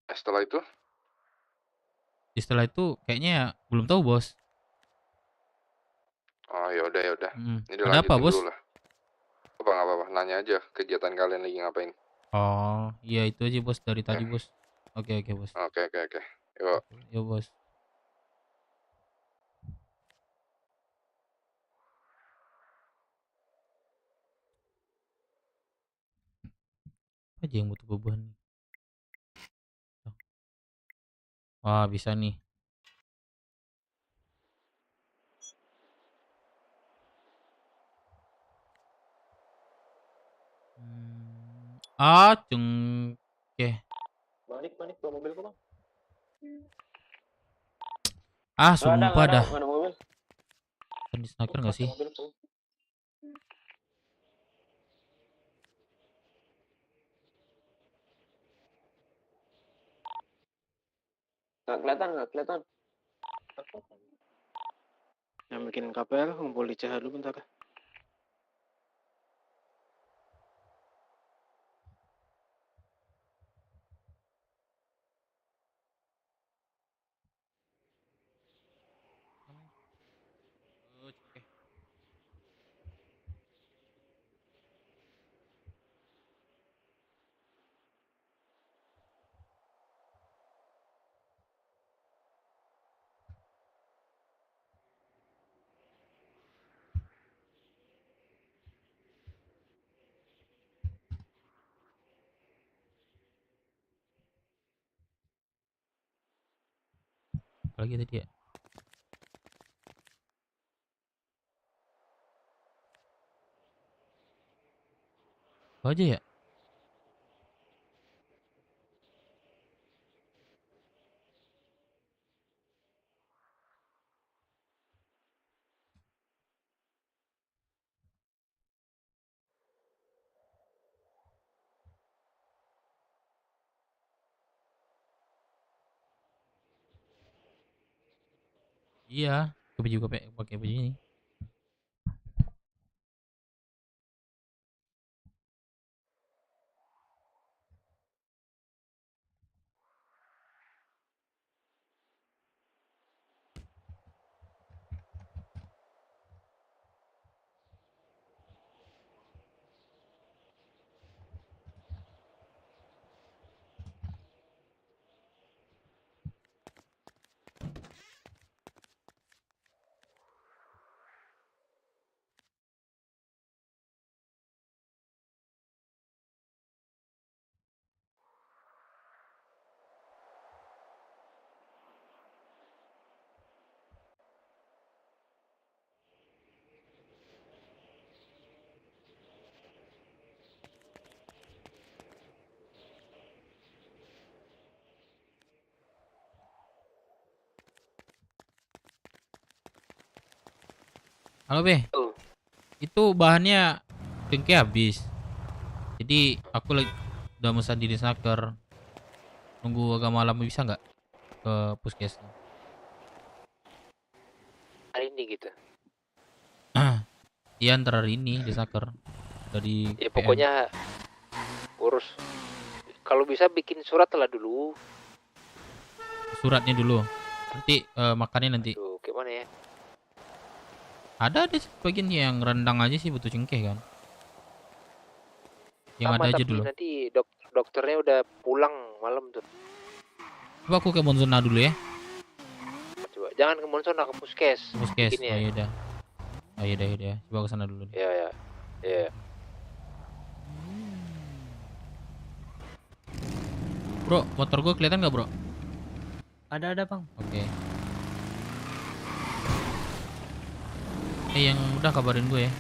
Setelah itu? Setelah itu kayaknya belum tahu, Bos. Oh, ya udah. Ini Ada apa, lanjutin Bos? dulu lah. Nggak apa-apa, nanya aja kegiatan kalian lagi ngapain. Oh, iya itu aja, Bos, dari tadi, Bos. Oke, Bos. Oke. Yuk. Yo, Bos. Apa aja yang butuh beban nih? Wah, bisa nih. Oke. Balik bawa mobil kok, Bang. Sumpah dah. Nggak ada mobil. Kan di sniper nggak sih? Nggak kelihatan. Yang bikin KPR ngumpul di CH dulu bentar. Apalagi tadi ya? Apa aja ya? Iya, baju pakai baju ini. Halo Be, itu bahannya cengkeh habis. Jadi aku lagi udah mesan di snacker. Nunggu agak malam bisa nggak ke puskes? Hari ini gitu. Iya ntar hari ini di snacker dari Ya PM. pokoknya urus. Kalau bisa bikin surat lah dulu. Suratnya dulu. Nanti makannya nanti. Tuh, gimana ya? Ada sebagian yang rendang aja sih butuh cengkeh kan. Yang Sama, ada aja tapi dulu. nanti dokternya udah pulang malam tuh. Coba aku ke Monzona dulu ya. Coba jangan ke Monzona, ke puskes. Puskes. Bikinnya. Oh yaudah. Oh yaudah. Coba ke sana dulu. Ya. Bro, motor gue kelihatan nggak bro? Ada bang. Oke. Yang udah kabarin gue ya.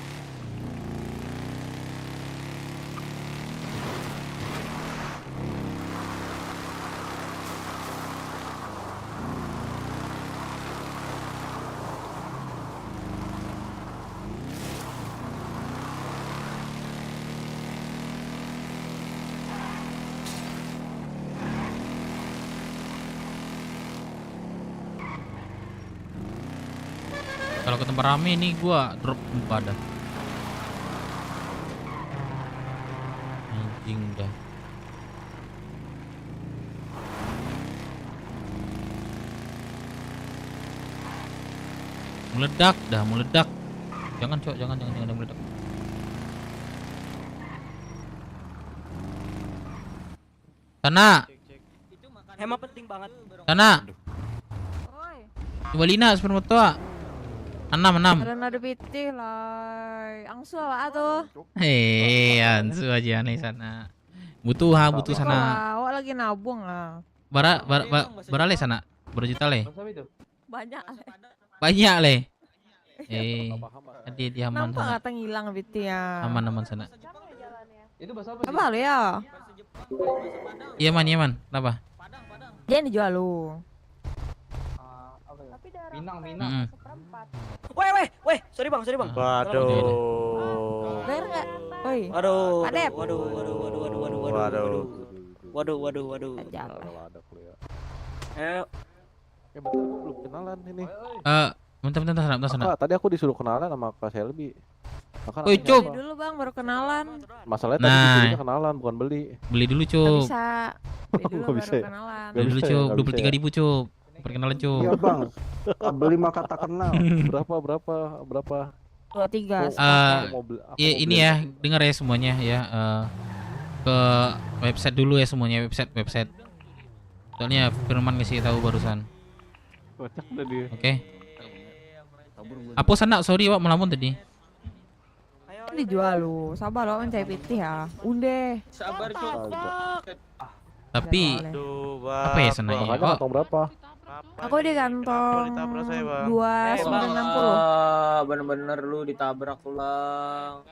Kalau ke tempat rame nih gua drop pada. Anjing dah. Meledak. Jangan meledak. Sana. Hemat penting banget. Sana. Coba Lina sepeda motor. 6. Ada nada pitih lah. Angsu apa tuh? Ansu aja nih sana. Butuh sana. Awak lagi nabung ah. Berale sana. Berjuta le. Banyak le. Dia aman nampak sana. kata ngilang pitih ya. Aman sana. Itu bahasa apa? Apa lu ya? Iya man. Kenapa? Dia yang dijual lu. Minang. Weh, sorry bang. Waduh. Bayar nggak? Oi. Adep. Waduh. Betul gua belum kenalan ini. Bentar sana. Tadi aku disuruh kenalan sama Kak Selby. Woi, Cup. Beli dulu bang, baru kenalan. Masalahnya tadi disuruhnya kenalan bukan beli. Beli dulu, Nggak Cup. bisa. Beli dulu baru bisa. kenalan. Beli dulu, Cup. 23.000, Cup. Perkenalan, Cup. Iya, Bang. Beli maka tak kenal. Berapa? 23. Ya ini ya, dengar ya semuanya ya. Ke website dulu ya semuanya, website. Soalnya Firman ngasih tahu barusan. Oke. Apa sana? Sorry, Wak, melamun tadi. Ini dijual lu. Sabar lo mencari pitih ya. Unde. Sabar Tapi apa ya sana ya? Kantong berapa? Aku di kantong 2960. Bener-bener lu ditabrak lang.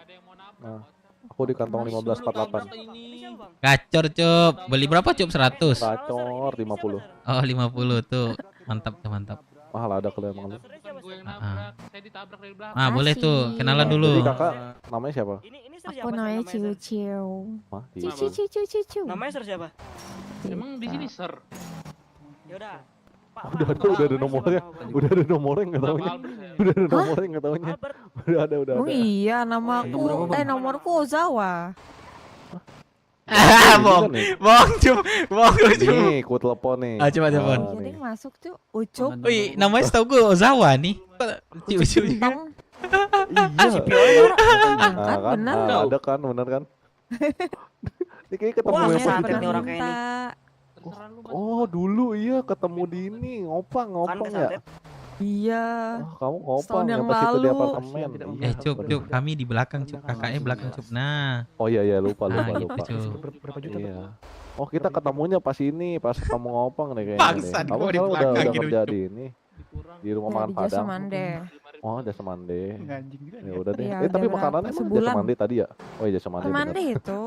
Nah, aku di kantong 1548. Gacor, Cup. Beli berapa, Cup? 100. Gacor 50. Oh, 50 tuh. Mantap. Mahal ada kalau emang lu. Nah, boleh tuh. Kenalan dulu. Jadi kakak namanya siapa? Aku namanya Ciu. Mah, Ciu. Namanya Sir siapa? Emang di sini Sir. Yaudah. Udah ada nomornya. Udah ada nomornya nggak taunya. Udah ada nomornya nggak taunya. Udah ada. Oh iya, namaku nomorku Ozawa. Bohong, bohong. Nih, ku telepon nih. Coba telepon. Jadi masuk tuh Ucup. Wih, namanya setahu gue Ozawa nih. Ucup. Nah, kan? bener. Nah, ada kan, bener kan? Ini kayak ketemu Wah, yang pas santet di- nih orang kayak ini. Oh, dulu iya ketemu di ini, ngopang ya. Iya. Kamu ngopang Setahun ya yang pas itu di lalu. apartemen. Iya, Cup, bener. kami di belakang, Cup. Kakaknya belakang, Cup. Nah. Oh iya lupa. Gitu, Cup. Berapa juta? Iya. Oh, kita ketemunya pas ini, pas kamu ngopang nih kayaknya. Bangsat, Kamu gua di sekarang udah belakang gitu, kerja Cup. di ini. Di rumah Ya, makan di Jasa Padang. Mande. Oh, Jasa Mande. Ya udah deh. Iya, Tapi udah makanannya berapa? emang Jasa Sebulan. Mande tadi ya? Oh iya Jasa Mande. bener. Mande itu.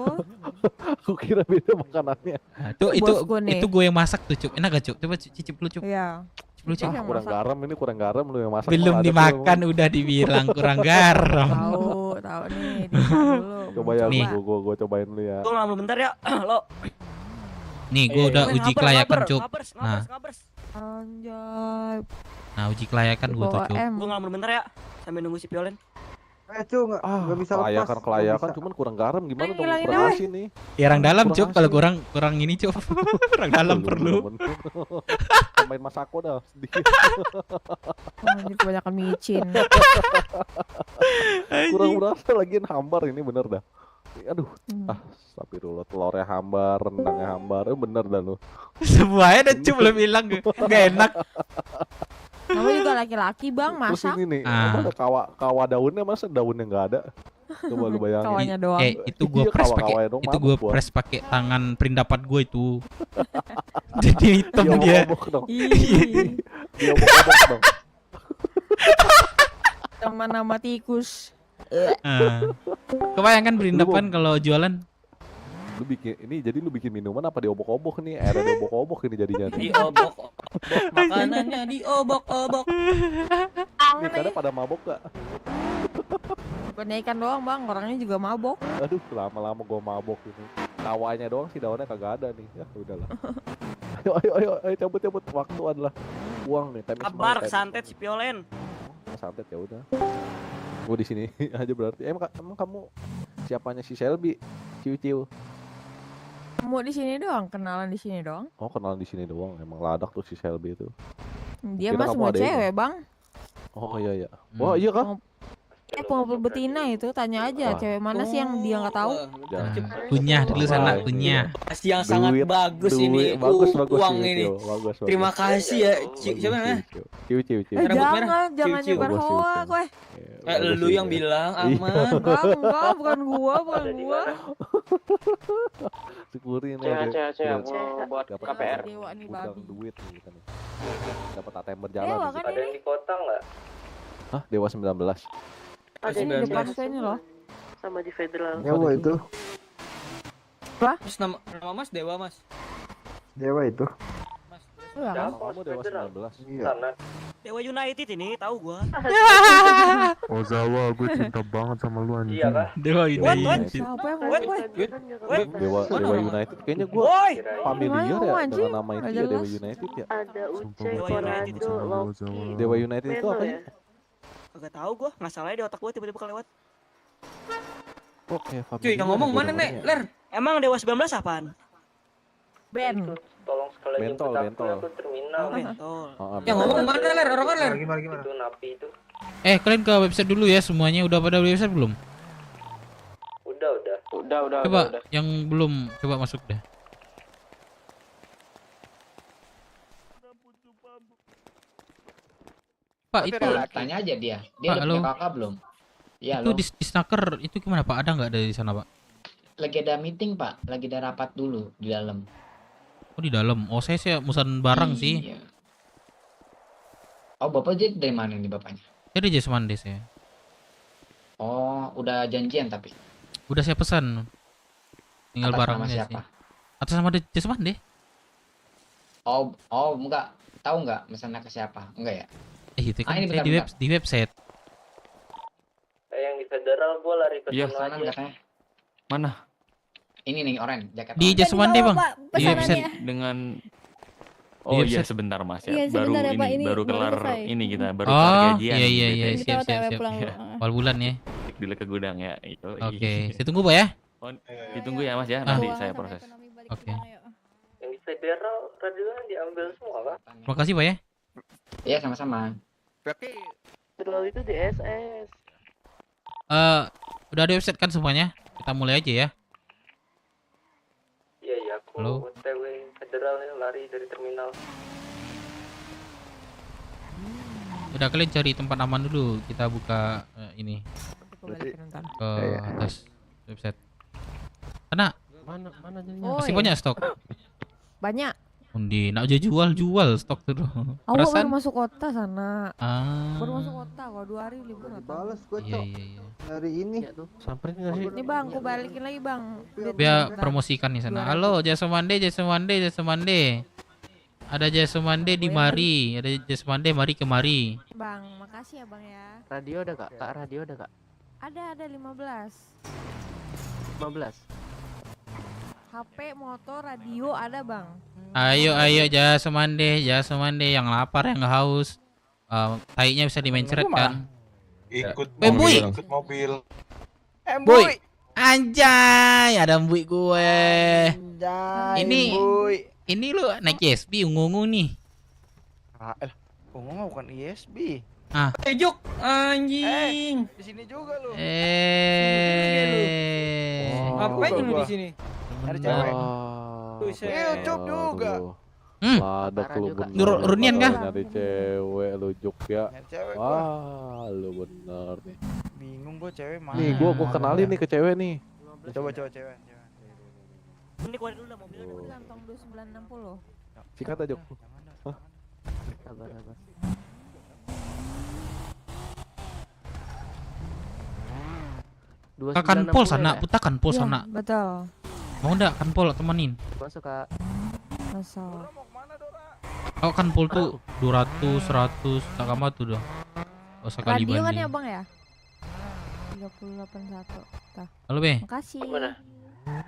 Aku kira beda makanannya. Tuh itu Bos gua nih. itu gue yang masak tuh, Cup. Enak gak, Cup? Coba cicip lu, Cup. Iya. Cicip lu, Cup. yang Kurang masak. garam ini kurang garam lu yang masak. Belum malah ada dimakan tuh. udah dibilang kurang garam. Tahu nih, dimakan dulu. Coba ya, Nih. gua cobain dulu ya. Tunggu ngambil bentar ya. Lo. Nih, gue udah uji kelayakan, Cup. Nah, Anjay. uji kelayakan gue tuh, Cup. Gue ngambil bentar ya. Sambil nunggu si Piolen. Nggak bisa kelayakan cuman kurang garam gimana dong ngilangin kurang aja. asin nih. Ya orang dalam, Cup. Kalau asin. kurang ini, Cup. Orang dalam perlu. Main masako dah sedikit. Anjir kebanyakan micin. Kurang berasa lagian hambar ini bener dah. Aduh, astagfirullah, telurnya hambar, rendangnya hambar, bener dah lu. Semuanya dan Cup lo bilang gak enak. Namanya juga laki-laki bang, Terus masak. ini nih, apa ada kawa daunnya masa daunnya nggak ada? Coba lu bayangin. Kawanya doang. Itu gue Iya, press pakai kawa-kawanya doang, itu gue mabuk gua. press pakai tangan perindapat gue itu. Jadi hitam dia. Diobok-obok dong. Ih, Diobok-obok dong. teman nama tikus. Kebayangkan perindapan kalau jualan. Lu bikin ini jadi lu bikin minuman apa diobok-obok nih? Airnya diobok-obok ini jadinya. Diobok-obok. Makanannya diobok-obok. Nih kadang pada mabok gak? Bukan ikan doang bang, orangnya juga mabok. Aduh, lama-lama gua mabok ini. Tawanya doang sih, daunnya kagak ada nih. Ya udahlah. Ayo cabut waktu adalah uang nih. Time is Kabar money, time is santet si Piolen. money. Santet ya udah. Gua di sini aja berarti. Emang kamu siapanya si Selby? Ciu-ciu. Kamu di sini doang, kenalan di sini doang. Oh, kenalan di sini doang. Emang ladak tuh si Selby itu. Dia Kira mah kamu semua ada ini. cewek bang. Oh iya. Wah, iya kah? Pengobrol betina itu tanya aja Wah. cewek mana sih yang dia nggak tahu. Kunyah dulu sana, kunyah. Pasti yang sangat bagus ini. Bagus Uang Ciu, ini. Ciu. Bagus. Terima kasih ya. Siapa namanya? Ciu. Rambut merah, Jangan ciu-ciu. nyebar Bagus, hoak ciu. weh. Lu yang bilang aman. Enggak, bukan gua. Syukurin Cewek mau buat KPR. Dewa nih Udang babi. duit nih kan. Dapat ATM berjalan. Dewa nih. kan ini? di kota nggak? Hah, Dewa 19. Ada di depan saya ini loh. Sama di federal. Dewa itu. Mas nama Mas Dewa Mas. Dewa itu. Iya kan? Kamu Dewa 19. Iya. Dewa United ini tahu gua. Ozawa, gue cinta banget sama lu anjing. Iya kah? Dewa United. Siapa yang ngomong weh? Dewa United kayaknya gue Woi. familiar Gimana, ya anjing? dengan nama itu Nggak ya Dewa jelas. United ya. Ada Uce, Dewa United. Corrado, Loki. Dewa United itu apa Melo ya? Kagak tahu gua, nggak salah di otak gua tiba-tiba kelewat. Oke, Cuy, yang ngomong mana nek? Ler, emang Dewa 19 apaan? Ben. Tolong sekali Bentol, jemput bentol. aku terminal. Oh, bentol. Yang ngomong mana Ler? Orang kan Ler? Gimana? Itu napi itu. Kalian ke website dulu ya semuanya. Udah pada website belum? Udah. Coba yang belum coba masuk deh. Pak itu Tanya aja dia. Dia Pak, udah halo. punya kakak belum? Iya itu loh. di snaker itu gimana Pak? Ada nggak dari sana Pak? Lagi ada meeting pak. Lagi ada rapat dulu di dalam. Oh di dalam. Oh saya sih musan barang sih. Iya. Oh bapak jadi dari mana nih bapaknya? Jadi Jasa Mande saya. Oh udah janjian tapi. Udah saya pesan. Tinggal Atas nama barangnya siapa? sih. Atas nama Jasa Mande. Oh enggak. Tahu nggak misalnya ke siapa? Enggak ya? Itu kan ini saya bentar. di website. Yang di federal gua lari ke Iya sana sana aja. katanya. Mana? Ini nih oren jaket. Di oren. Jasa Mande bang. Di Dengan- website. dengan Oh iya website. sebentar Mas ya. Iya, Baru sebentar ya, Pak. ini Ini baru baru kelar selesai. ini kita baru kelar Oh, gajian iya nih, iya BTW. iya, Kita siap OTW siap siap. pulang Iya. dulu. Awal bulan ya. Cek dulu ke gudang ya. Itu. Oke, saya tunggu Pak ya. Oh, ditunggu ya Mas ya. Ah. Nanti saya proses. Oke. Yang di federal radionya diambil semua kan? Terima kasih Pak ya. Iya, sama-sama. Berarti federal itu di SS. Udah ada website kan semuanya? Kita mulai aja ya. Iya iya, aku Halo. OTW federal nih, lari dari terminal. Udah, kalian cari tempat aman dulu. Kita buka ini ke atas website. Karena Mana masih banyak stok. Banyak. Undi, nak jual stok tuh. Aku baru masuk kota sana. Ah. Baru masuk kota kok 2 hari libur. Balas gua, Iya Cok. iya. Hari ini. Samperin nggak sih? Ini bang, aku balikin lagi bang. Biar promosikan di sana. Halo, Jasa Mande. Ada Jasa Mande di mari. Ada Jasa Mande, mari kemari. Bang, makasih ya bang ya. Radio ada kak? Kak radio ada kak? Ada 15. 15. HP, motor, radio ada bang. Ayo Jasa Mande yang lapar yang haus. Taiknya bisa dimencret kan. Ikut Boy. mobil. Boy. Anjay, ada mbui gue. Ini lu naik ISB ungu-ungu nih. Ungu mah bukan ISB. Ah. Juk, anjing. Di sini juga lu. Ngapain lu di sini? Ada cewek. Buset. Juk juga. Ladak lu bener. Runian kah? Nyari cewek lu Juk ya. Nyari cewek gua. Wah, lu bener nih. Bingung gua cewek mana. Nih gua kenalin nih ke cewek nih. Coba cewek. Ini keluar dulu lah mobilnya dulu. Kantong 2960. Sikat aja. Hah? Sabar. Kan pol sana, putakan pol sana. Betul. Mau ndak kan pol temenin? Masuk kak. Masuk. Oh kan pol tuh 200, 100, tak kamu tuh dah. Oh sekali Radio kan banding. ya bang ya? 3081. Tah. Halo Be. Makasih. Mana?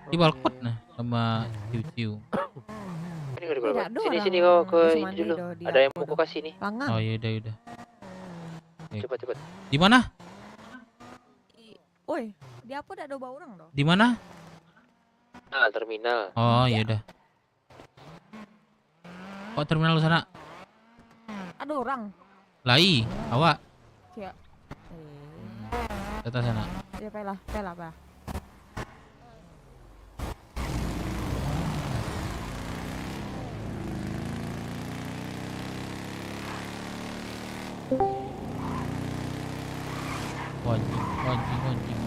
Di balkon nah sama Ciu. Ini gak di bawah. Tidak, doang. Sini kau ke Habis ini mandi dulu. doh, di Ada yang aku mau doh. kau kasih nih. Langan. Oh iya udah. Cepat. Di mana? Woi, di apa ada domba orang dong? Di mana? Nah, terminal. Oh iya udah. Oh terminal lu sana. Ada orang. Lai, awak Siap. datang sana. Ya pelah. Anjing.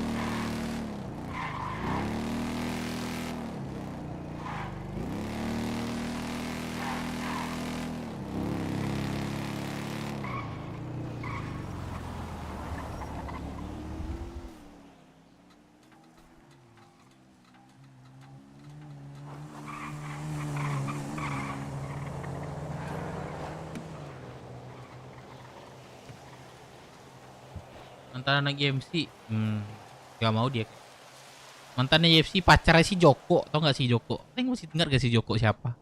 Mantan anak GMC, gak mau dia. Mantannya UFC pacarnya si Joko, tau gak si Joko? Neng masih dengar gak si Joko siapa?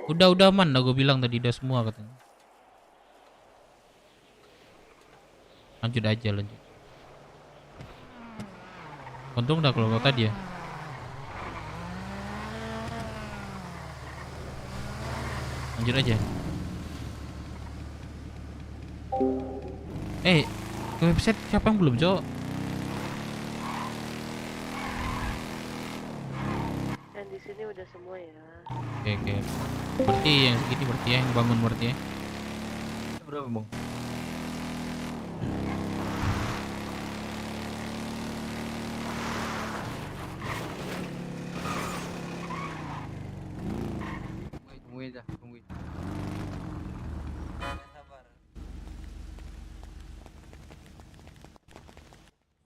Udah man, gue bilang tadi udah semua katanya. Lanjut. Untung udah keluar tadi ya. Lanjut aja. Ke website siapa yang belum, Cok? Dan di sini udah semua ya. Oke. Berarti yang segini berarti ya, yang bangun berarti ya. Berapa, Bang? Tungguin.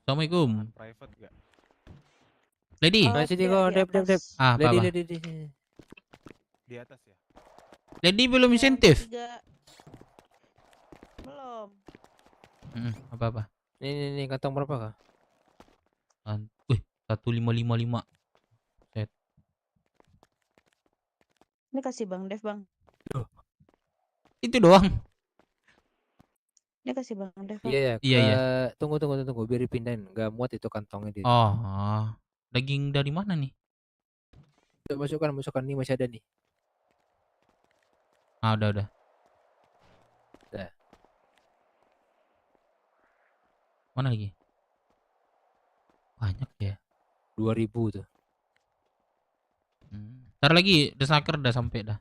Assalamualaikum. Private gak? Lady. Sini kok, Dep. Ah, apa? Lady. Di atas ya? Lady belum insentif. Belum. Apa? Nih, kantong berapa kah? Wih, 1555. Set. Ini kasih Bang Dev, Bang. Itu doang. Ini kasih Bang Dev, Bang. Iya, Iya, iya. Tunggu, biar dipindahin. Nggak muat itu kantongnya dia. Oh, daging dari mana nih? Masukkan nih, masih ada nih. Ah, udah. Udah. Mana lagi? Banyak ya. 2000 tuh. Ntar lagi The Snacker udah sampai dah.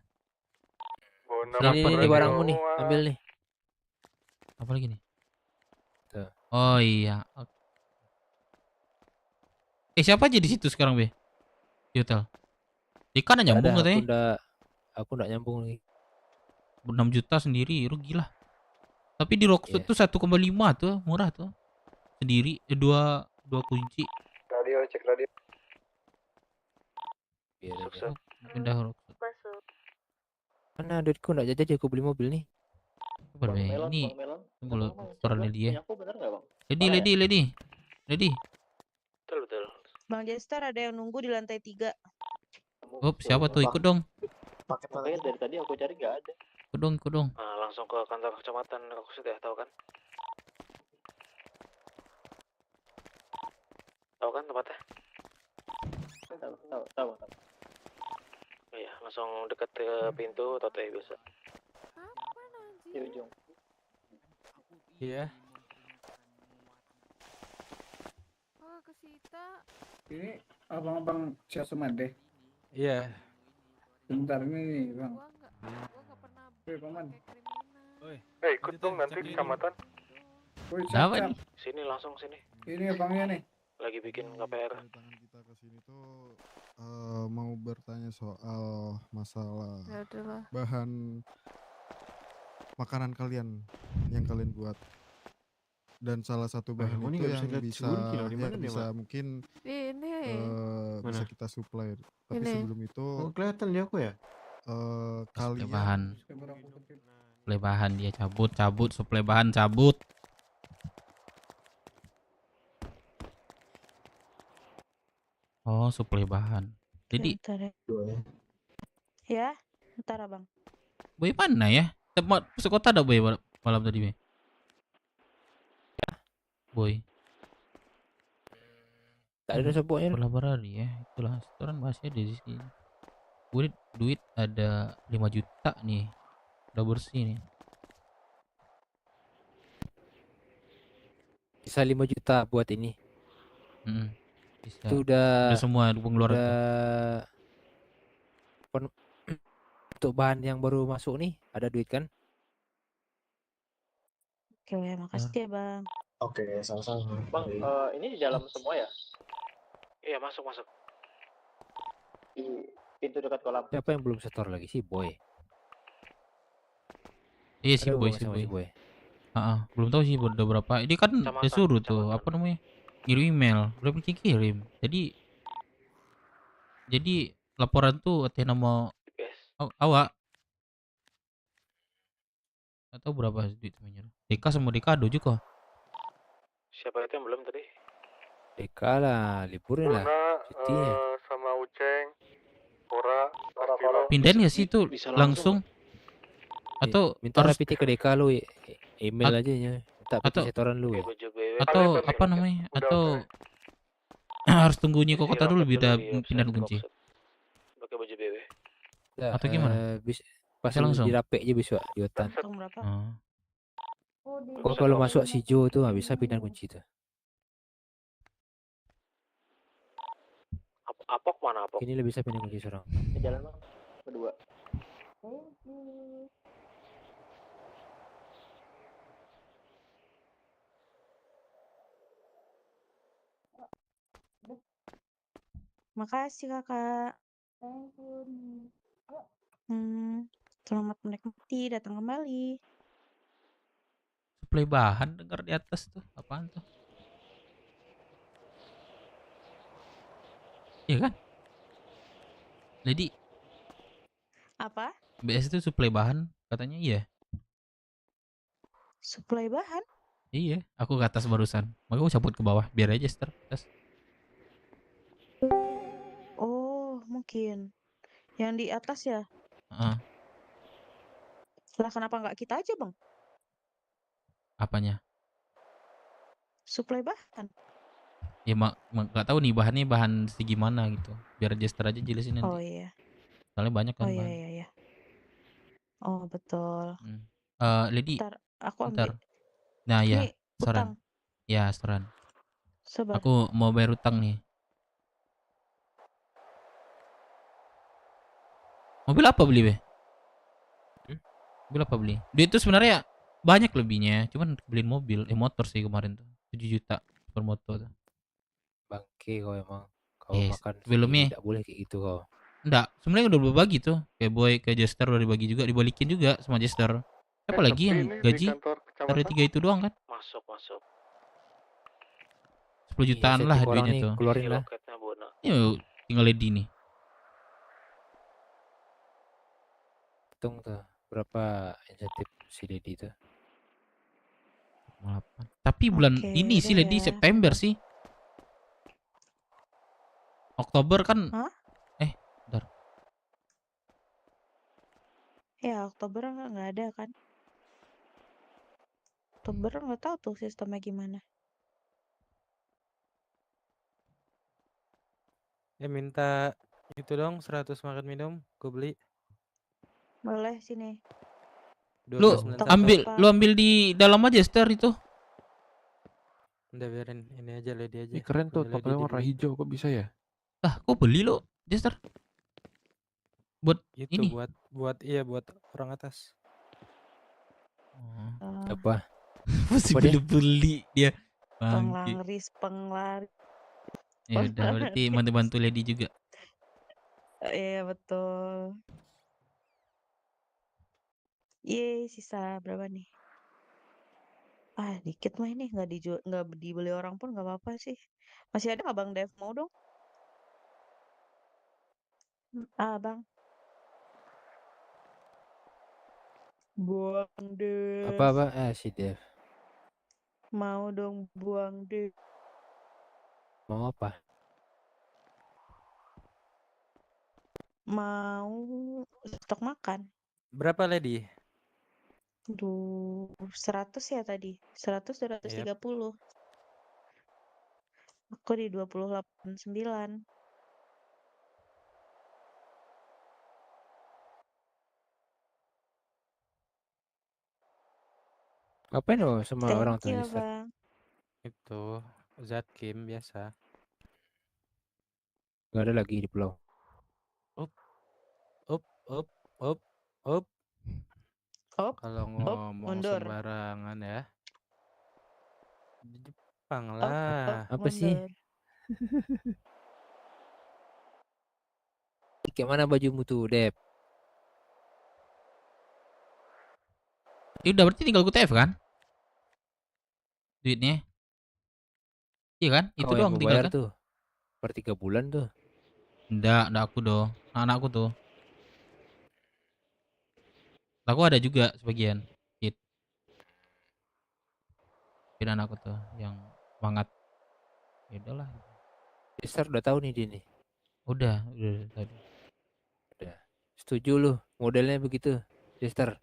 Ini barangmu nih, ambil nih. Apa lagi nih? Tuh. Oh iya. Siapa aja di situ sekarang, Be? Di hotel. Ikan nyambung katanya. Aku nggak nyambung lagi. 6 juta sendiri, rugi lah. Tapi di Rockstone tuh 1,5 tuh, murah tuh. Sendiri, dua kunci. Radio, cek radio. Sukses. Pindah Rockstone. Masuk. Mana duitku nggak jadi, aku beli mobil nih. Coba Be, ini tunggu lo restorannya dia. Lady. Betul. Bang Jester ada yang nunggu di lantai 3. Siapa tuh? Ikut dong. Makanya dari tadi aku cari nggak ada. Ikut dong. Nah, langsung ke kantor kecamatan Rakuset ya, tahu kan? Tahu kan tempatnya? Tahu. Iya, langsung dekat ke pintu Tote biasa. Di ujung. Iya. Oh, ke Sita. Ini abang-abang Ciasumade. Iya. Bentar ini, Bang. Woi, Paman. Ikut dong nanti kecamatan. Woi, Apa siap. nih? Sini langsung sini. Ini abangnya nih. Lagi bikin KPR. Kita kesini tuh mau bertanya soal masalah Ya udahlah. bahan makanan kalian yang kalian buat, dan salah satu bahan ini itu nggak bisa yang lihat bisa security loh, di mana yang dia, bisa Mak? mungkin Ini. bisa Mana? kita supply. Tapi Ini. sebelum itu Oh, kelihatan di aku ya? kalian Suplai bahan dia cabut, suplai bahan cabut. Oh, suplai bahan. Jadi, Bentar ya. Ya, bentar Abang. Boy mana ya? Tempat sekota ada Boy malam tadi, Boy. Boy. Tak ada sebuahnya. Library ya. Itulah restoran masih ada di sini. Duit ada 5 juta nih. Udah bersih nih. Bisa 5 juta buat ini. Bisa. Itu udah semua pengeluaran. Untuk bahan yang baru masuk nih, ada duit kan? Oke, makasih ya Bang. Oke, sama-sama. Bang, ini di dalam semua ya? Iya, masuk. Di pintu dekat kolam. Siapa yang belum setor lagi sih, Boy? Iya sih Ada Boy, hubungan si sama si Boy. Belum tahu sih udah berapa. Ini kan dia suruh tuh, apa namanya? Ngirim email, belum kirim. Jadi laporan tuh atas nama awak. Atau berapa duit namanya? Deka sama Dekado juga. Siapa itu yang belum tadi? Deka lah, liburan lah. Cutinya. Sama Uceng, Kora, Pindahin ya sih itu langsung. Atau Minta harus PT ke Deka lu, email aja ya. Minta PT setoran lu ya. atau apa namanya? Atau harus tunggu Niko kota dulu biar pindah kunci. Pakai baju BW. Atau gimana? Bisa pas Bisa langsung? dirapek aja besok di hutan. Berapa? Kalau masuk si Jo tuh nggak bisa pindah kunci tuh. Apok mana Apok? Ini lebih bisa pindah kunci seorang. Di jalan Bang. Berdua. Makasih Kakak. Selamat menikmati, datang kembali. Suplai bahan dengar di atas tuh. Apaan tuh? Iya kan? Jadi Apa? BS itu suplai bahan katanya iya. Suplai bahan? Iya, aku ke atas barusan. Makanya aku cabut ke bawah biar aja tes. mungkin. Yang di atas ya? Heeh. Lah kenapa nggak kita aja, Bang? Apanya? Suplai bahan. Ya nggak tahu nih bahannya bahan segimana gitu. Biar Jester aja jelasin Oh nanti. iya. Soalnya banyak kan Oh iya bahan. iya iya. Oh betul. Lady, Ntar aku bentar. ambil. Nah ya, Ini Soran. utang. Ya, Soran. Sabar. Aku mau bayar utang nih. Mobil apa beli, Be? Mobil apa beli? Dia itu sebenarnya banyak lebihnya, cuman beliin mobil, motor sih kemarin tuh. 7 juta per motor tuh. Bangke kau emang. Kau Yes, makan sebelumnya. sendiri tidak boleh kayak gitu kau. Enggak, sebenarnya udah berbagi tuh. Kayak Boy, ke Jester udah dibagi juga, dibalikin juga sama Jester. Siapa lagi yang gaji? Dari 3 itu doang kan? Masuk. 10 jutaan lah duitnya tuh. Keluarin Ini lah. loketnya Bona. Yuk, tinggal Lady nih. Hitung tuh berapa insentif si Dedi tuh. 8. Tapi bulan Oke, ini sih udah Lady ya. September sih. Oktober kan? Hah? Bentar. Ya Oktober nggak ada kan? Oktober nggak tahu tuh sistemnya gimana. Minta itu dong 100 makan minum, gue beli. Boleh sini. Lu 1291. ambil di dalam aja Jester itu. Udah biarin ini aja Lady aja. Ini keren tuh, Punya Lady topengnya warna dibeli. hijau, kok bisa ya? Kok beli lo, Jester? Buat Itu ini. buat orang atas. Apa? Masih Apa dia? beli dia. Bangke. Penglaris. Ya udah berarti bantu Lady juga. Iya betul. Yeay, sisa berapa nih? Dikit mah ini nggak dibeli orang pun nggak apa-apa sih. Masih ada nggak Bang Dev mau dong? Bang. Buang Dev. Apa? Si Dev. Mau dong buang Dev. Mau apa? Mau stok makan. Berapa Lady? 100 ya tadi. 100 230. Aku di 289. Ngapain lo sama orang Thank tua you, Jester? Bang. Itu Zatkim biasa. Gak ada lagi di pulau. Up. Kalau ngomong mundur. sembarangan ya. Di Jepang lah. Apa sih? Kayak mana bajumu tuh, Dep? Ya udah berarti tinggal gue TF kan? Duitnya. Iya kan? Itu Kau yang doang mau tinggal bayar kan? tuh. Per 3 bulan tuh. Enggak aku dong. Anakku tuh. Aku ada juga sebagian. Dan anakku tuh yang semangat. Ya udahlah. Jester udah tahu nih dia nih. Udah tadi. Udah. Setuju lu modelnya begitu, Jester?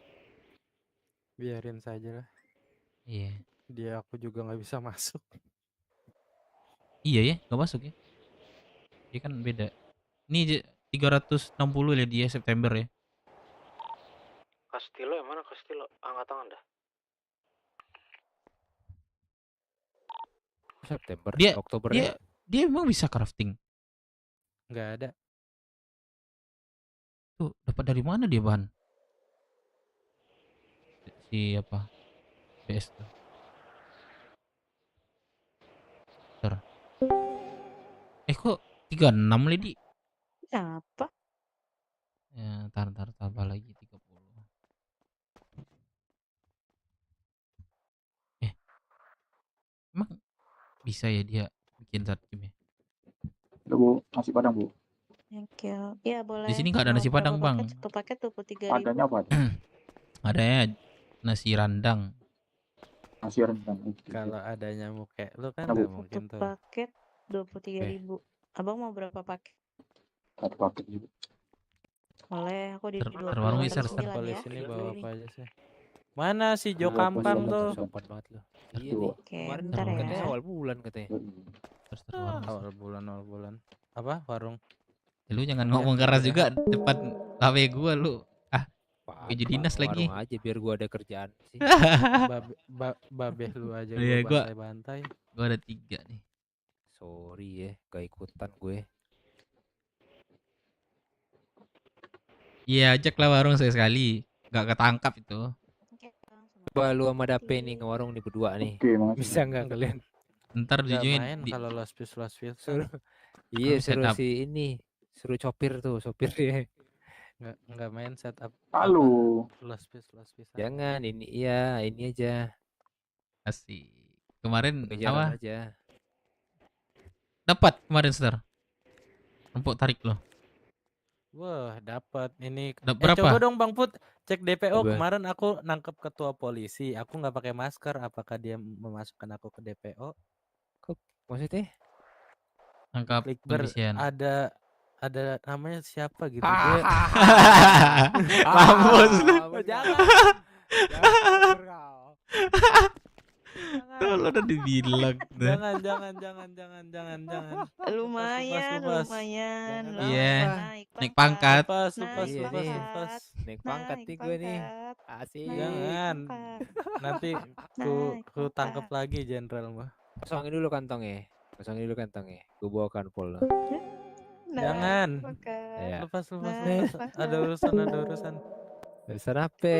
Biarin saja lah. Iya. Dia aku juga nggak bisa masuk. Iya ya, nggak masuk ya. Dia kan beda. Ini 360 ya dia September ya. Castillo yang mana Castillo? Angkat tangan dah. September, Dia Oktober dia, ya? dia emang bisa crafting. Nggak ada. Tuh, dapat dari mana dia bahan? Si apa? PS tuh. Bentar. Kok 36 Lady? Apa? Ya, tar tambah lagi 30. Emang bisa ya dia bikin Zatkim ya? Bu, nasi padang, Bu. Thank you. Ya boleh. Di sini nggak ada Mau nasi berapa padang, Bang. paket? Satu paket 23.000. Padangnya apa? Adanya nasi randang. Nasi rendang. Kalau adanya muka lu kan Apa? nggak Satu mungkin tuh. paket 23.000. Abang mau berapa paket? Satu paket juga. Boleh, aku di Terwarung bisa 29 Polisi ya. sini Dulu bawa nih. apa aja sih? Mana si Jo Apa Kampang sih, tuh? Sopan banget lo. Iya Betul. nih. Oke, Kemarin bentar katanya ya. awal bulan katanya. Awal bulan. Apa warung? Ya, lu jangan ngomong keras juga depan HP gua lu. Ah, baju dinas lagi. Warung aja biar gua ada kerjaan sih. Babeh lu aja Iya, gua bantai-bantai. Gua ada 3 nih. Sorry ya, gak ikutan gue. Iya, ajak lah warung sekali. Gak ketangkap itu. Coba lu sama Dape nih ngewarung nih berdua nih. Oke, makasih. Bisa nggak kalian? Ntar Gak jujurnya main kalau lost piece Suruh. Iya, Harus suruh setup. si ini. Suruh sopir tuh, sopirnya. Nggak main setup. Halo. Lost piece. Jangan, ini iya, ini aja. Asik. Kemarin Kejaran apa? aja. Dapat kemarin, Star. Empuk tarik lo. Wah, dapat ini. Berapa? Coba dong Bang Put, cek DPO. Coba. Kemarin aku nangkep ketua polisi. Aku nggak pakai masker. Apakah dia memasukkan aku ke DPO? Kok maksudnya? Angkap Klik polisian. ada namanya siapa gitu. Mampus lu. Jangan. Tuh lo udah dibilang. Jangan. Lumayan. Iya. Naik Naik pangkat. Lepas. Naik pangkat nih gue nih. Asik. Jangan. Nanti ku tangkap lagi jenderal mah. Kosongin dulu kantongnya. Gue bawakan pol. Jangan. Ya. Lepas. Ada urusan. Urusan apa?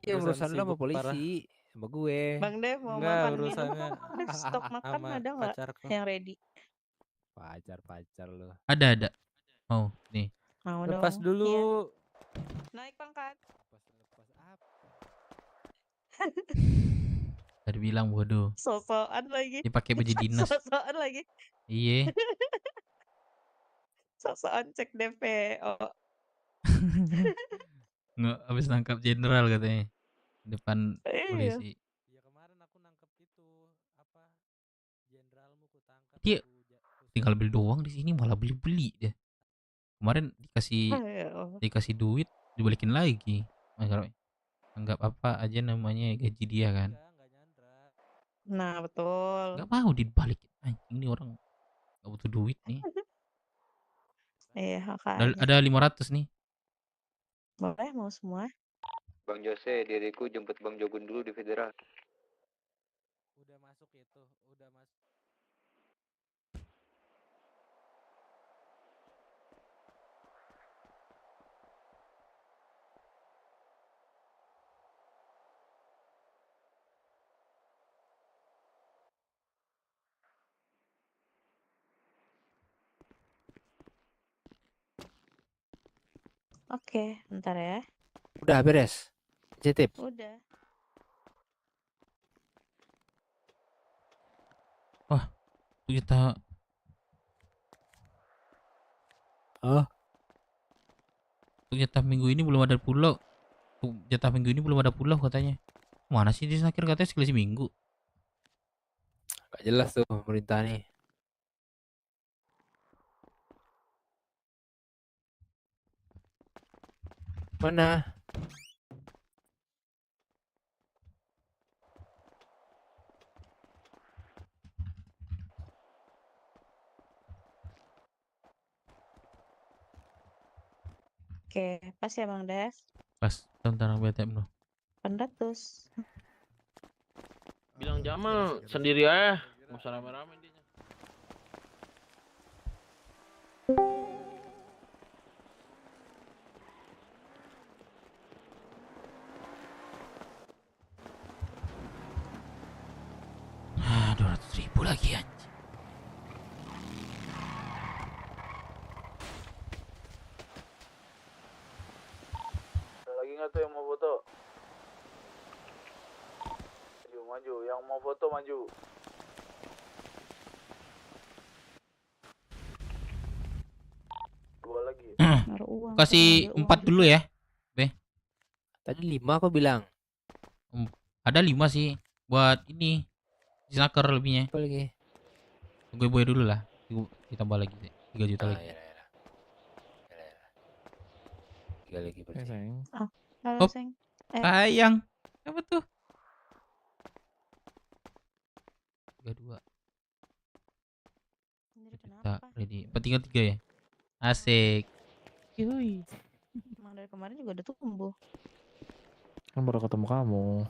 Ya Urusan urusan lo sama sibuk polisi. Sama gue. Bang Dev mau Enggak, makan urusannya minum apa? Stok makan sama ada nggak pacarku. yang ready? Pacar lo. Ada. Mau nih. Mau Lepas dong. dulu. Iya. Naik pangkat. Tadi bilang bodoh. Sosokan lagi. Dipakai baju dinas. Sosokan lagi. Iya. Sosokan cek DPO. Nggak habis nangkap jenderal katanya. Depan Iya. polisi. Ya kemarin aku nangkep itu apa? Jenderalmu ku tangkap. Dia tinggal beli doang di sini malah beli dia. Kemarin dikasih duit dibalikin lagi. Anggap apa aja namanya gaji dia kan. Nah, betul. Gak mau dibalikin. Anjing ini orang gak butuh duit nih. Iya, makanya. Ada 500 nih. Boleh mau semua? Bang Jose, diriku jemput Bang Jogun dulu di Federal. Udah masuk itu, udah masuk. Oke, bentar ya. Udah beres. Cetip. Udah. Wah, kita jatah minggu ini belum ada pulau. Jatah minggu ini belum ada pulau katanya. Mana sih di akhir katanya sekali seminggu. Gak jelas tuh pemerintah nih. Mana? Oke, pas ya Bang Dev. Pas tentang BTM lo. 800. Bilang Jamal sendiri aja, nggak usah rame-rame dia. Ah, 200.000 lagi anjing. Ada lagi nggak tuh yang mau foto? Maju, yang mau foto maju. Dua lagi. Kasih 4 dulu ya. Be. Tadi 5 aku bilang. Ada 5 sih buat ini. Snacker lebihnya. Apa lagi? Gue boy dulu lah. Ditambah lagi 3 juta lagi. Ya. 3 lagi berarti. sayang. Oh, halo Hop, Seng. sayang. Apa tuh? 32 juta ready. Apa 33 ya? Asik. Yoi. Emang dari kemarin juga udah tumbuh. Kan baru ketemu kamu.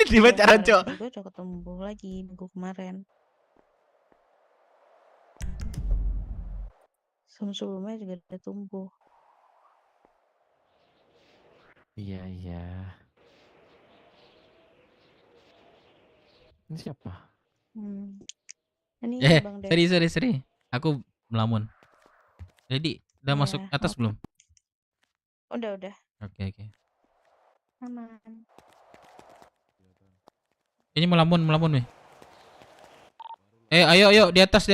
Di pacaran, Cok. Juga udah ketemu lagi minggu kemarin. Sebelumnya juga udah tumbuh. Iya, iya. Ini siapa? Ini Bang Dev. Sorry. Aku melamun. Jadi, udah Iya, masuk atas belum? Udah. Oke. Aman. Ini melamun nih. Ayo di atas.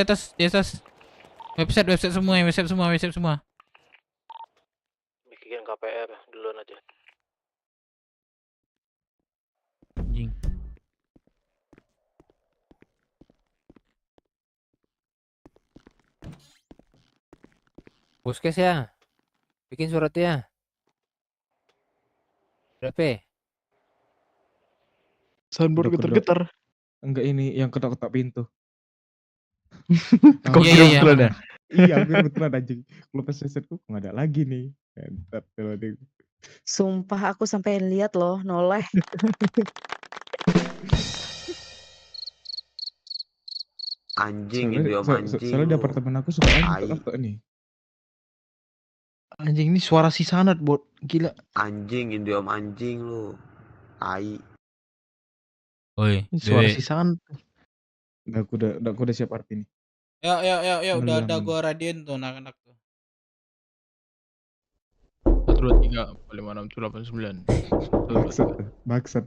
Website semua. Bikin KPR duluan aja. Anjing. Puskes ya. Bikin suratnya. Berapa? Soundboard getar-getar. Enggak, ini yang ketok-ketok pintu. Kok kira-kira ada? Iya, kebetulan anjing. Kalau pas setku nggak ada lagi nih. Entar kalau dia. Sumpah aku sampai lihat loh, noleh. Anjing soalnya di apartemen aku suka ketok nih. Anjing, ini suara si Sanat, bot. Gila. Anjing, Indiom anjing lu. Tai. Oi, Ini suara si Sanat. Aku udah siap arti nih. Ya, udah Melamun. gua radiin tuh anak-anak tuh. 1, 2, 3, 4, 5, 6, 7, 8, 9. Bangsat.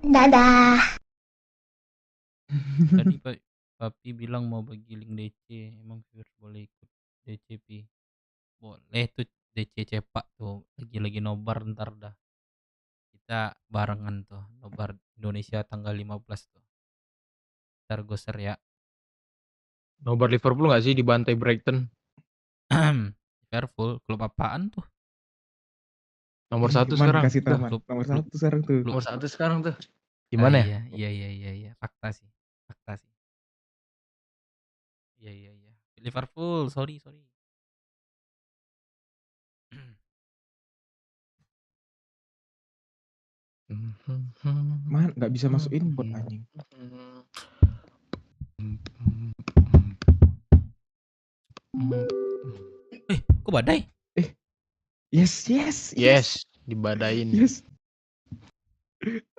Dadah. Tadi Papi bilang mau bagi link DC. Emang viewers boleh ikut DCP? Boleh tuh, DC cepak tuh. Lagi nobar ntar dah. Kita barengan tuh. Nobar Indonesia tanggal 15 tuh. Ntar gue share ya. Nobar Liverpool nggak sih di bantai Brighton? Liverpool, klub apaan tuh? Nomor 1 Man, sekarang. kasih tahu, Man. Nomor 1 sekarang tuh. Nomor 1 sekarang tuh. Gimana ya? Iya. Fakta sih. Iya. Liverpool, sorry. Man, nggak bisa masuk input anjing. Kok badai? Yes. Dibadain. Yes.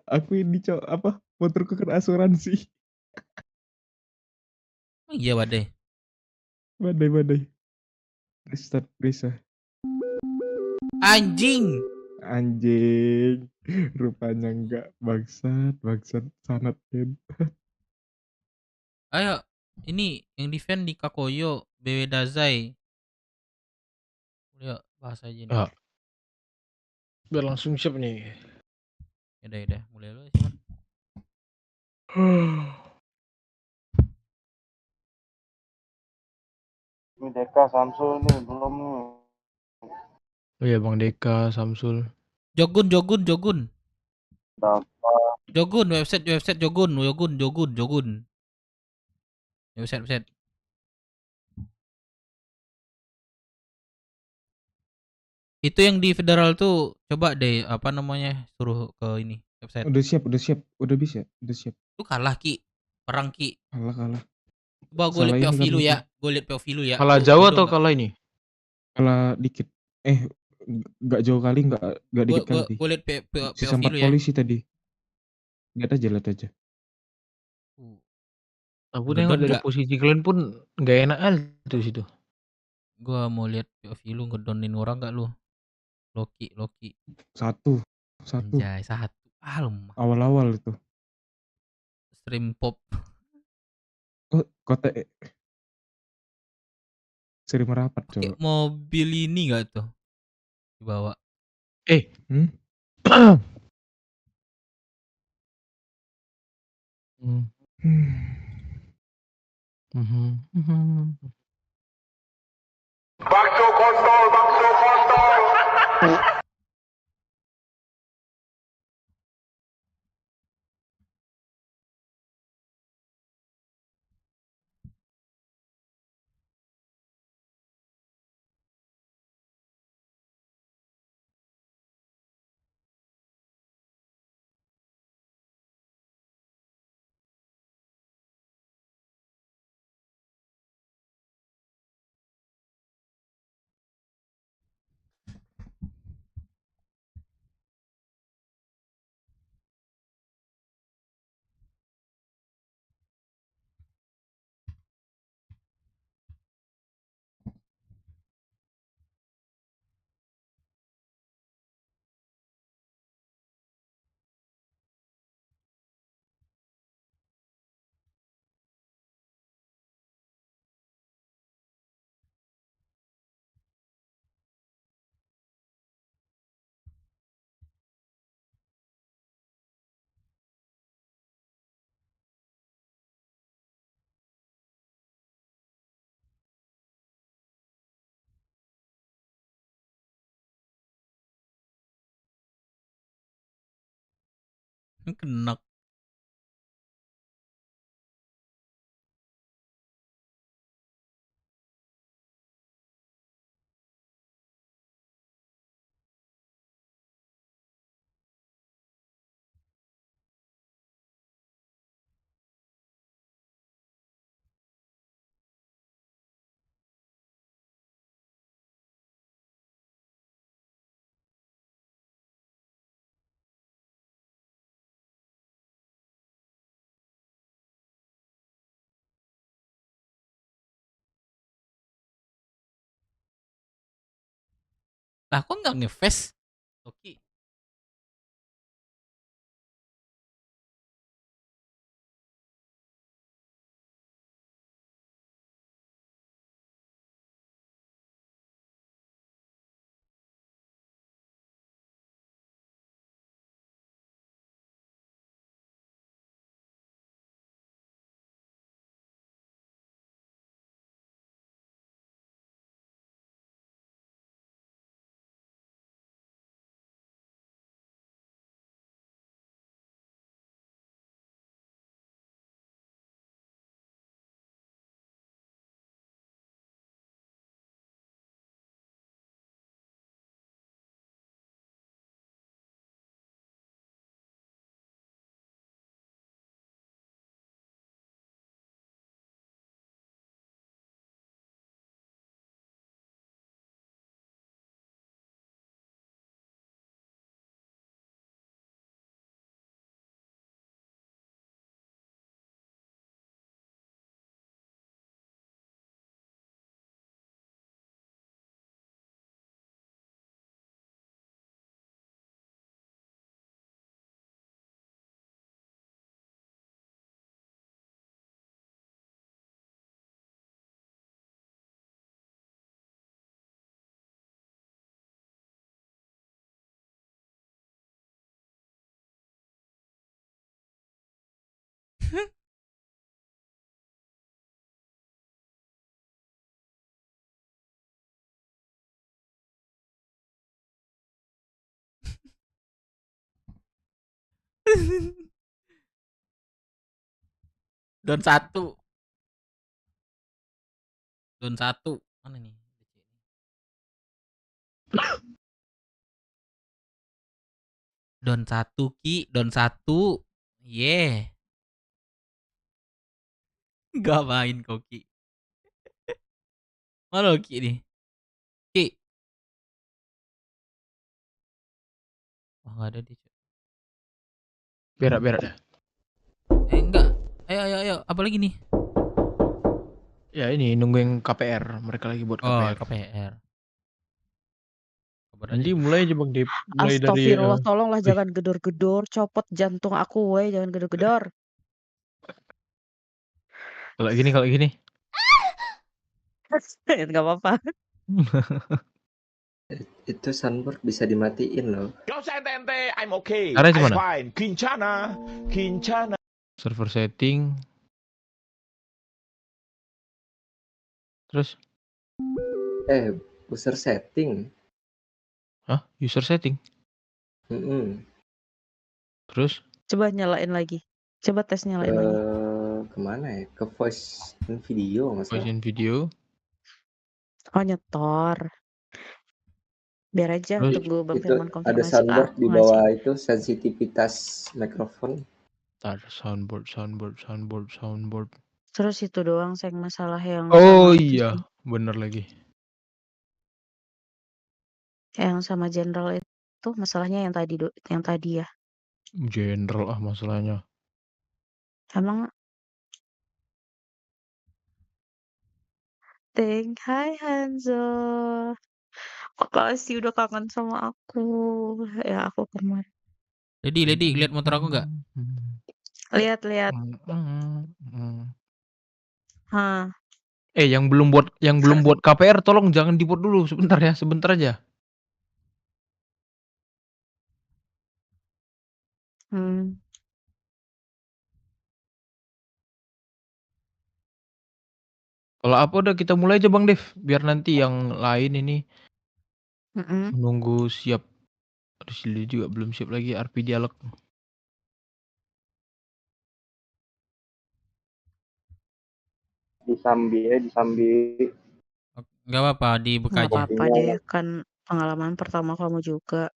Aku ini motorku kena asuransi. Oh iya badai. Badai. Restart bisa. Anjing. Rupanya enggak. Bangsat sangat kan. Ayo, ini yang defend di Kakoyo, BW Dazai. Udah bahas aja nih. Biar langsung siap nih. Udah, mulai lu cuman. Ini Deka Samsul nih belum nih. Oh iya Bang Deka, Samsul. Jogun. Dapat. Jogun, website Jogun. Website. Itu yang di federal tuh coba deh suruh ke ini website. Udah siap. Udah siap. Lu kalah Ki. Perang Ki. Kalah. Coba gue liat POV lu ya. Kalah jauh atau kalah ini? Kalah dikit. Nggak jauh kali, nggak dikit kali. Gue liat Sisa POV 4 lu ya. polisi tadi. Lihat aja. Aku nengok dari posisi kalian pun nggak enak tuh situ. Gua mau lihat POV lu ngedonin orang gak lu? Loki. Satu. Anjay, 1. Awal-awal itu. Stream pop. Kota sering merapat coba. Mobil ini gak tuh? Dibawa. Hmm. Mhm. Bakso kontol, bakso kontol. Kena. Lah kok nggak nge-face? Oke. Don 1. Don 1. Mana nih? Don 1 Ki, Don 1. Yeah. Gak main kok Ki. Mana lo Ki nih? Ki. Oh, nggak ada dia. Berak dah. Enggak. Ayo. Apa lagi nih? Ya ini nungguin KPR. Mereka lagi buat KPR. Oh, KPR. Nanti mulai aja Bang Dip. Mulai dari Astagfirullah, tolonglah jangan gedor-gedor, copot jantung aku, weh, jangan gedor-gedor. kalau gini. Enggak apa-apa. Itu sunbird bisa dimatiin loh. Gak usah ente, I'm okay. Arahnya I'm mana? fine. Kincana. Server setting. Terus? User setting. Hah? User setting? Terus? Coba nyalain lagi. Coba tes nyalain lagi. Kemana ya? Ke voice and video nggak Voice salah. and video. Oh, nyetor. Biar aja Terus? tunggu Bang Itu Firman ada konfirmasi ke soundboard aku di nggak sih? bawah itu sensitivitas mikrofon. Soundboard. Terus itu doang yang masalah yang Oh sama itu iya, sih. bener lagi. Yang sama general itu masalahnya yang tadi ya. General masalahnya. Emang Hai Hanzo. Makasih udah kangen sama aku. Ya aku kemarin. Lady, lihat motor aku nggak? Lihat. Hah. Yang belum buat KPR tolong jangan dibuat dulu sebentar ya, sebentar aja. Kalau apa udah kita mulai aja Bang Dev, biar nanti yang lain ini menunggu siap. Aduh, Silly juga belum siap lagi RP dialog. Disambi. Nggak apa-apa, dibuka Nggak aja. apa-apa deh, kan pengalaman pertama kamu juga.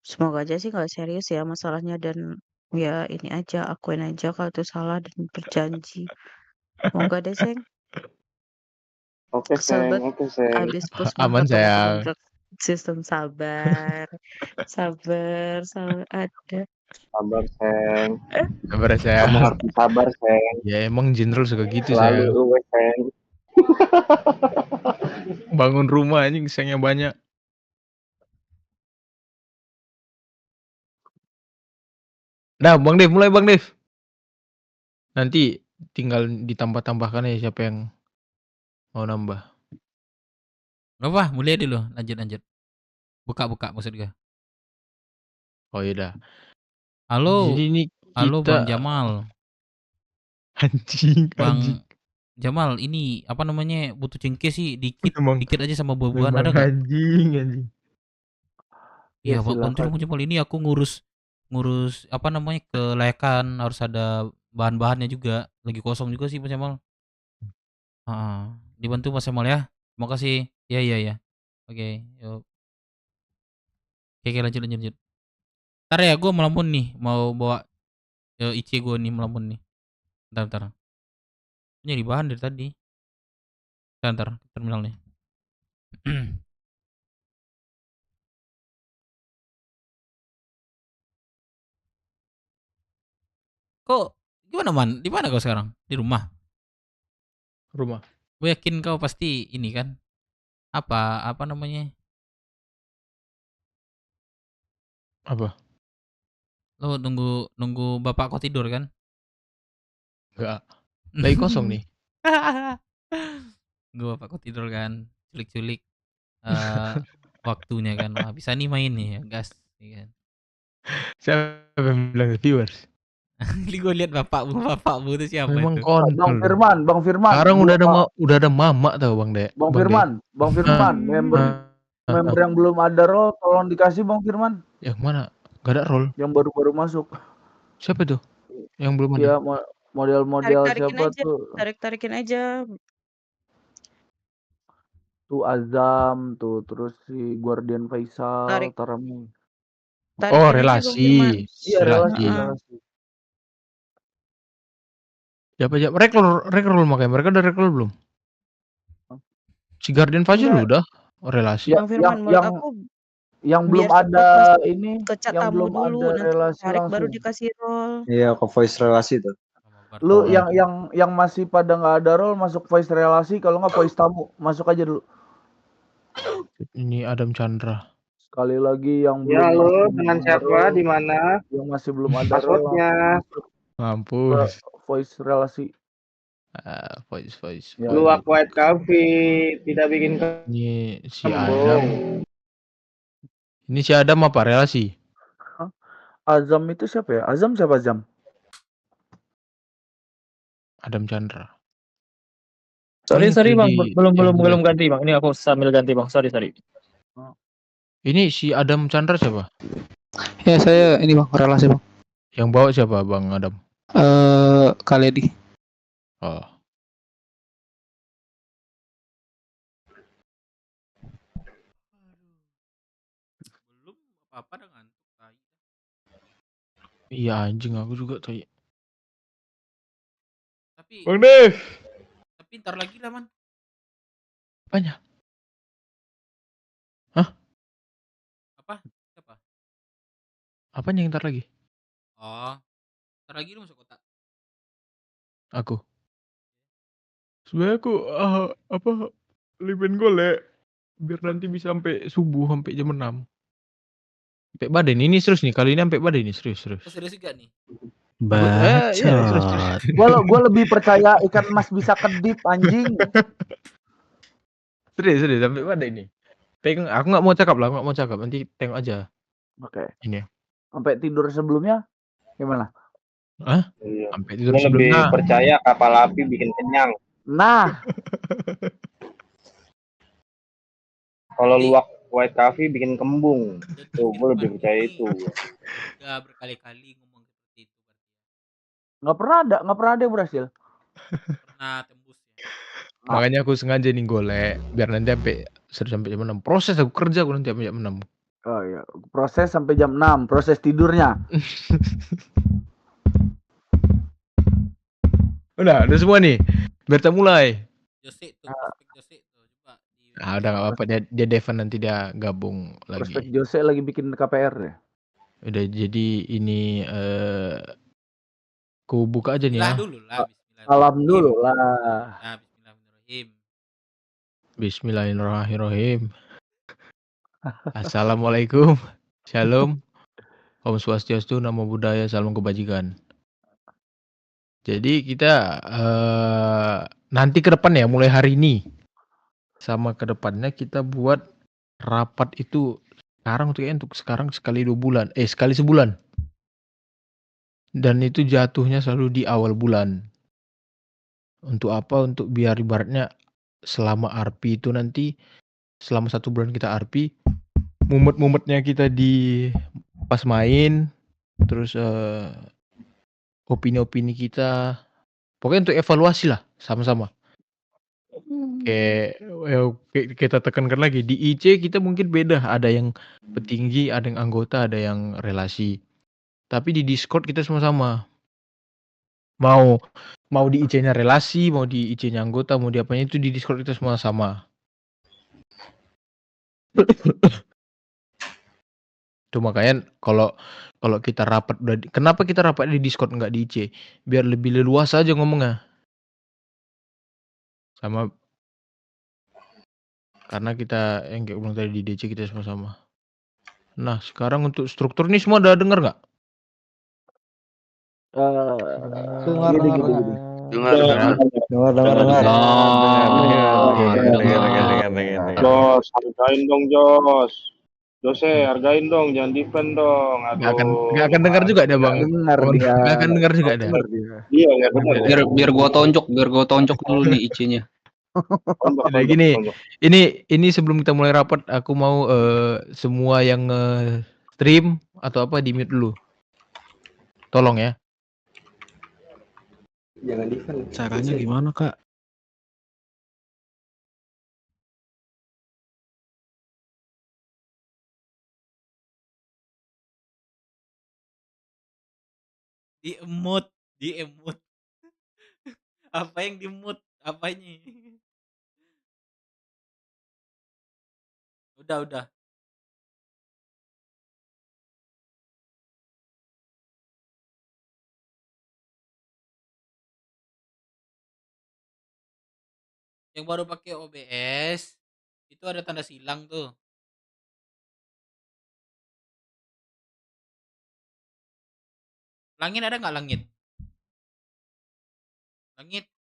Semoga aja sih nggak serius ya masalahnya dan ya ini aja, akuin aja kalau itu salah dan berjanji. Semoga deh, Seng. Oke, Kesel Seng. banget abis push Aman ketemu sayang. temen sistem sabar. Sabar ada. Sabar, Seng. Sabar ya sayang. Kamu harus sabar, Seng. Ya emang general suka gitu Selalu sayang. luwes, Seng. Bangun rumah anjing sayangnya banyak. Nah, Bang Dev, mulai Bang Dev. Nanti tinggal ditambah-tambahkan ya siapa yang mau nambah. Gak apa, mulai dulu, lanjut. Buka maksud gue. Oh iya. Halo. Jadi ini Halo kita Bang Jamal. Anjing. Bang Jamal, ini apa namanya butuh cengkeh sih dikit aja sama buah-buahan ada nggak? Anjing. Iya Bang Jamal, ini aku ngurus apa namanya kelayakan, harus ada bahan-bahannya juga, lagi kosong juga sih Mas Jamal. Dibantu Mas Jamal ya. Terima kasih. Iya. Oke, yuk. Oke, lanjut. Ntar ya, gue melamun nih, mau bawa IC gue nih melamun nih. Bentar. Nyari bahan dari tadi. Bentar, terminal nih. Kok gimana Man? Di mana kau sekarang? Di rumah? Rumah. Gue yakin kau pasti ini kan. Apa namanya? Apa? Lo nunggu bapak kau tidur kan? Enggak. Lagi kosong nih. Gue bapak kau tidur kan. Culik-culik waktunya kan. Wah, bisa nih main nih ya, gas ya kan. Siapa yang bilang viewers? Ini gue lihat bapakmu itu siapa Memang itu? kontol. Bang Firman. Sekarang udah ada mama tau Bang Dek. Bang Firman, member yang belum ada role tolong dikasih Bang Firman. Yang mana? Gak ada role. Yang baru-baru masuk. Siapa tuh? Yang belum ada. Ya model-model siapa aja, tuh? Tarik-tarikin aja. Tuh Azam tuh, terus si Guardian Faisal, Tarami. Oh, relasi. Iya, relasi. Siapa aja? Rekrol makanya. Mereka udah rekrol belum? Si Guardian Faisal udah relasi. Bang Firman, menurut aku yang belum biar ada cepet ini, ke chat yang tamu belum dulu, ada nanti relasi tarik baru langsung. dikasih role. Iya, ke voice relasi tuh. Lu yang masih pada nggak ada role masuk voice relasi, kalau nggak voice tamu masuk aja dulu. Ini Adam Chandra. Sekali lagi yang belum. Ya lo dengan siapa di mana? Yang masih belum ada Passwordnya. Mampus. Voice relasi. Voice. Ya, Lu White Coffee tidak bikin. Ini si Adam. Ini si Adam apa relasi? Azam itu siapa ya? Azam siapa Azam? Adam Chandra. Sorry Ini bang, di belum yang belum bule. belum ganti bang. Ini aku sambil ganti bang. Sorry. Ini si Adam Chandra siapa? Ya saya ini bang relasi bang. Yang bawa siapa Bang Adam? Kaledi. Oh. Belum apa-apa dengan tai. Iya anjing aku juga tai. Tapi Bang Dev. Tapi ntar lagi lah man. Apanya? Hah? Apa? Siapa? Apanya yang ntar lagi? Oh. Ntar lagi lu masuk kota. Aku. Sebenarnya aku apa limen golek biar nanti bisa sampai subuh sampai jam 6. Sampai Baden ini serius nih kali ini sampai Baden ini serius. Serius juga nih. Serius. Gua lebih percaya ikan emas bisa kedip anjing. Serius sampai Baden ini. Aku nggak mau cakap nanti tengok aja. Oke. Ini. Sampai tidur sebelumnya gimana? Hah? Iya. Sampai tidur Gua lebih sebelumnya. percaya kapal api bikin kenyang. Nah. Kalau luwak white coffee bikin kembung. Tuh, gue lebih percaya itu. Udah berkali-kali ngomong seperti itu. Nggak pernah ada yang berhasil. Pernah tembus ya. Makanya aku sengaja nih golek biar nanti sampai jam 6. Proses aku kerja aku nanti sampai jam 6. Oh iya, proses sampai jam 6, proses tidurnya. Udah semua nih. Biar kita mulai. Jose tuh, prospek Jose tuh coba. Udah enggak apa-apa dia Devan nanti dia gabung lagi. Prospek Jose lagi bikin KPR ya. Udah jadi ini ku buka aja nih ya. Salam dulu lah. Ya, bismillahirrahmanirrahim. Bismillahirrahmanirrahim. Assalamualaikum. Shalom. Om Swastiastu, Namo Buddhaya, salam kebajikan. Jadi kita nanti ke depan ya, mulai hari ini sama ke depannya kita buat rapat itu untuk sekarang sekali 2 bulan, sekali sebulan. Dan itu jatuhnya selalu di awal bulan. Untuk apa? Untuk biar ibaratnya selama RP itu nanti selama 1 bulan kita RP, mumet-mumetnya kita di pas main, terus opini-opini kita, pokoknya untuk evaluasi lah sama-sama. Kayak kita tekankan lagi di IC kita mungkin beda, ada yang petinggi, ada yang anggota, ada yang relasi. Tapi di Discord kita sama-sama. Mau di IC-nya relasi, mau di IC-nya anggota, mau di apanya itu di Discord kita semua sama. Itu makanya kalau kita rapat, kenapa kita rapat di Discord nggak di IC? Biar lebih leluasa aja ngomongnya. Sama karena kita yang kayak bilang tadi di DC kita sama-sama. Nah sekarang untuk struktur ini semua udah dengar nggak? Dengar. Jos, hargain dong Jos. Jose, hargain dong, jangan defend dong. Nggak akan dengar juga dia bang. Nggak akan dengar juga dia. Iya nggak dengar. Biar gua tonjok dulu nih IC-nya. Nah, gini, ini sebelum kita mulai rapat, aku mau semua yang stream atau apa di mute dulu. Tolong ya. Jangan defend. Caranya gimana kak? Di emut. Apa yang di mute? Apanya? Udah. Yang baru pakai OBS itu ada tanda silang tuh. Langit ada nggak langit? Langit.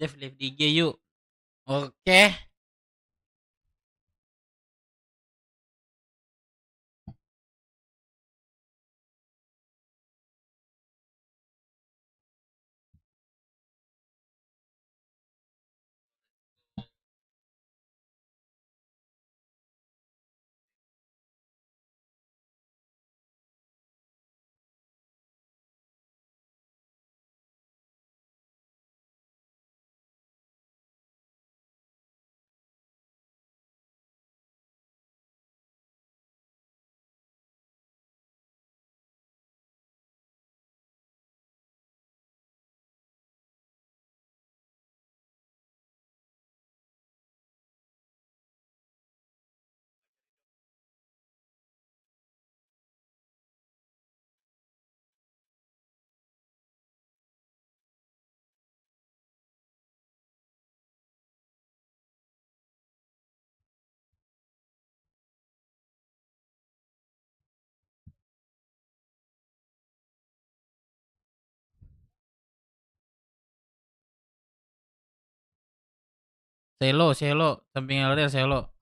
Dev live di IG yuk. Oke. Selo, samping LDR Selo.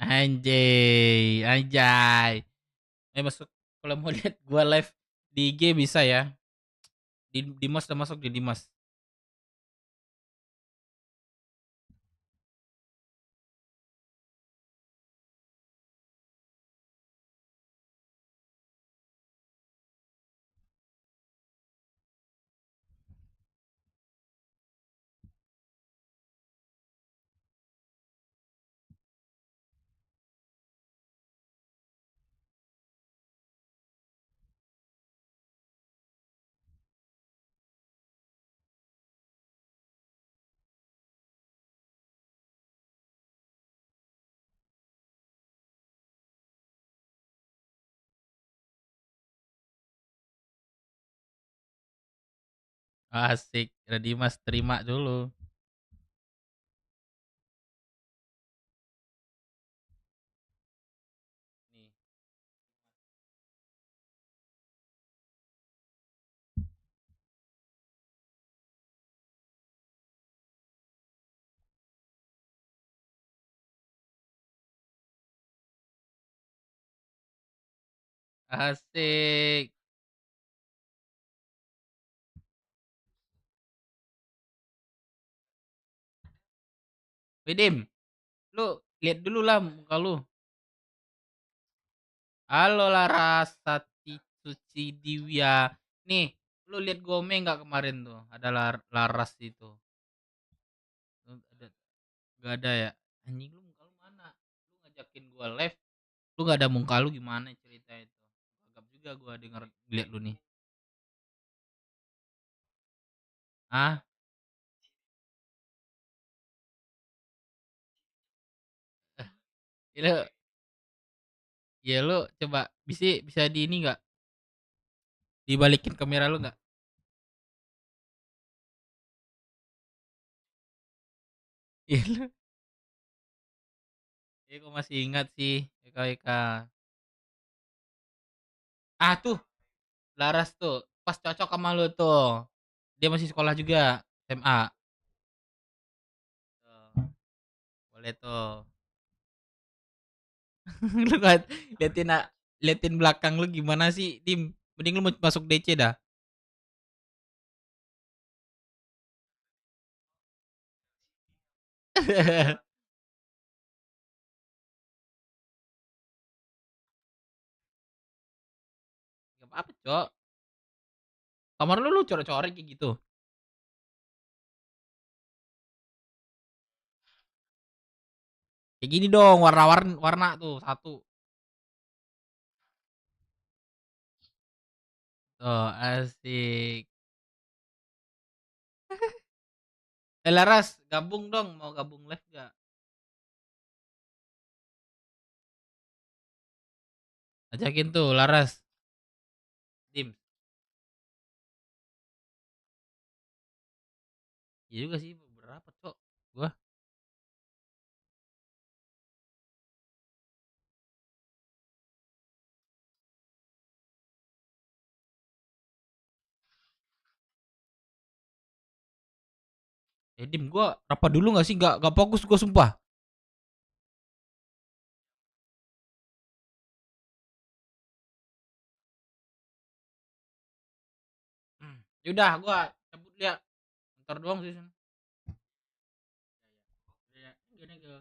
Anjay. Masuk kalau mau lihat gua live di IG bisa ya. Dimas udah masuk di Dimas. Asik, ada Dimas terima dulu. Nih. Asik. Widim, lu lihat dulu lah muka lu. Halo Laras Sati Suci Diwya. Nih, lu lihat Gome nggak kemarin tuh? Ada Laras itu. Ada, gak ada ya? Anjing lu muka lu mana? Lu ngajakin gua live, lu nggak ada muka lu gimana cerita itu? Gagap juga juga gua denger lihat lu nih. Ah, lu ya lu coba bisa di ini enggak? Dibalikin kamera lu enggak? Iya lu. Iya gua masih ingat sih Eka. Ah tuh, Laras tuh pas cocok sama lu tuh. Dia masih sekolah juga, SMA. Tuh, boleh tuh. Lu kan liatin liatin belakang lu gimana sih, Dim? Mending lu masuk DC dah. Gak apa-apa, Cok. Kamar lu coret-coret kayak gitu. Kayak gini dong, warna tuh satu. Oh, asik. Laras, gabung dong, mau gabung live gak? Ajakin tuh Laras. Dim. Iya juga sih, berapa, Cok? Gua Dim, gua rapat dulu gak sih? Gak fokus gua sumpah. Yaudah, gua cabut lihat. Ntar doang sih. Ya, gini ke.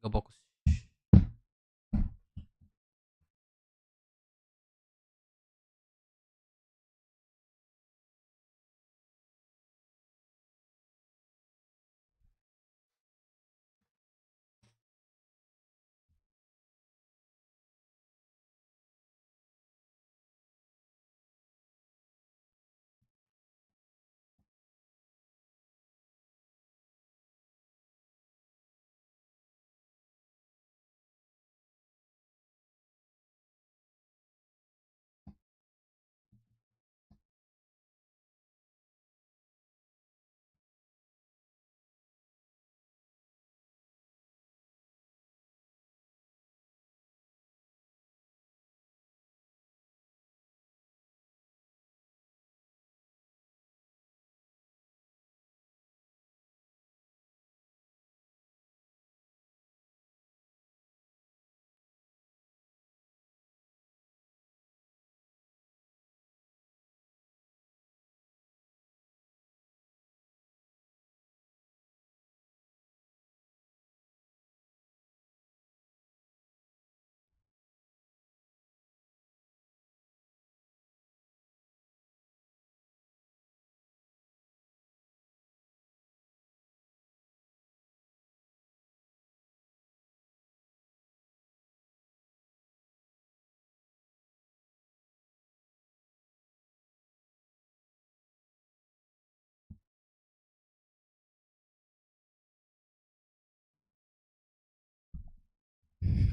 Gak fokus.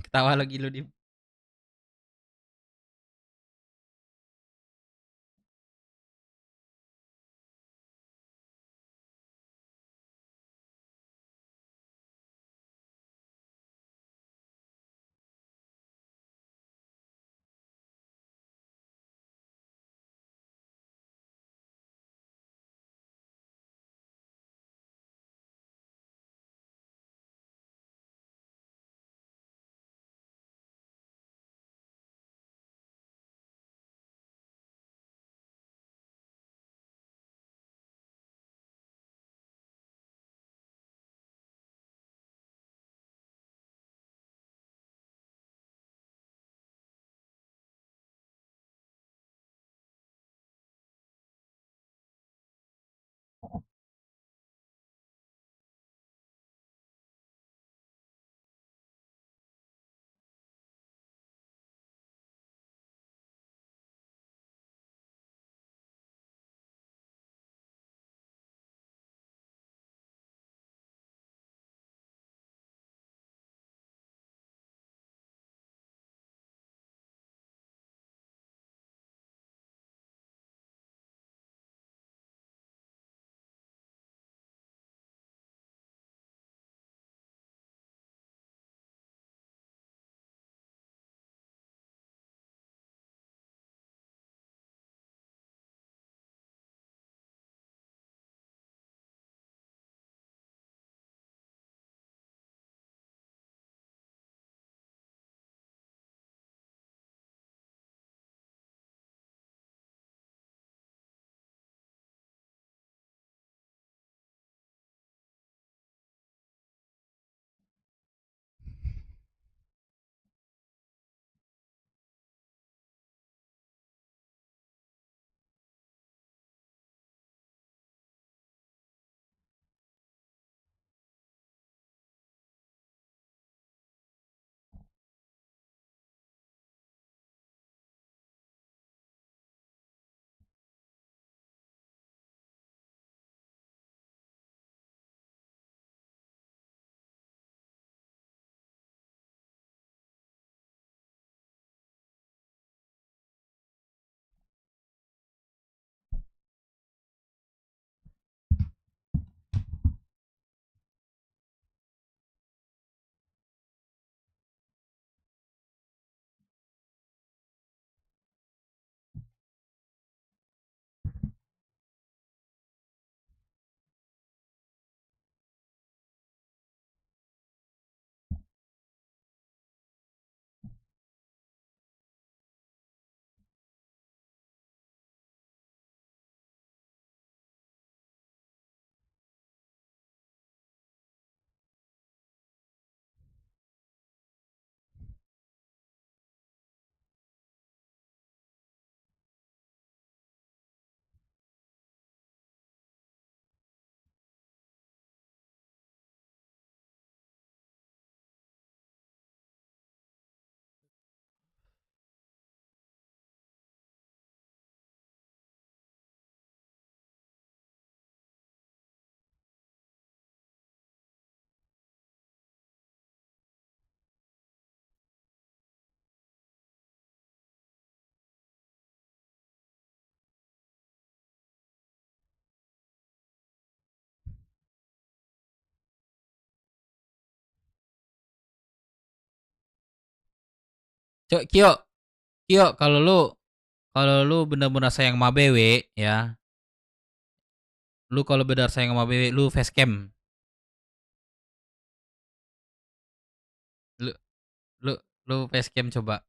Ketawa lagi lu, Dim. Cok, Kio, kalau lu bener-bener sayang sama BW ya, lu kalau benar sayang sama BW, lu facecam. Lu lu lu facecam coba.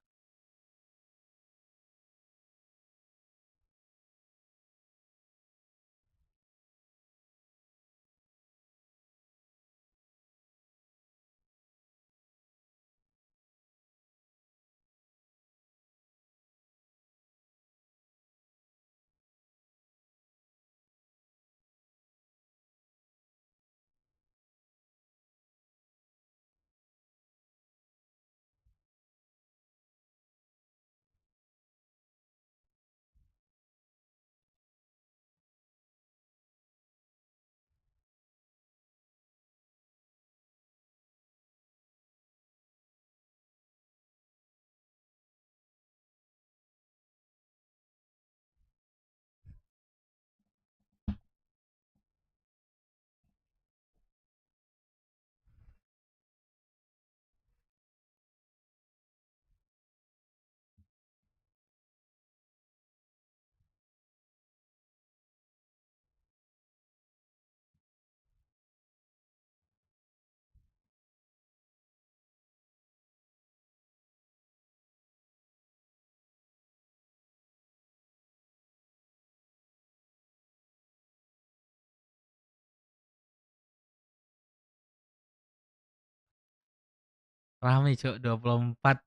Rame, Cok, 24.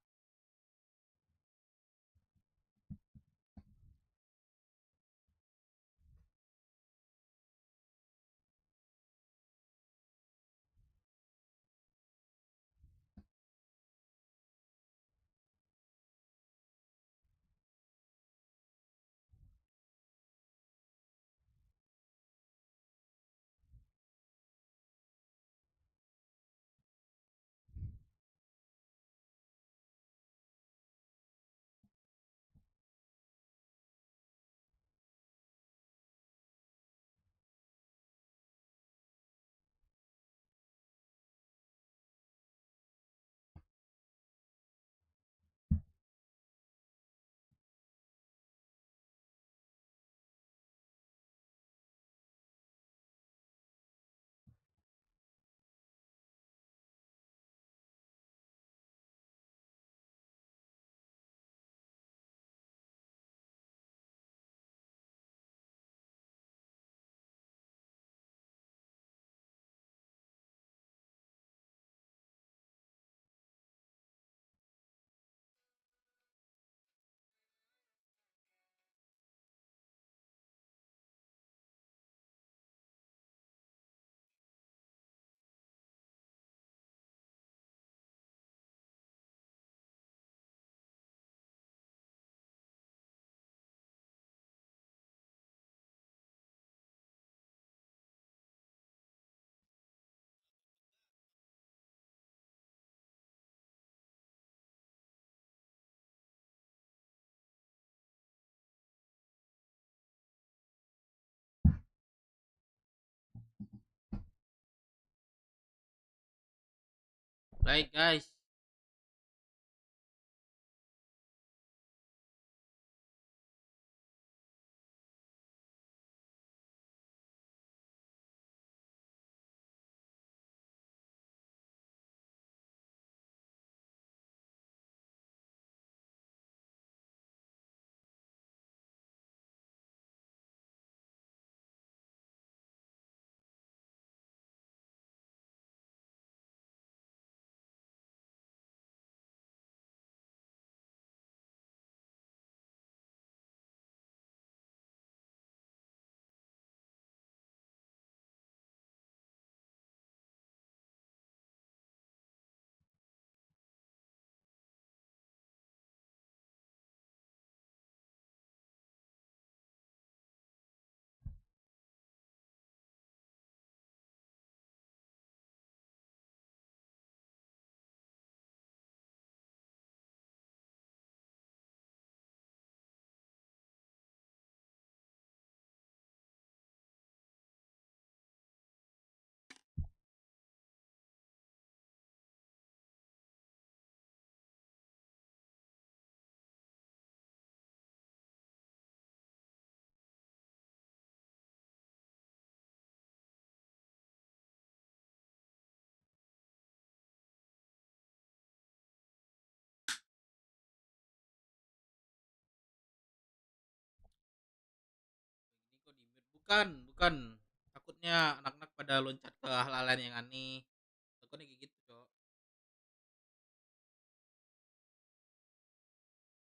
Baik, guys. bukan. Takutnya anak-anak pada loncat ke hal-hal yang aneh. Takutnya kayak gitu, Cok.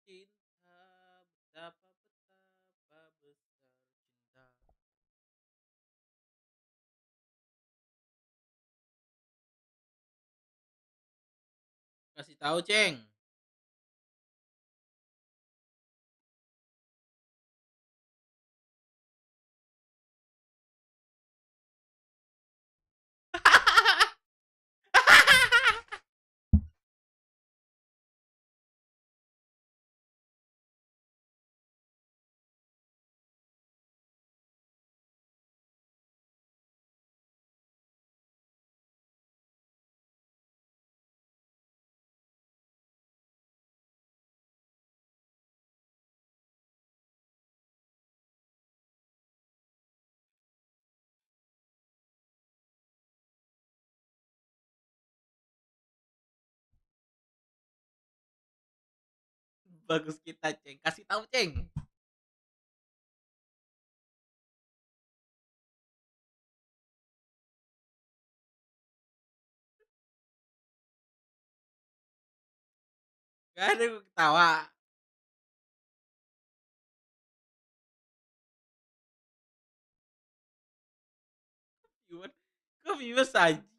Cinta betapa besar cinta. Kasih tahu, Ceng. Bagus kita, Ceng. Kasih tahu, Ceng. Gak ada yang ketawa. Gimana? Kok Bimas aja?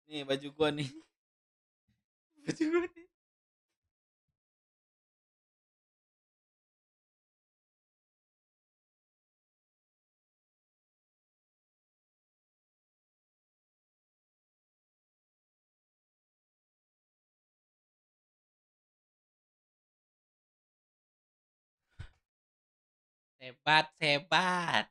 Nih baju gua nih. Baju gua nih. Hebat.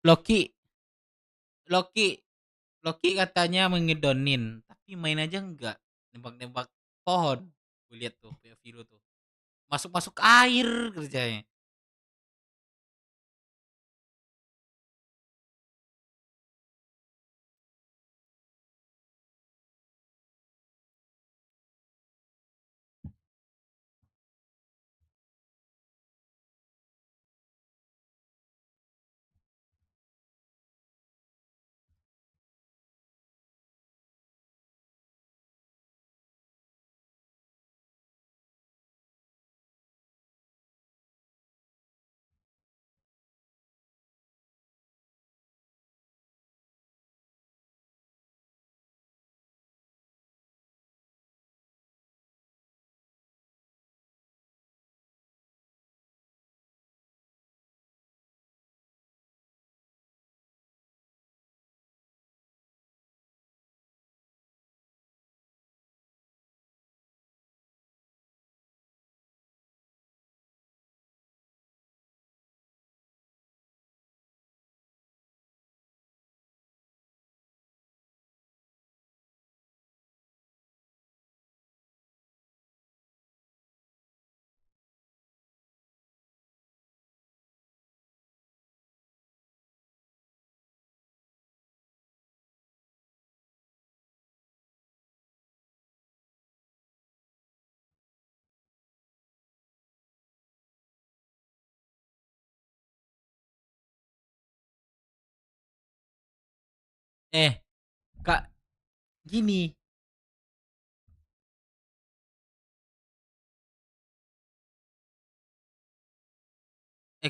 Loki Loki katanya mengedonin, tapi main aja enggak. Nembak-nembak pohon. Gue lihat tuh video tuh. Masuk-masuk air kerjanya. Kak, gini.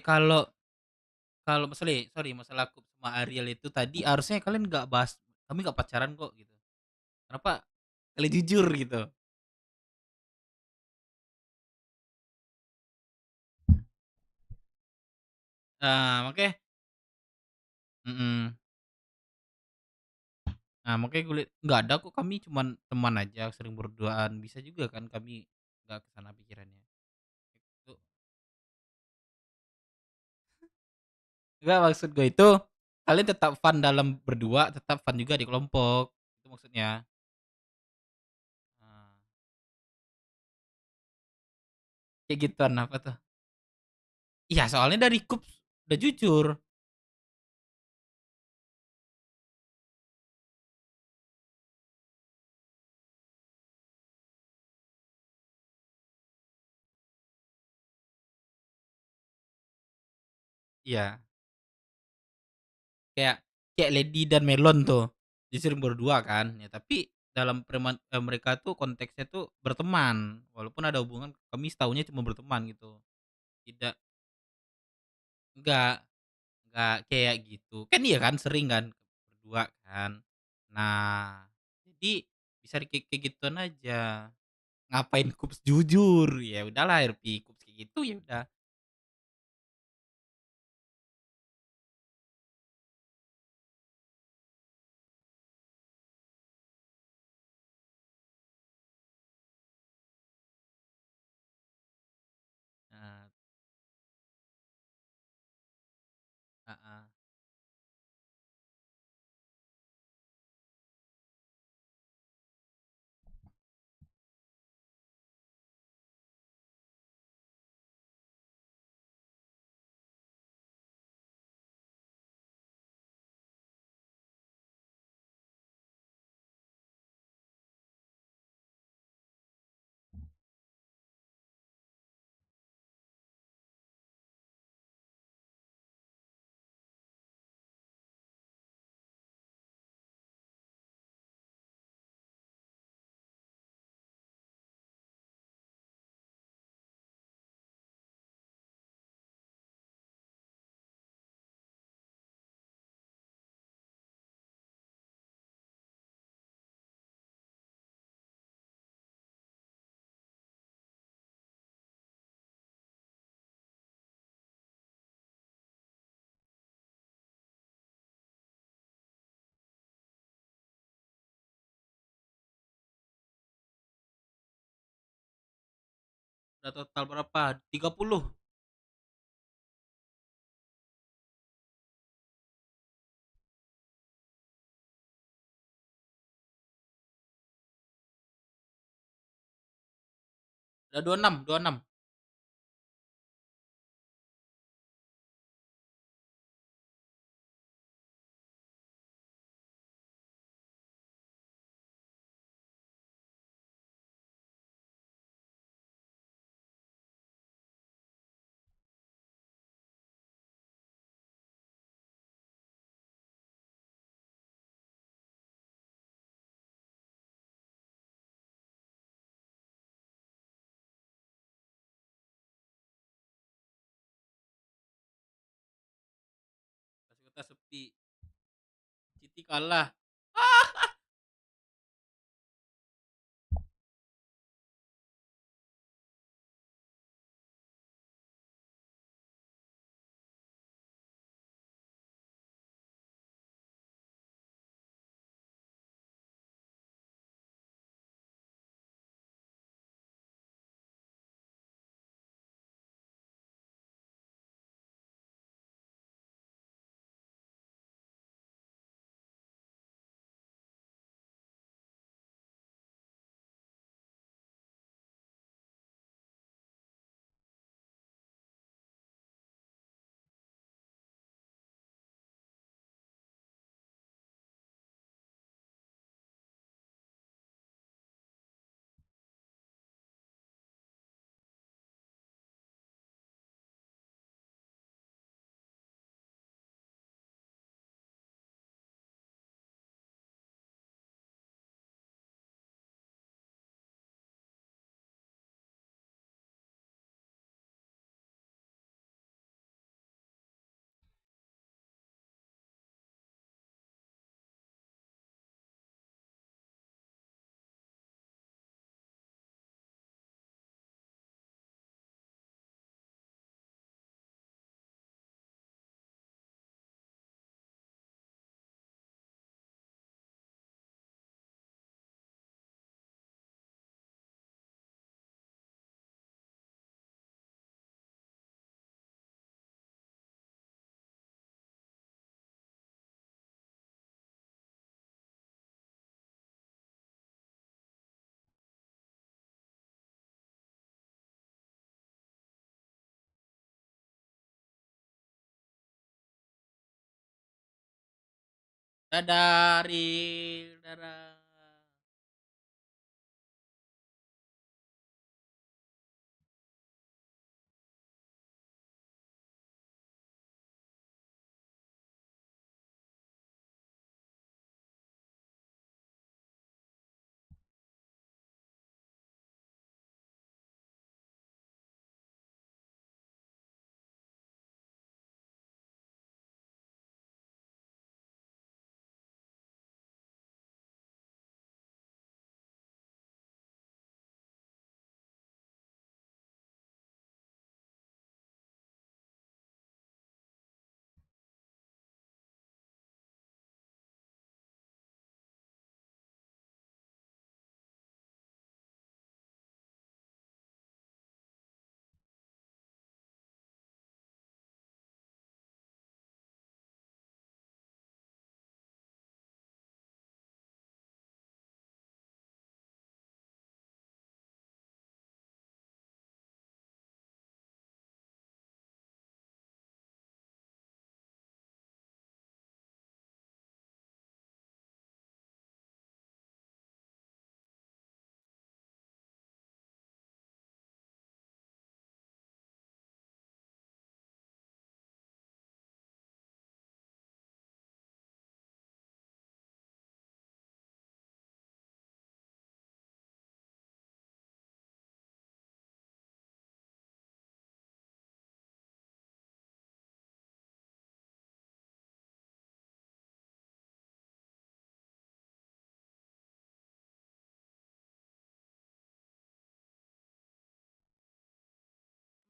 Kalau sorry masalah aku sama Ariel itu tadi harusnya kalian nggak bahas, kami nggak pacaran kok gitu. Kenapa kalian jujur gitu? Nah, makanya mm Nah, makanya gue liat nggak ada kok, kami cuman teman aja, sering berduaan, bisa juga kan kami nggak kesana pikirannya. Itu nggak, maksud gue itu kalian tetap fun dalam berdua, tetap fun juga di kelompok. Itu maksudnya. Nah, kayak gituan apa tuh? Iya, soalnya dari Kups udah jujur. Iya. Kayak kayak Lady dan Melon tuh disuruh berdua kan ya, tapi dalam mereka tuh konteksnya tuh berteman, walaupun ada hubungan kami tahunya cuma berteman gitu. Tidak, enggak enggak kayak gitu kan, iya kan sering kan berdua kan. Nah, jadi bisa kayak gituan aja. Ngapain Kups jujur, ya udahlah RP Kups kayak gitu ya udah. Nah, heeh. Udah total berapa? 30. Udah 26, 26. Kota sepi. Citi kalah. Dadah, Ril. Dadah.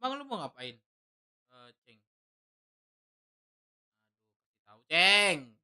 Bang, lu mau ngapain? Ceng. Aduh, kasih tahu, Ceng.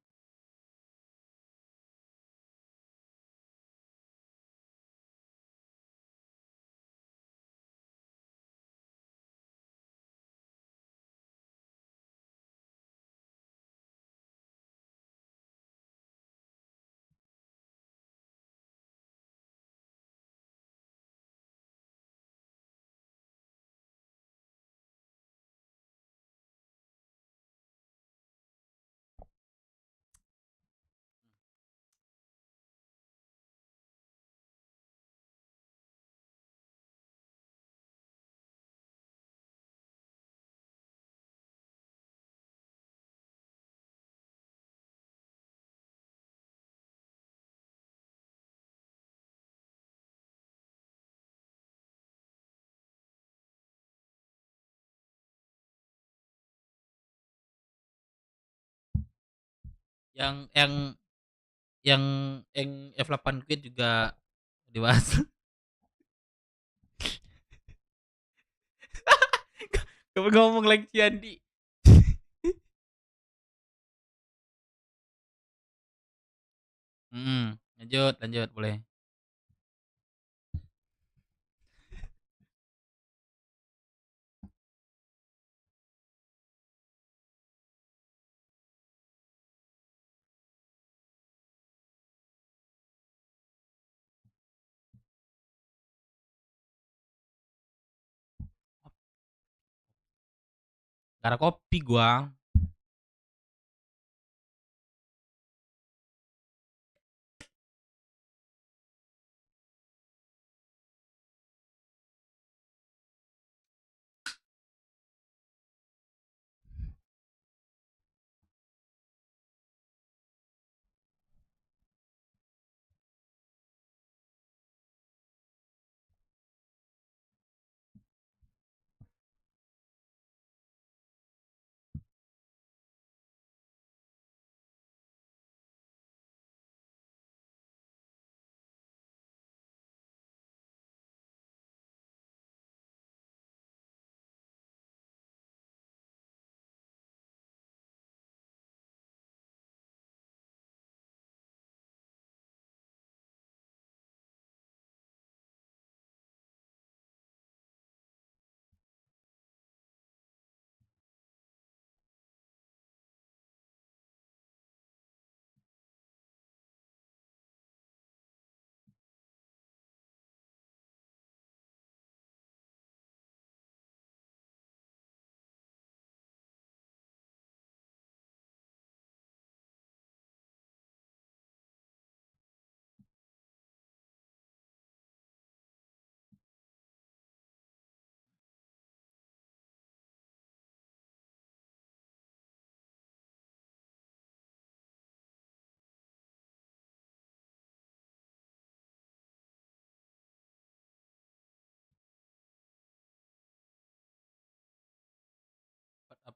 Yang yang yang yang F8 Quid juga dewasa. Kamu ngomong lagi Ciandi. Lanjut, lanjut, boleh. Gak ada kopi gua.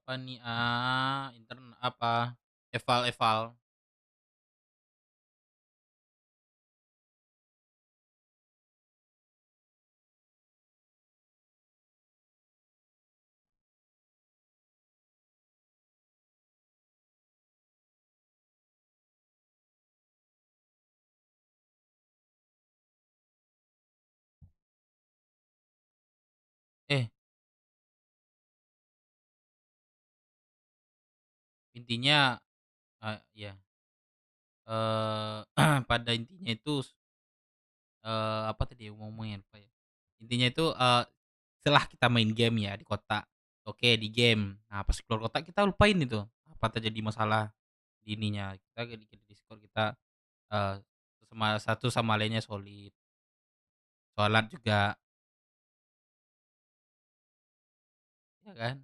Apa nih? Intern apa? Eval. Eh, intinya ya. Pada intinya itu apa tadi ngomongin apa ya? Intinya itu setelah kita main game ya di kota. Oke, di game. Nah, pas keluar kota kita lupain itu apa terjadi masalah di ininya. Kita di Discord kita eh sama satu sama lainnya solid. Sholat juga, ya kan?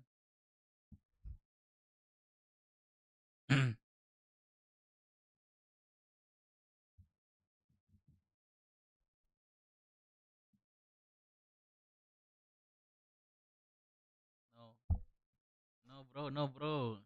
No. No, bro.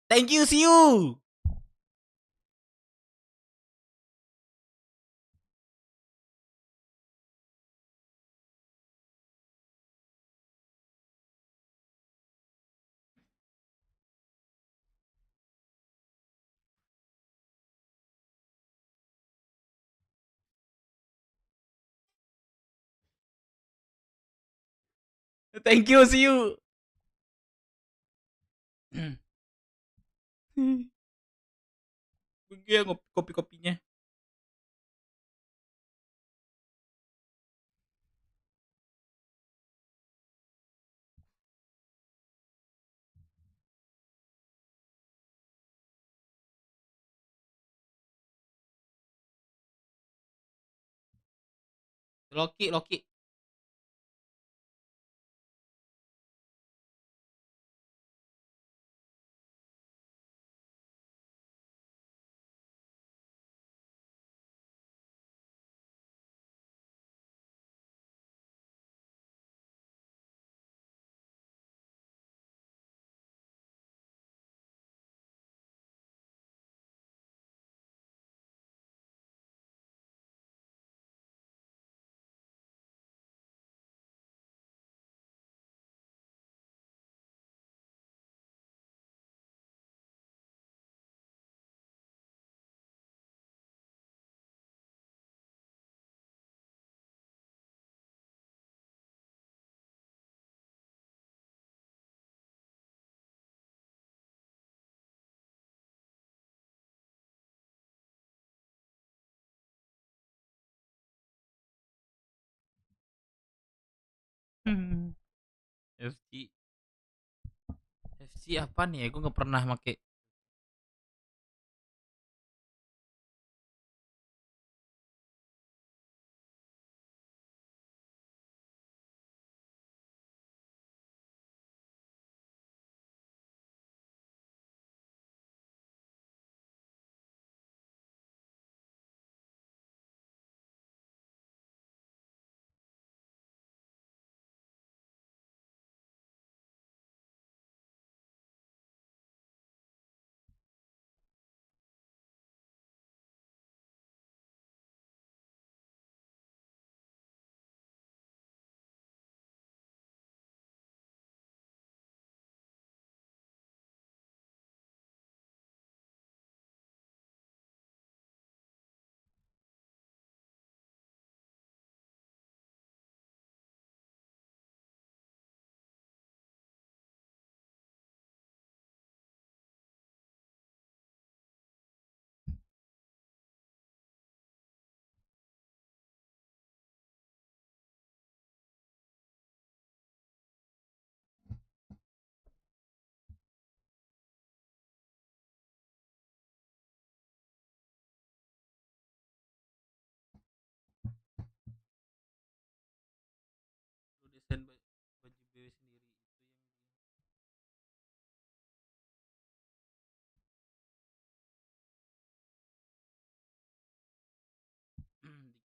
Thank you, see you. Thank you, see you. Gue kopi-kopinya. Loki. FC. FC apa nih ya? Gue nggak pernah make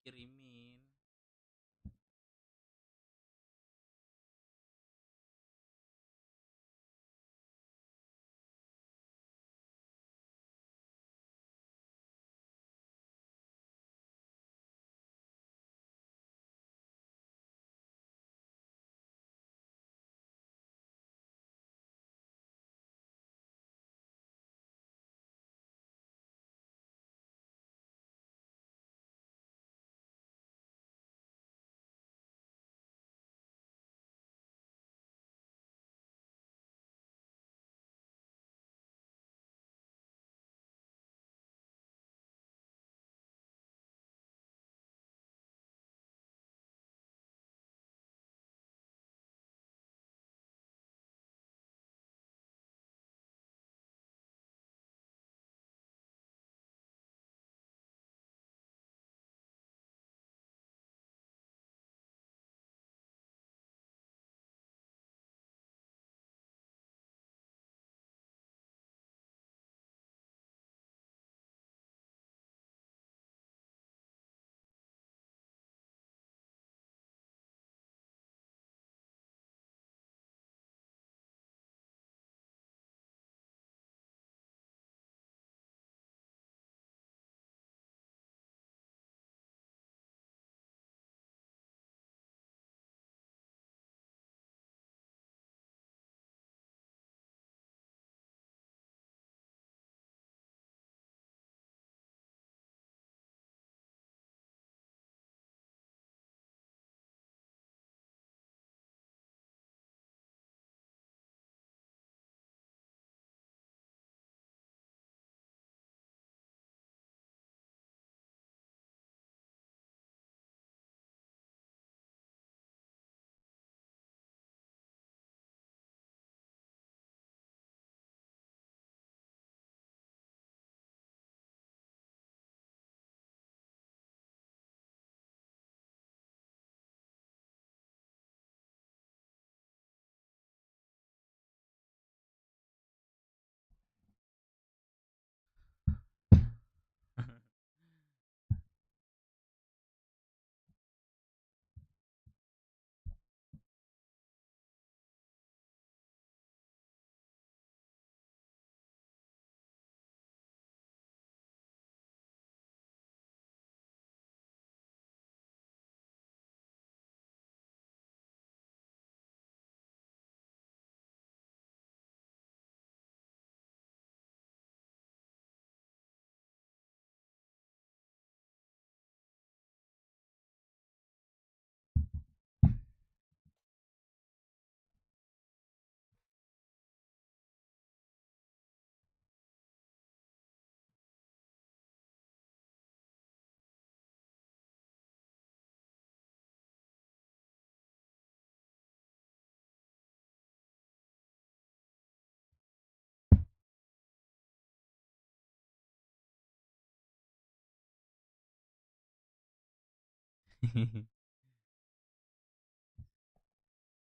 dikirimin.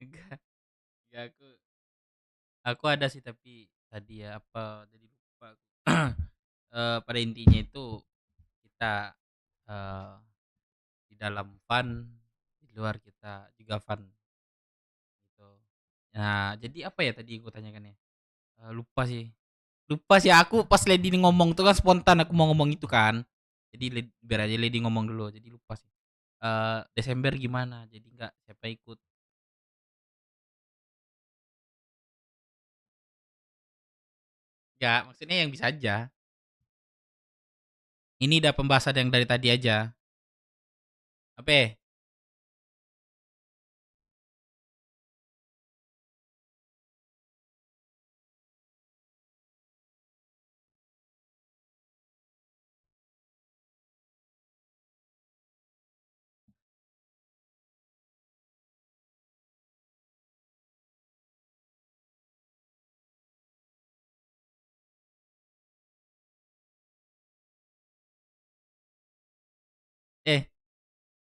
Enggak, enggak aku ada sih tapi tadi ya apa jadi lupa aku. Pada intinya itu kita eh, di dalam fun, di luar kita juga fun gitu. Nah, jadi apa ya tadi gue tanyakan ya? Lupa sih. Lupa sih aku pas Lady ngomong tuh kan spontan aku mau ngomong itu kan. Jadi biar aja Lady ngomong dulu. Jadi lupa sih. Desember gimana? Jadi nggak siapa ikut? Nggak, maksudnya yang bisa aja. Ini udah pembahasan yang dari tadi aja. Apa? Ya?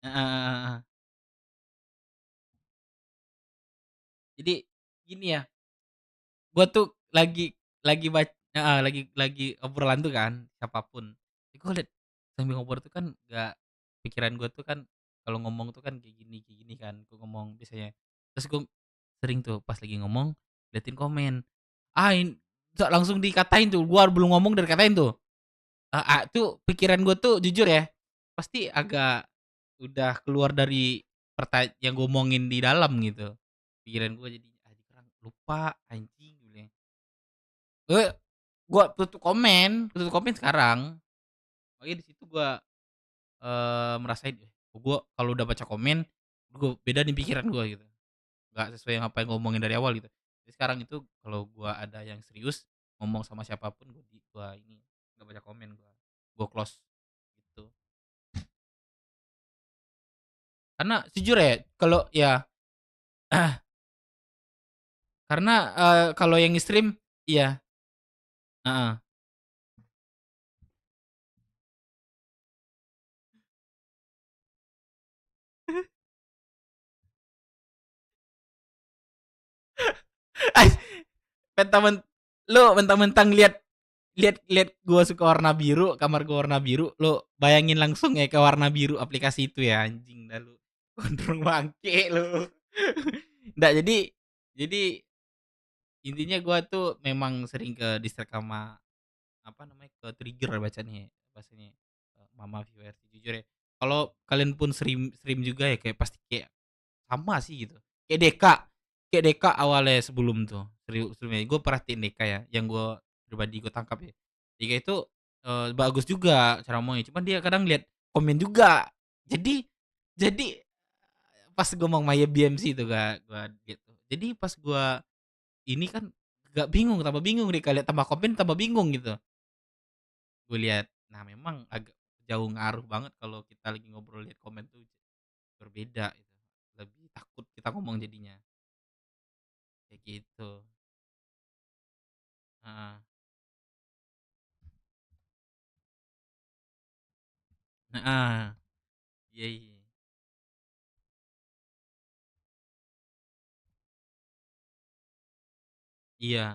Eh, jadi gini ya, gua tuh lagi baca, lagi obrolan tuh kan siapapun. Gue liat sambil ngobrol tuh kan nggak pikiran gue tuh kan kalau ngomong tuh kan kayak gini kan, gue ngomong biasanya. Terus gue sering tuh pas lagi ngomong liatin komen. Langsung dikatain tuh, gua belum ngomong udah dikatain tuh. Tuh pikiran gue tuh jujur ya, pasti agak udah keluar dari yang gue omongin di dalam gitu. Pikiran gue jadi lupa anjing gitu. Gue tutup komen sekarang. Makanya di situ gue merasain gue kalau udah baca komen gue beda nih pikiran gue gitu. Nggak sesuai yang apa yang gue omongin dari awal gitu. Jadi sekarang itu kalau gue ada yang serius ngomong sama siapapun gue ini nggak baca komen, gue close gitu. Karena jujur ya kalau ya karena kalau yang stream iya. Heeh. Mentang-mentang lihat gua suka warna biru, kamar gua warna biru, lu bayangin langsung ya ke warna biru aplikasi itu ya, anjing dah lu. Gondrong bangke lu. Nggak, jadi intinya gua tuh memang sering ke distract sama apa namanya, ke trigger bacanya bahasanya. Mama viewers jujur ya. Kalau kalian pun stream juga ya kayak pasti kayak sama sih gitu. Kayak Deka awalnya sebelum tuh. Sebelumnya gue perhatiin Deka ya, yang gue pribadi gue tangkap ya. Deka itu bagus juga cara ngomongnya, cuman dia kadang lihat komen juga. Jadi pas gue ngomong Maya BMC itu gak gue gitu. Jadi pas gue ini kan gak bingung, tambah bingung deh, lihat tambah komen tambah bingung gitu. Gue lihat, nah memang agak jauh ngaruh banget kalau kita lagi ngobrol lihat komen tuh berbeda gitu. Lebih takut kita ngomong jadinya. Kayak gitu. Heeh. Heeh. Iya. Iya.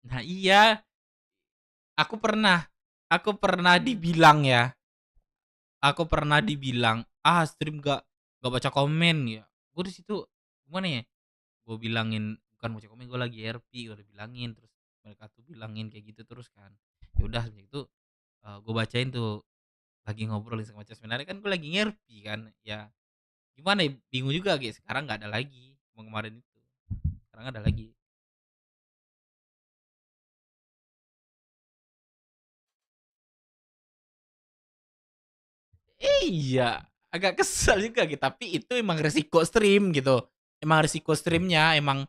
Nah, iya. Aku pernah dibilang ya. Aku pernah dibilang, stream gak baca komen ya. Gue di situ gimana ya? Gue bilangin bukan baca komen, gue lagi RP, gue udah bilangin, terus mereka tuh bilangin kayak gitu terus kan. Ya udah itu gue bacain tuh lagi ngobrol sama macam sebenarnya kan gue lagi ngerpi kan ya, gimana ya, bingung juga guys. Sekarang nggak ada lagi, kemarin itu sekarang ada lagi. Iya, agak kesal juga gitu, tapi itu emang resiko stream gitu. Emang resiko streamnya, emang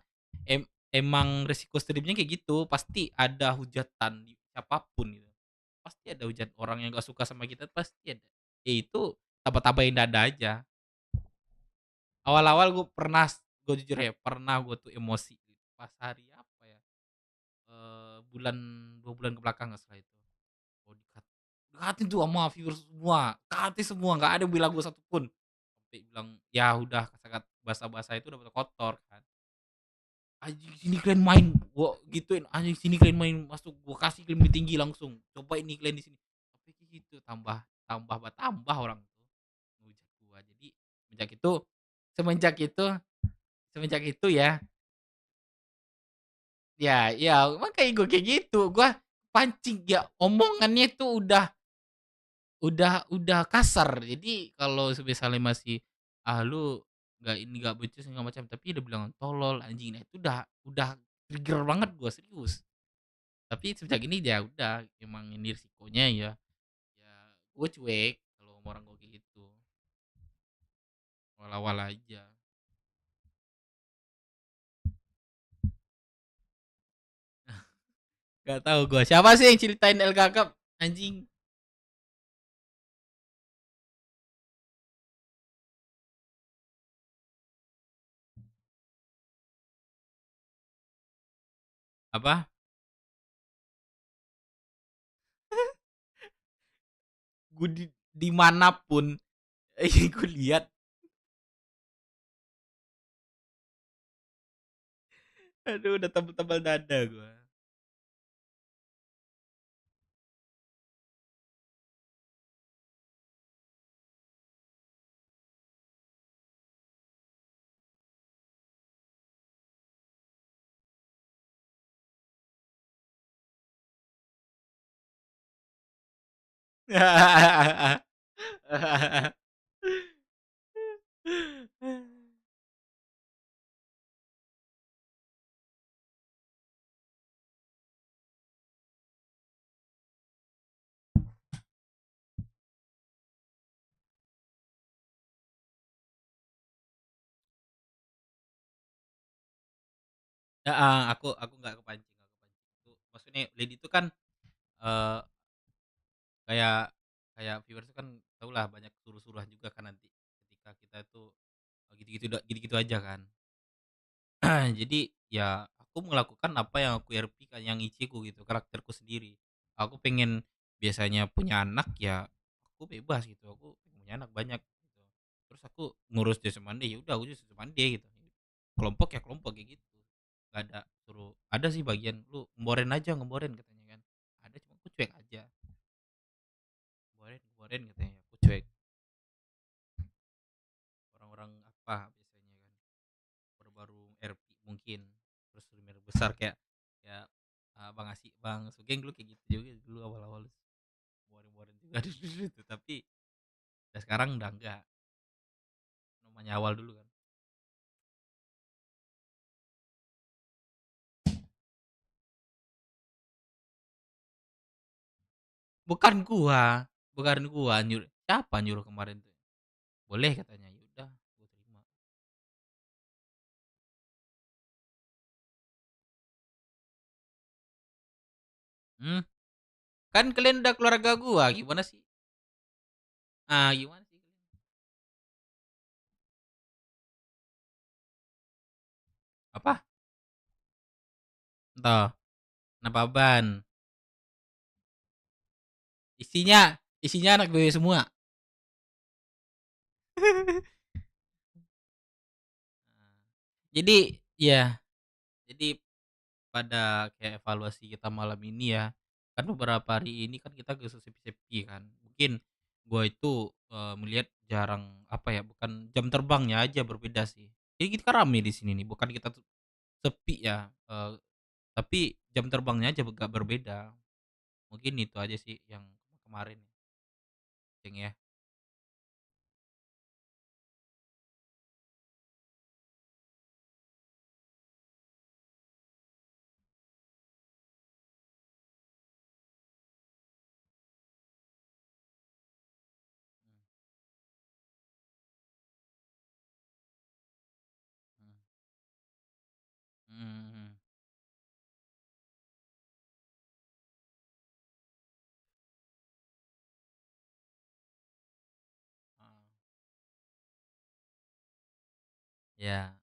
resiko streamnya kayak gitu. Pasti ada hujatan siapapun gitu. Pasti ada hujat orang yang gak suka sama kita, pasti ada. Ya itu tambah-tambahin dada aja. Awal-awal gue jujur ya, pernah gue tuh emosi pas hari apa ya? Bulan 2 bulan ke belakang setelah itu. Dikatin tuh sama viewers semua, nggak ada yang bilang gue satupun. Sampai bilang ya udah kata bahasa-bahasa itu udah kotor kan. Anjing sini kalian main, gua gituin, anjing sini kalian main masuk, gua kasih kalian lebih tinggi langsung. Coba ini kalian di sini. Tapi gitu tambah orang tuh ngehujat gua. Jadi semenjak itu ya. Ya, makanya gue kayak gitu. Gua pancing ya, omongannya tuh udah kasar. Jadi kalau misalnya masih lu nggak becus segala macam, tapi udah bilang tolol anjing, nah itu udah trigger banget gua serius. Tapi sejak ini ya udah emang ini risikonya ya. Ya gue cuek kalau orang gue kayak gitu. Awal-awal aja. Gak tahu gue siapa sih yang ceritain LKK anjing. Apa? Gue dimanapun gue lihat Aduh, udah tebel-tebel dada gua. Heeh, aku nggak kepancing, nggak kepancing. Itu maksudnya Lady itu kan eh kayak kayak viewers kan tau lah banyak suruh-suruhan juga kan nanti ketika kita itu gitu-gitu aja kan. Jadi ya aku melakukan apa yang aku RP kan yang Ichiku gitu, karakterku sendiri. Aku pengen biasanya punya anak ya aku bebas gitu. Aku pengen punya anak banyak gitu. Terus aku ngurus Jasa Mande ya udah aku Jasa Mande gitu. Kelompok ya kelompok kayak gitu. Gak ada suruh ada sih bagian lu ngemboren aja ngemboren katanya kan. Ada cuma aku cuek aja. Ngemboren ngemboren katanya aku cuek. Orang-orang apa biasanya kan baru-baru RP mungkin terus lumayan besar kayak kayak Bang Asik Bang Sugeng dulu kayak gitu juga dulu awal-awal muarin juga dulu tapi ya sekarang udah enggak namanya awal dulu kan bukan gua nyuruh siapa nyuruh kemarin tuh boleh katanya ya udah gua terima. Hmm, kan kalian udah keluarga gua gimana sih gimana sih apa entah kenapa ban isinya anak bebek semua. Jadi ya jadi pada kayak evaluasi kita malam ini ya kan beberapa hari ini kan kita gak sepi-sepi kan mungkin gua itu melihat jarang apa ya bukan jam terbangnya aja berbeda sih jadi kita rame di sini nih bukan kita tuh sepi ya tapi jam terbangnya aja agak berbeda mungkin itu aja sih yang kemarin Ceng ya. Hmm. Ya.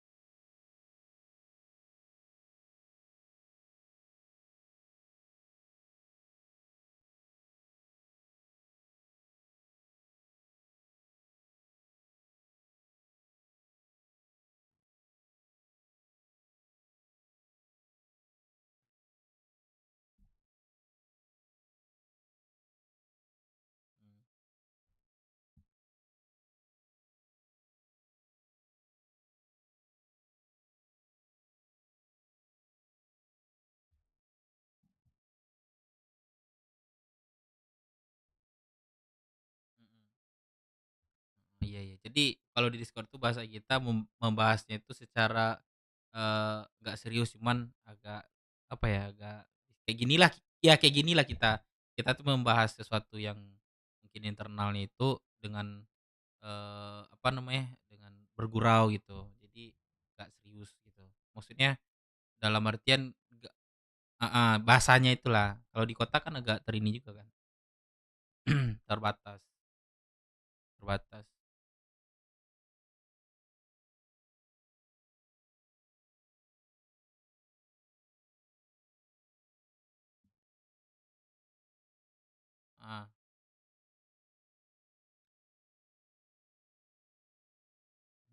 Iya iya. Jadi kalau di Discord tuh bahasa kita membahasnya itu secara nggak serius cuman agak apa ya agak kayak ginilah ya kayak ginilah kita tuh membahas sesuatu yang mungkin internalnya itu dengan apa namanya dengan bergurau gitu. Jadi nggak serius gitu. Maksudnya dalam artian nggak bahasanya itulah. Kalau di kota kan agak terini juga kan. Terbatas terbatas. Ah.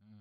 Hmm.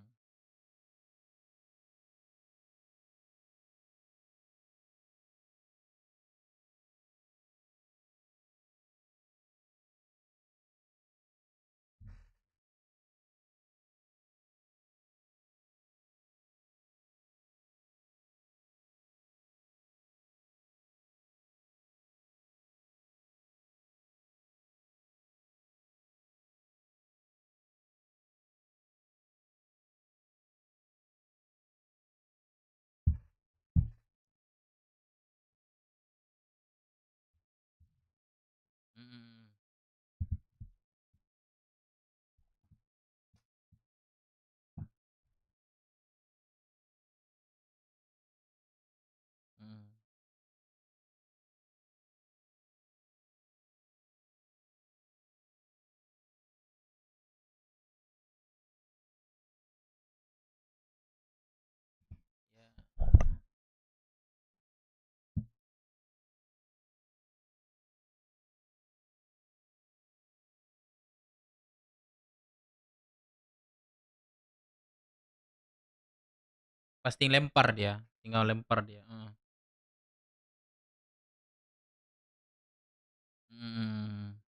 Pasti lempar dia, tinggal lempar dia. Hmm. Hmm.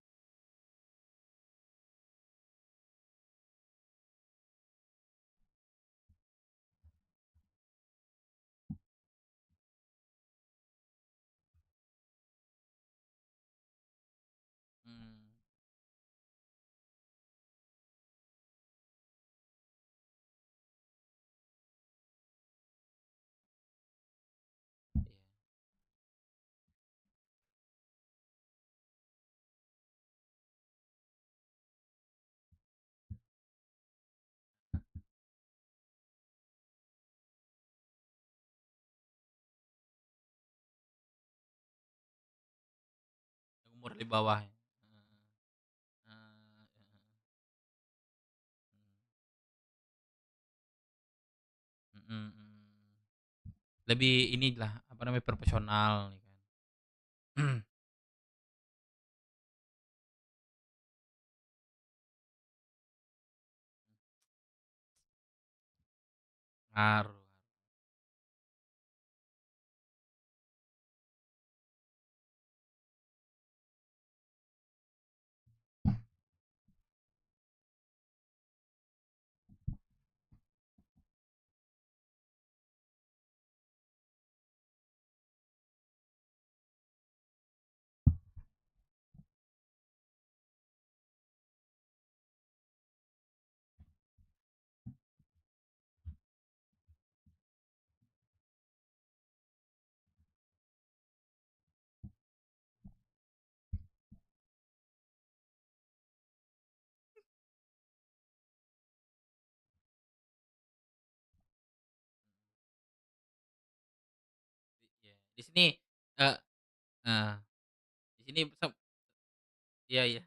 Umur di bawah. Mm-mm. Lebih inilah apa namanya profesional nih kan. Ngaruh. Iya. Di sini eh nah, di sini iya iya.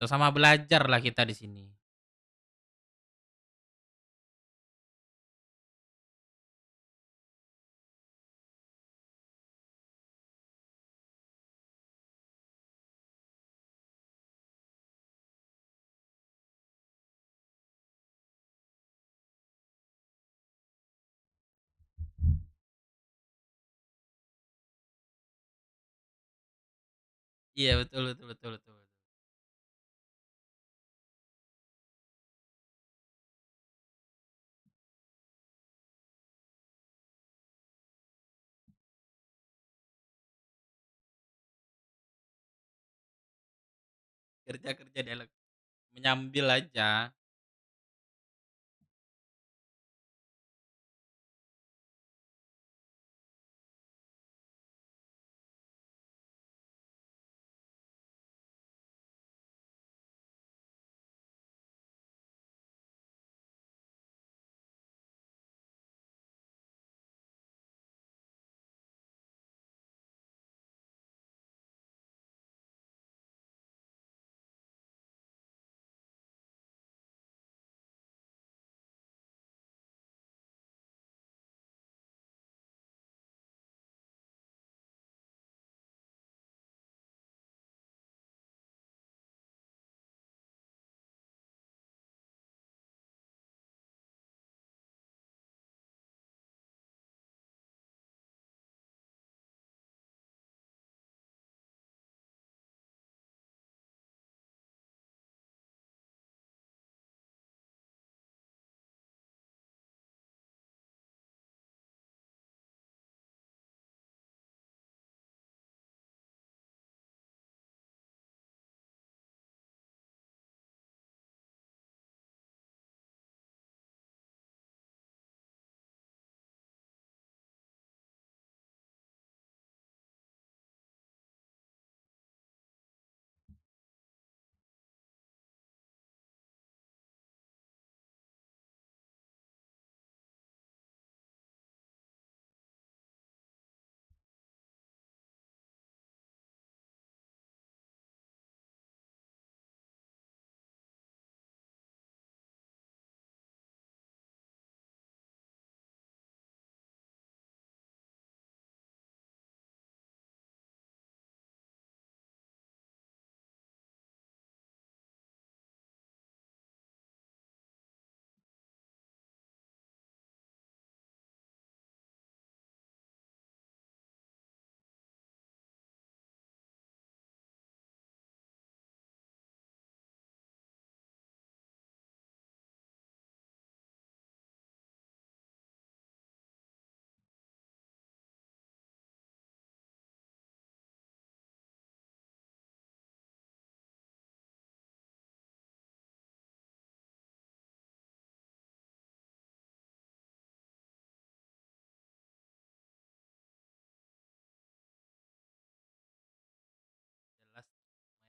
Sama belajar lah kita di sini. Iya betul betul betul betul. Kerja kerja dialog menyambil aja.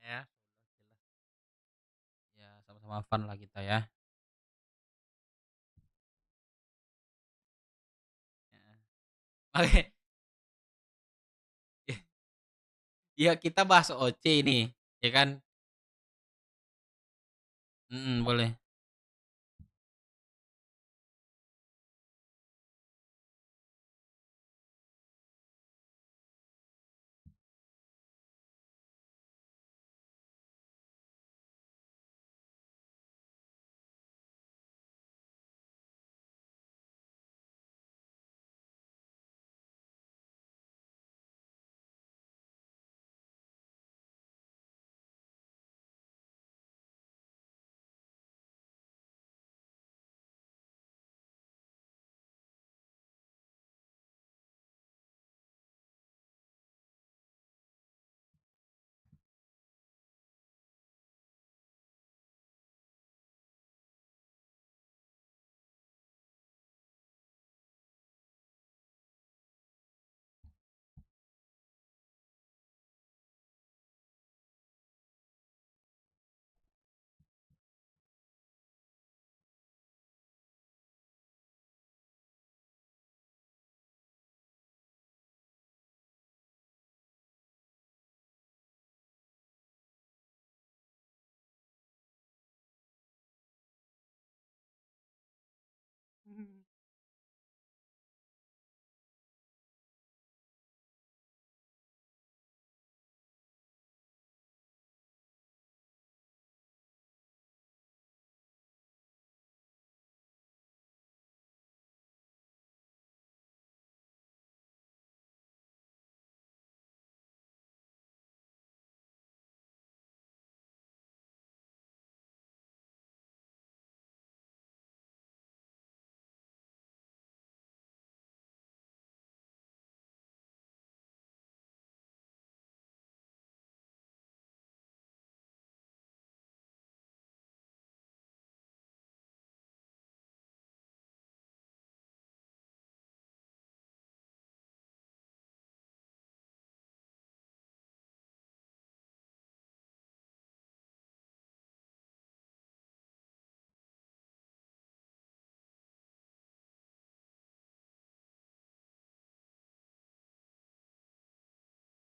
Ya. Ya, sama-sama fun lah kita ya. Oke. Ya kita bahas OC ini, ya kan? Boleh.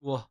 Wah.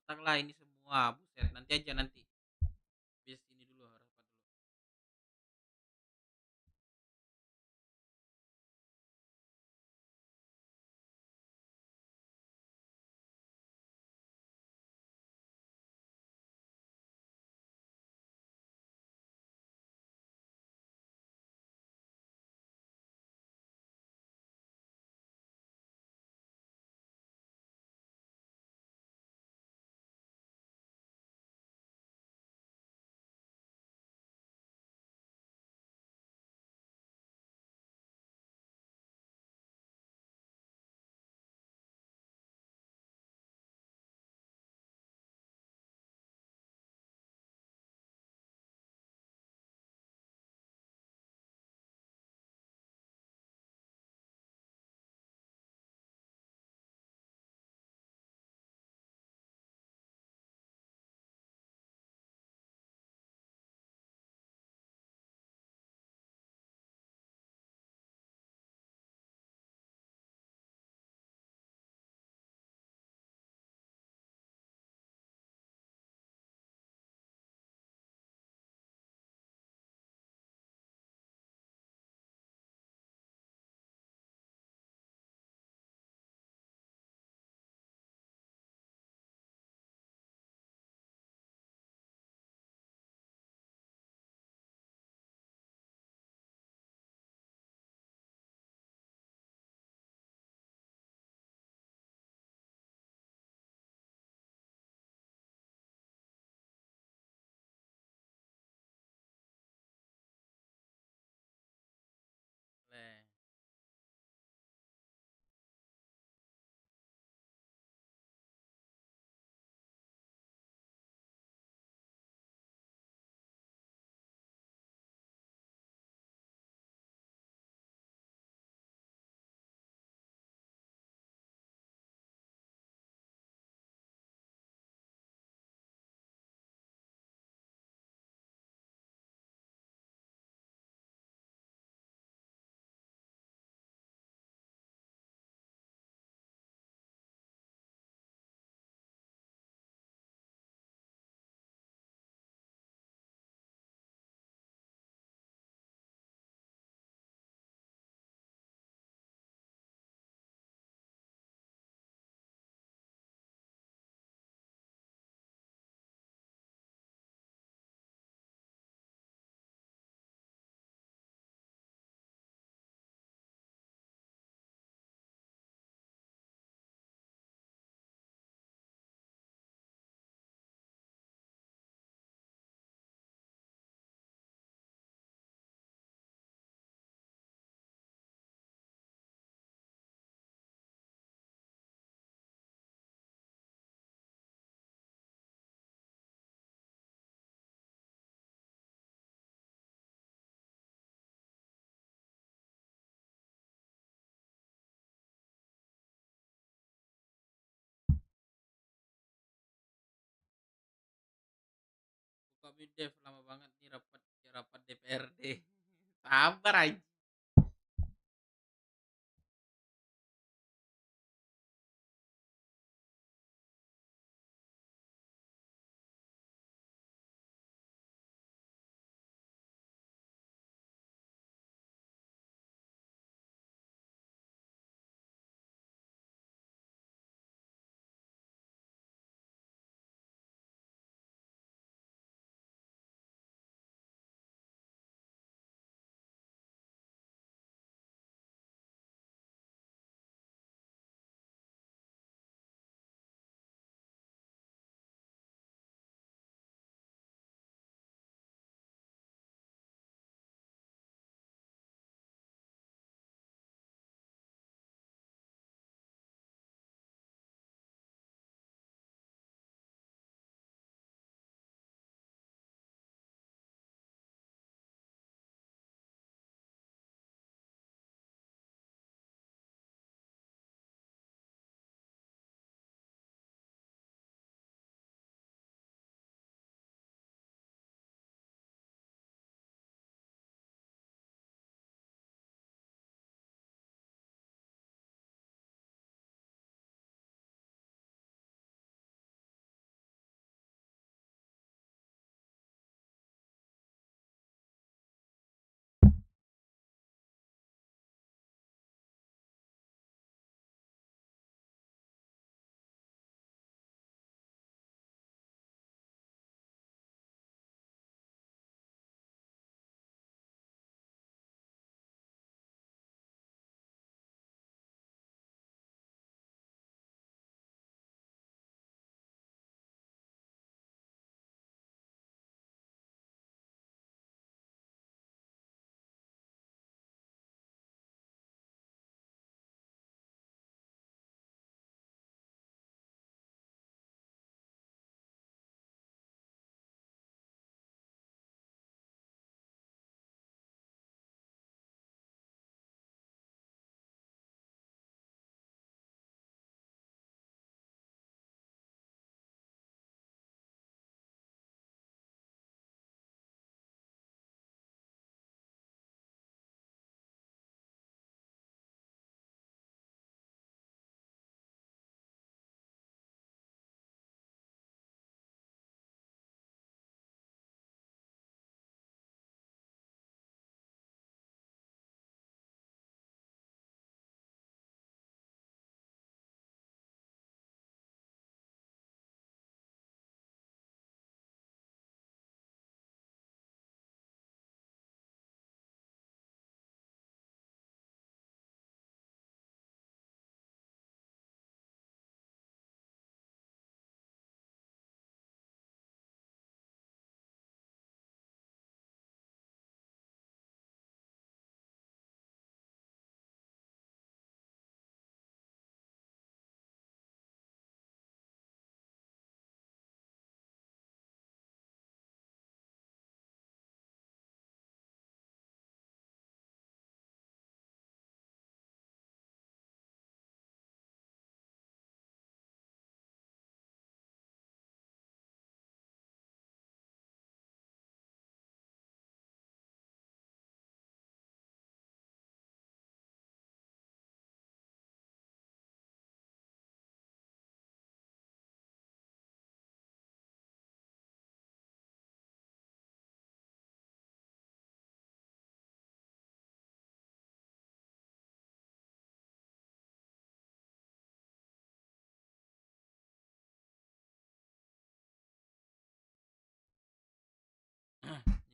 Petang lah ini semua. Buset, nanti aja nanti. Bis ini dulu. Kami Dev lama banget nih rapat DPRD. Sabar aja.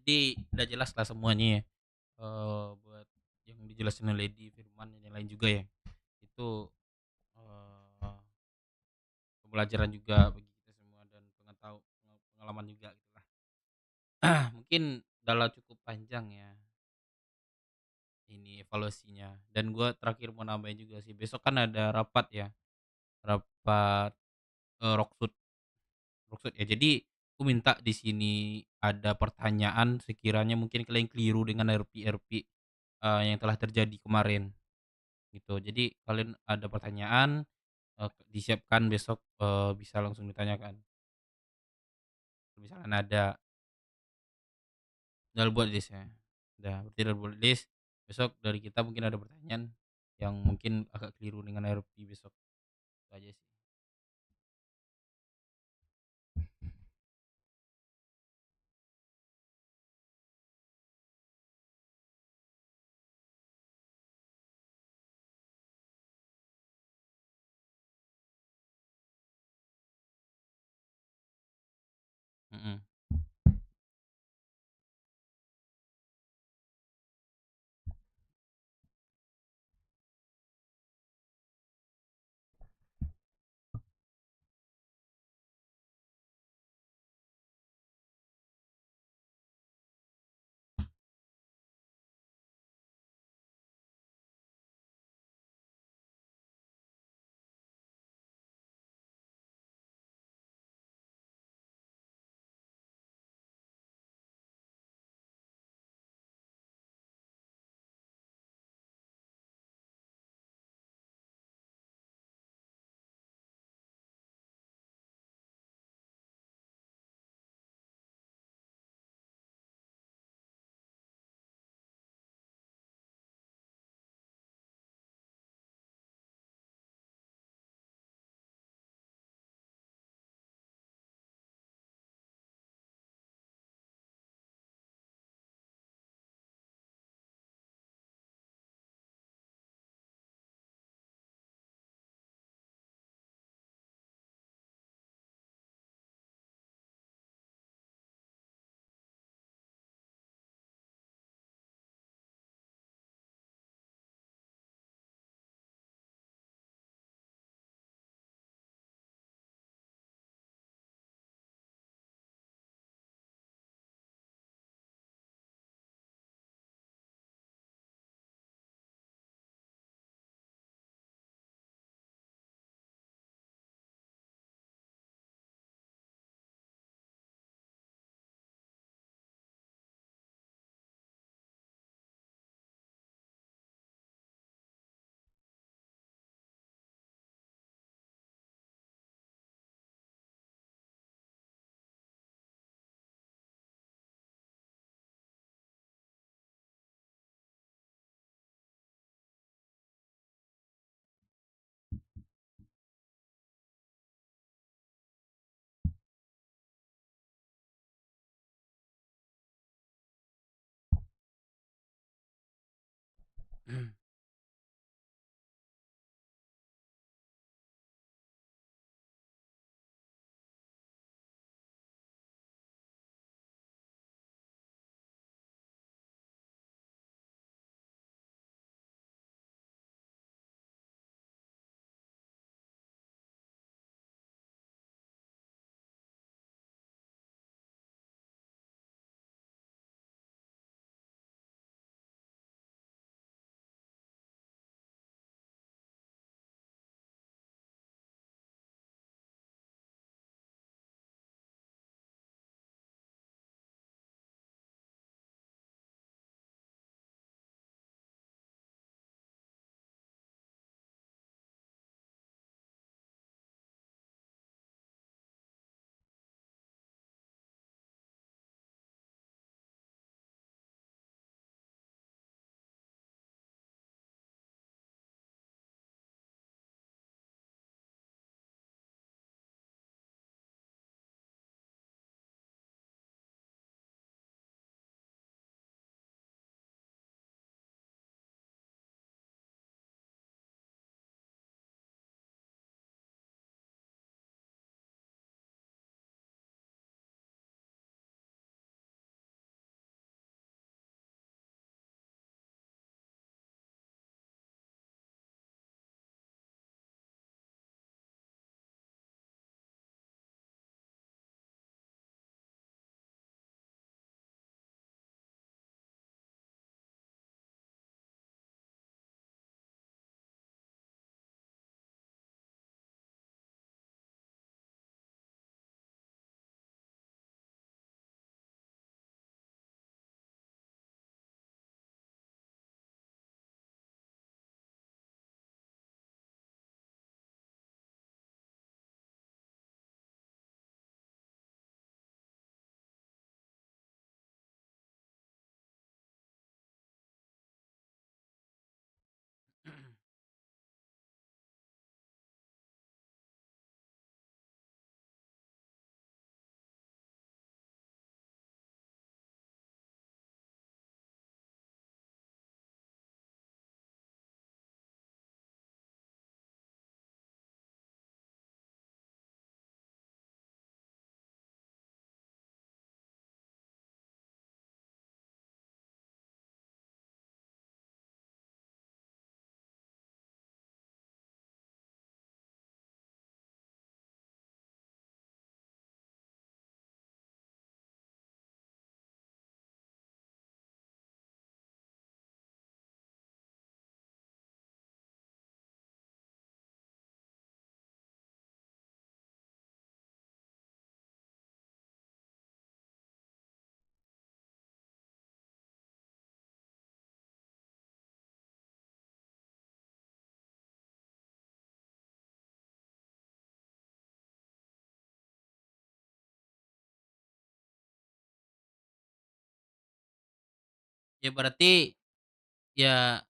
Jadi udah jelas lah semuanya ya. Buat yang dijelasin oleh Lady Firman dan yang lain juga ya. Itu pembelajaran juga bagi kita semua dan pengalaman juga gitu lah. Mungkin udah cukup panjang ya ini evaluasinya. Dan gua terakhir mau nambahin juga sih. Besok kan ada rapat ya. Rapat Roksut. Roksut ya. Jadi aku minta di sini ada pertanyaan sekiranya mungkin kalian keliru dengan RP yang telah terjadi kemarin gitu. Jadi kalian ada pertanyaan disiapkan besok bisa langsung ditanyakan. Misalkan ada Udah buat list ya. Udah, berarti udah buat list. Besok dari kita mungkin ada pertanyaan yang mungkin agak keliru dengan RP besok. Itu aja sih. Mm-mm. Ya berarti ya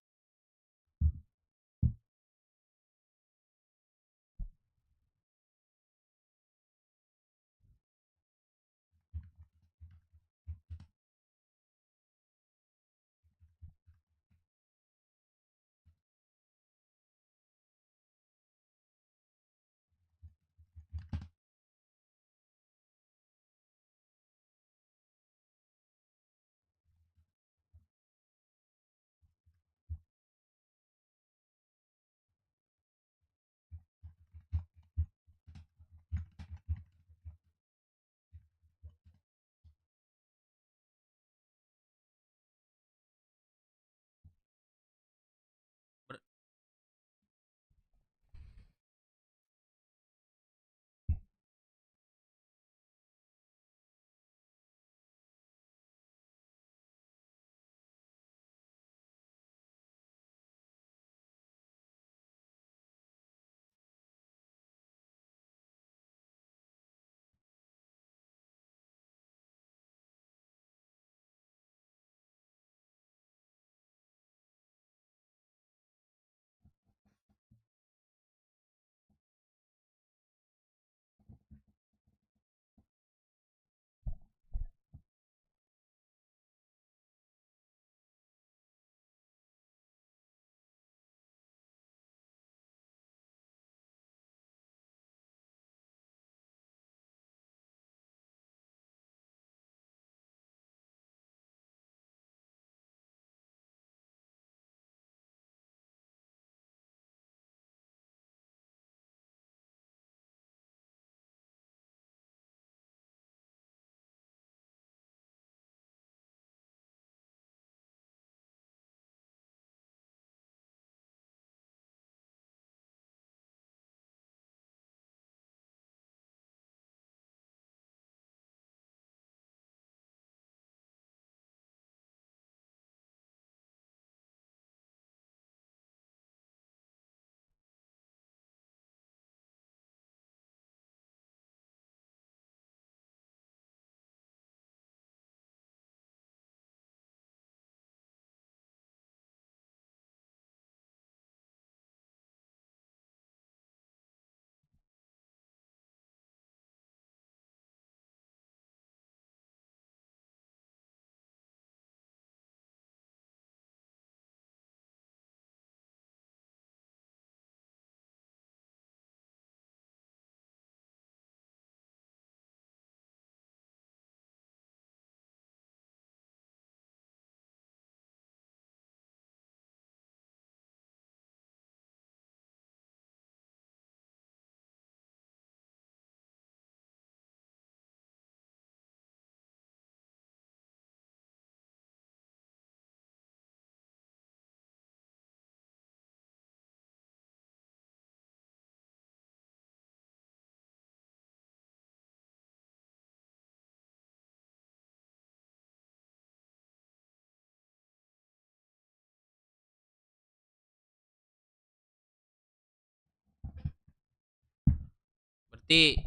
berarti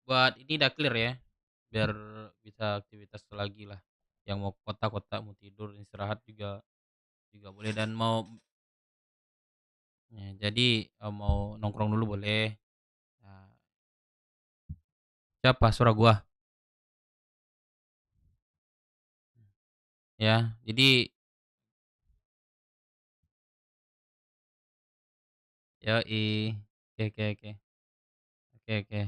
buat ini udah clear ya. Biar bisa aktivitas lagi lah. Yang mau kota-kota mau tidur istirahat juga juga boleh dan mau ya, jadi mau nongkrong dulu boleh. Nah, siapa suara gua? Ya, jadi yoi. Oke oke oke. Oke oke.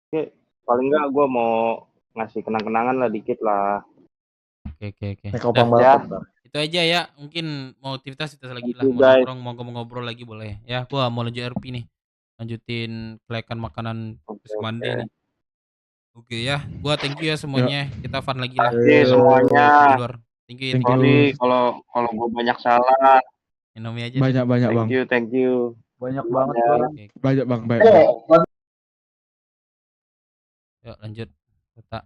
Oke, paling enggak gue mau ngasih kenang-kenangan lah dikit lah. Oke oke oke. Naik Udah. opang balap ntar. Itu aja ya. Mungkin mau aktivitas lagi Thank lah. you Mau guys. nongkrong, mau ngobrol lagi boleh. Ya, gua mau lanjut RP nih. Lanjutin kelekan makanan Oke Semande oke. nih. Oke ya. Gua thank you ya Ya, semuanya. Kita fun lagi lah. Makasih semuanya. Di luar. Thank you thank Irpi. Sorry you. kalau gue banyak salah. Minumnya aja dah. Banyak-banyak bang. Thank you Banyak banget semuanya. bang. Oke. Banyak bang, baik bang. Yuk lanjut. Kota.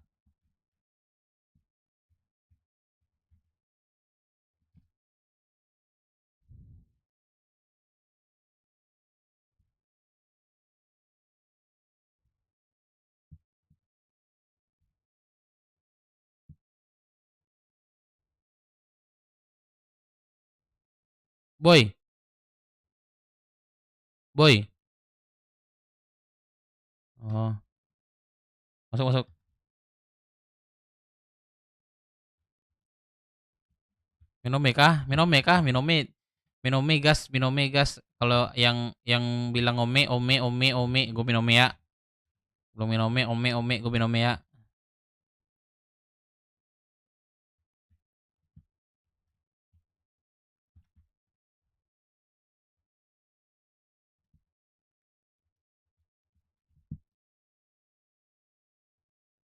Boy. Boy. Oh. Masuk. Minome kah? Minome gas. Kalau yang bilang ome, gue minome ya. Belum minome, gue minome ya.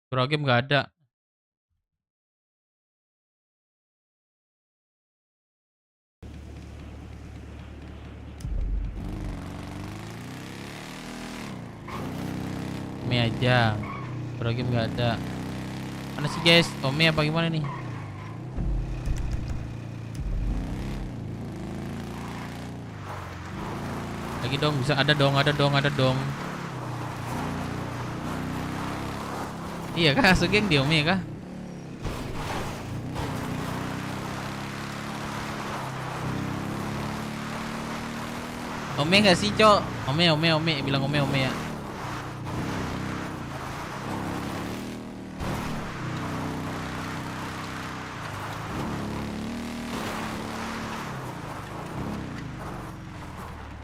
Surah game nggak ada. Ome aja. Surah game nggak ada. Mana sih guys? Ome apa gimana nih? Lagi dong, bisa ada dong. Iya kah? Sugeng di Ome kah? Ome nggak sih, Cok? Ome, bilang ome ya.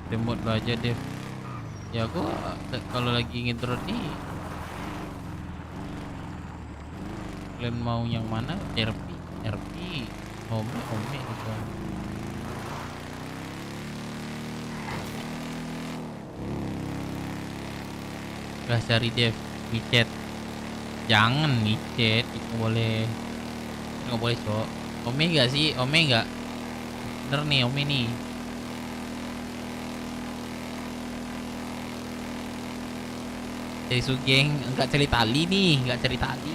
Remote lo aja, Dev. Ya gua kalau lagi ngintro nih, kalian mau yang mana? RP, ome gitu. Gak cari Dev, micet. Jangan micet, itu boleh. Nggak boleh, Cok. Ome nggak sih? Ome nggak? Bener nih, ome nih. Dari Sugeng enggak cari tali nih. Enggak cari tali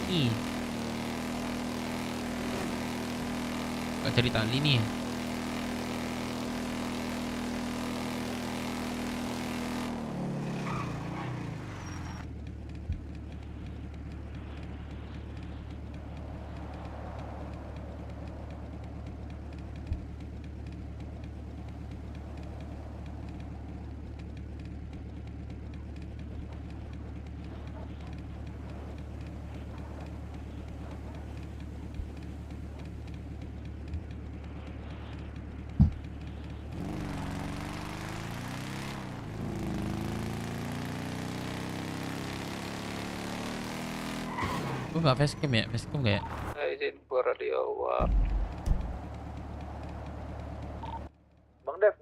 nih. Gue nggak facecam ya? Facecam nggak ya? Izin radio awak. Bang Dev.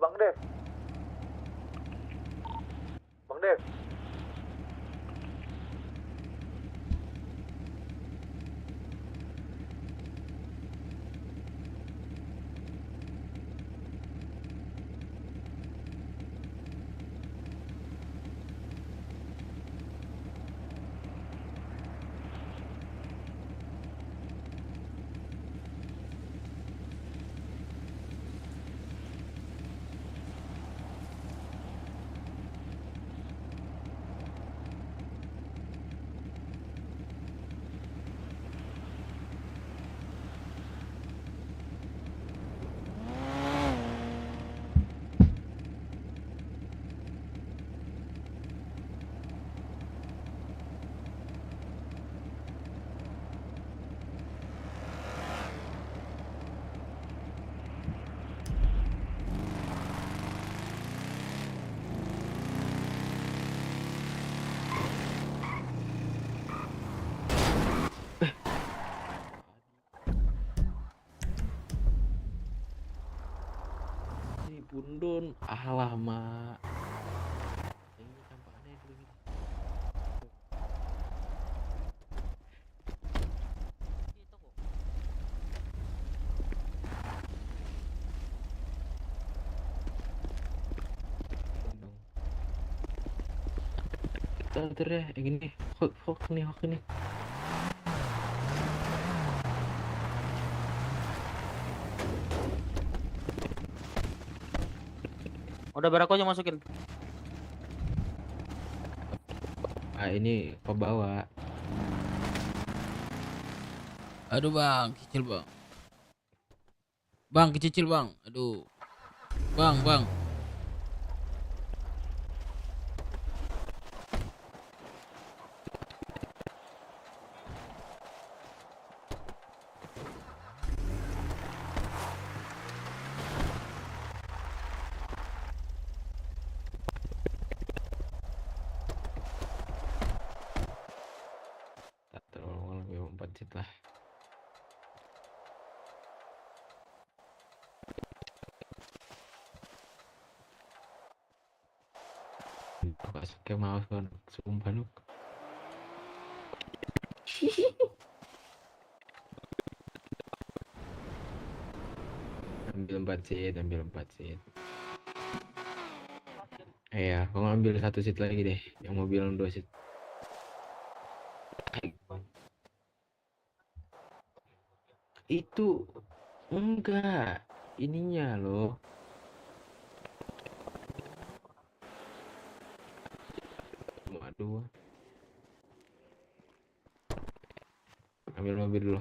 Bundun, alamak. Ini tampaknya dulu. Bentar ya, gini, hook nih. Udah biar aku aja masukin. Ini pembawa. Aduh bang, kecil bang. Bang, kecil bang. Aduh. Bang. Tak terlalu lebih 4 seat lah. Gak suka mouse kan, sumpah lu. Ambil 4 seat. Iya, kau ngambil 1 seat lagi deh, yang mobil 2 seat. Itu enggak, ininya loh. Waduh. Ambil mobil dulu.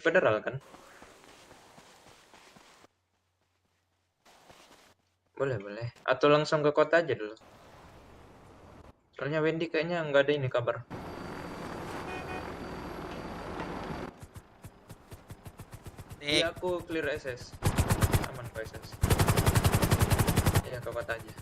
Federal kan? Boleh. Atau langsung ke kota aja dulu. Soalnya Wendy kayaknya nggak ada ini kabar. Iya, aku clear SS. Aman ke SS. Iya, ke kota aja.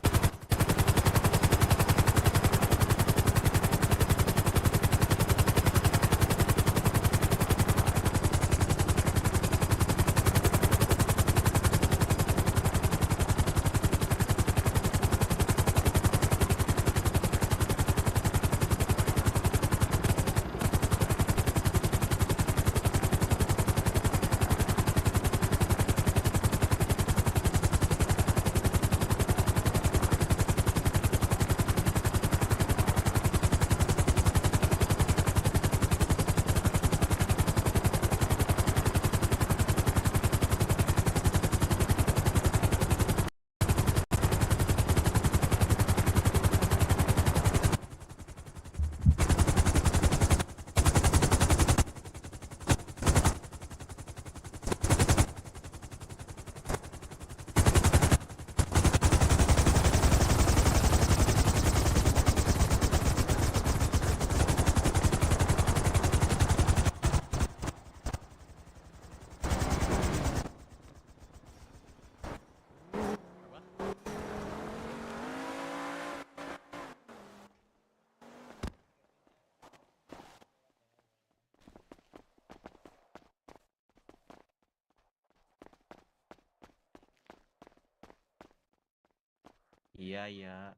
Iya, iya.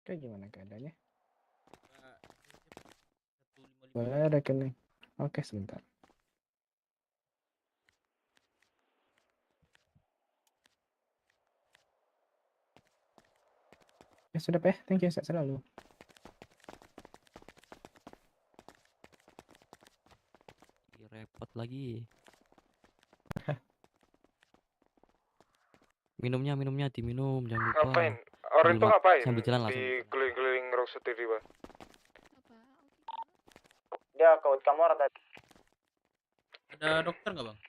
Kayak gimana keadaannya? Boleh rekening. Oke, sebentar. Ya sudah, Pak. Thank you, sehat selalu. Repot lagi. Minumnya diminum, jangan lupa. Ngapain? Orang itu ngapain? Sambil jalan Di langsung. keliling-keliling Rockstar TV, Pak. Dia ke kamar tadi. Ada dokter nggak bang?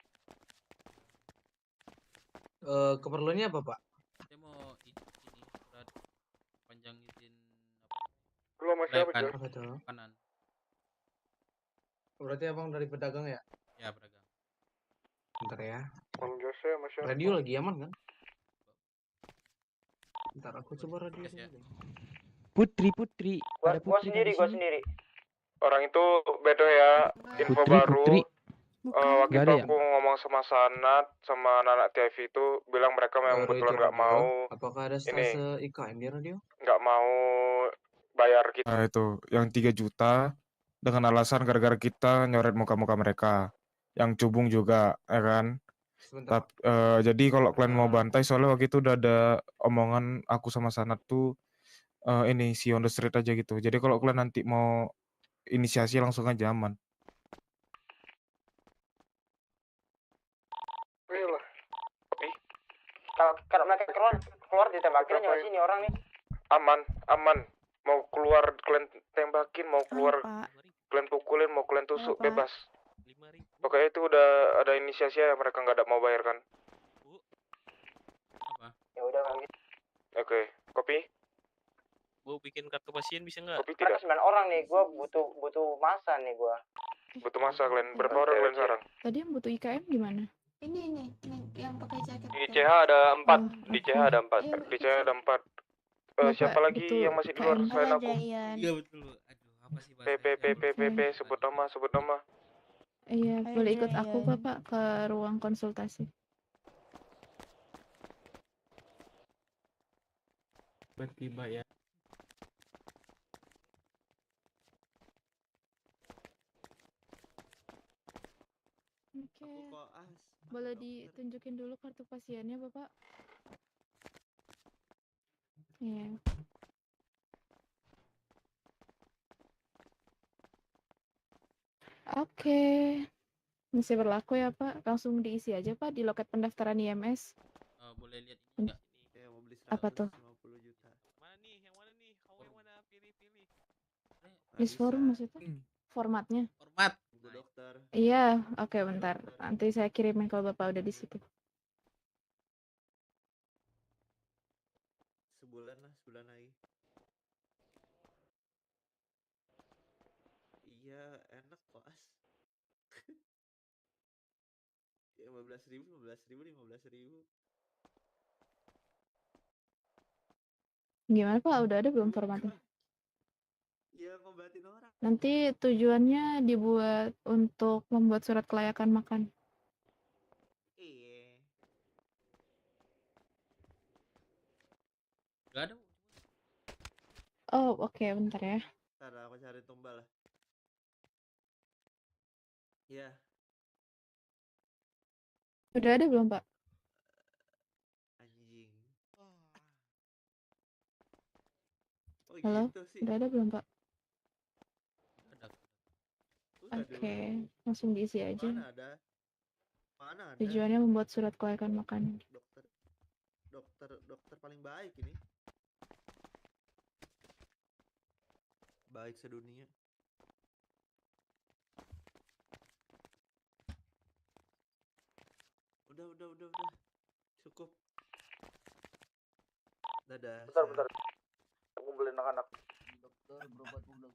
Keperluannya apa, Pak? Saya mau ini surat panjang izin Lu sama siapa, layakan Jo? Apa tuh? makanan. Berarti abang dari pedagang ya? Ya pedagang. Bentar ya. Om Jose sama siapa? Radio lagi aman kan? Bentar aku coba radio ya. dulu. Putri. Ada Gua Putri sendiri, di gua sini. sendiri. Orang itu beda ya. Info baru. Putri. Waktu Nggak itu ada ya? aku ngomong sama Sanat sama anak TV itu bilang mereka memang Baru kebetulan itu nggak radio. mau Apakah ada ini stase IKN di radio? nggak mau bayar kita. Nah, itu yang 3 juta dengan alasan gara-gara kita nyoret muka-muka mereka. Yang cubung juga, ya kan? Sebentar. Jadi kalau kalian mau bantai, soalnya waktu itu udah ada omongan aku sama Sanat tuh ini si on the street aja gitu. Jadi kalau kalian nanti mau inisiasi langsung aja aman. Iyalah. Kalau mereka keluar ditembakin nyawa sini orang nih. Aman. Mau keluar kalian tembakin, mau keluar kalian pukulin, mau kalian tusuk, bebas. Pokoknya itu udah ada inisiasi ya, mereka nggak ada mau bayar kan? Ya udah kalau gitu. Oke, kopi? Gua bikin kartu pasien bisa nggak? Kopi Mereka tidak? 9 orang nih, gua butuh masa nih gua. Butuh masa kalian. Berapa orang kalian sekarang? Tadi yang butuh IKM gimana? Ini yang pakai jaket. Di CH ada 4. Di CH ada 4. Di CH ada 4. Siapa lagi yang masih di luar selain aku? Iya betul. Aduh apa sih PP, sebut nama. Iya, boleh ikut aku Bapak ke ruang konsultasi. Tiba ya. Oke. Boleh ditunjukin dulu kartu pasiennya Bapak? Iya. Oke. Masih berlaku ya Pak? Langsung diisi aja Pak di loket pendaftaran IMS. Boleh lihat ini nggak? Apa tuh? Mana nih? Yang mana nih? Kau yang mana? Pilih. List forum maksudnya? Formatnya? Format. Iya, oke bentar. Nanti saya kirimin kalau Bapak udah di situ. Sebulan lagi. Iya, enak Koas. Ya 15.000. Gimana Pak? Udah ada belum formatnya? Ya ngobatin orang. Nanti tujuannya dibuat untuk membuat surat kelayakan makan. Iya. Gak ada. Oh, oke, bentar ya. Ntar aku cari tumbal lah. Ya. Udah ada belum Pak? Anjing. Oh Halo? gitu sih. Udah ada belum Pak? Udah Oke, langsung diisi aja. Mana ada? Tujuannya membuat surat kelayakan makan. Dokter paling baik ini. Baik sedunia. Udah. Cukup. Dadah. Bentar. Aku beli anak-anak. Dokter berobat pulang.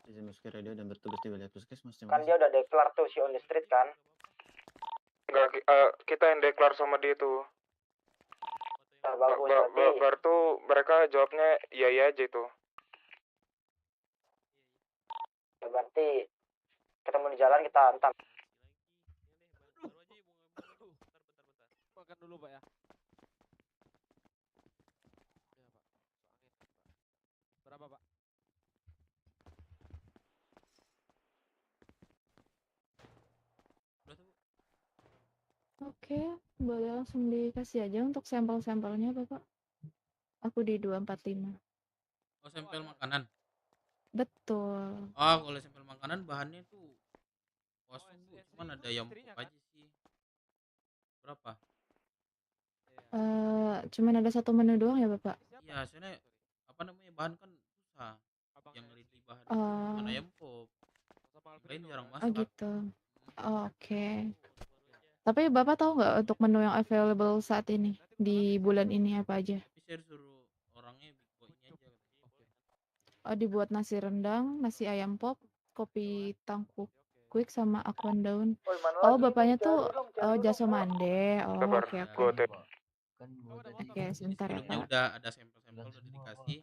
izin masuk ke radio dan bertugas di wilayah puskesmas. Kan dia udah declare tuh si on the street kan. Enggak, kita yang declare sama dia tuh. Nah, bagus berarti. Baru tuh mereka jawabnya iya aja itu. Ya berarti ketemu di jalan kita antam. Makan dulu Pak ya. Berapa Pak? Oke, boleh langsung dikasih aja untuk sampel-sampelnya Bapak. Aku di 245. Oh, sampel makanan. Betul. Oh, kalau sampel makanan bahannya tuh kosong Bu, cuman ada ayam pop aja sih. Berapa? Cuman ada satu menu doang ya Bapak? Iya, soalnya apa namanya bahan kan susah. Yang ready bahan itu Oh. cuman ayam pop. Yang lain jarang Oh masak. gitu. Oh, oke. Tapi Bapak tahu nggak untuk menu yang available saat ini di bulan ini apa aja? Tapi saya suruh orangnya buat ini aja. Oh, dibuat nasi rendang, nasi ayam pop, kopi tangkuk quick sama akuan daun. Oh, bapaknya tuh Jaso Mande. Oh, Sabar, oke gua oke. teh. Oke, sebentar ya Sebelumnya Pak. udah ada sampel-sampel udah dikasih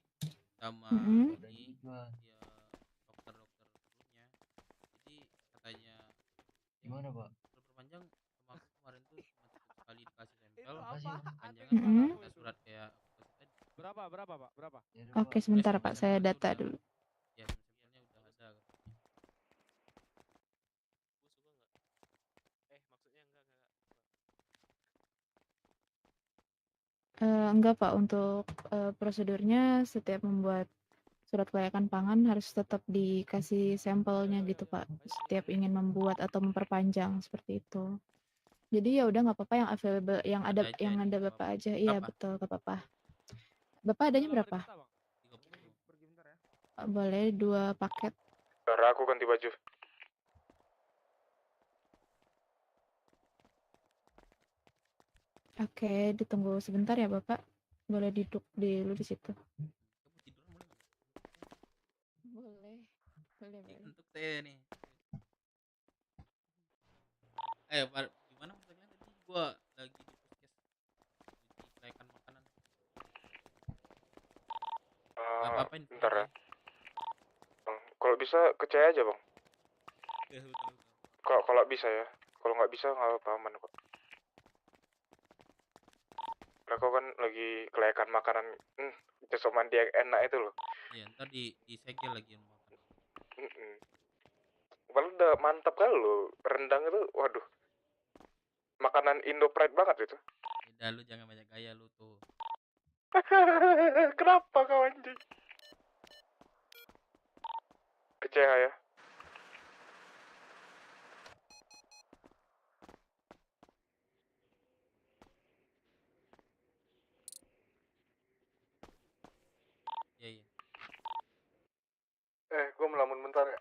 sama Mm-mm. ini ya dokter-dokter sebelumnya. Jadi katanya Gimana, Pak? perpanjang sama aku kemarin tuh cuma cukup sekali dikasih sampel. Panjangan Mm-mm. ada surat kayak aku kasih tadi. Berapa Pak? Berapa? Oke, sebentar Pak, saya data dulu. Ya, sampelnya udah ada katanya. Maksudnya enggak. Enggak Pak, untuk prosedurnya setiap membuat surat kelayakan pangan harus tetap dikasih sampelnya gitu Pak. Setiap ingin membuat atau memperpanjang seperti itu. Jadi ya udah nggak apa-apa yang available, yang ada aja yang ini, ada nggak Bapak apa-apa. aja. Iya Berapa? betul, nggak apa-apa. Bapak adanya berapa? 30. Boleh 2 paket. Karena aku ganti baju. Oke, ditunggu sebentar ya Bapak. Boleh duduk dulu di situ. Boleh. Boleh. Untuk saya nih. Pak, gimana maksudnya tadi gua lagi di puskes dikelayakan makanan. Apa-apain Bentar ya. Bang, kalau bisa kecaya aja bang. Kalau bisa ya. Kalau nggak bisa nggak apa-apa aman kok. Aku kan lagi kelayakan makanan jasa mandi yang enak itu loh. Iya, ntar disegel lagi makan. Padahal udah mantap kali loh. Rendang itu, waduh. Makanan Indo Pride banget itu. Udah lu jangan banyak gaya lu tuh. Kenapa kau anjing? Kecewa ya. Iya. Gue melamun bentar ya.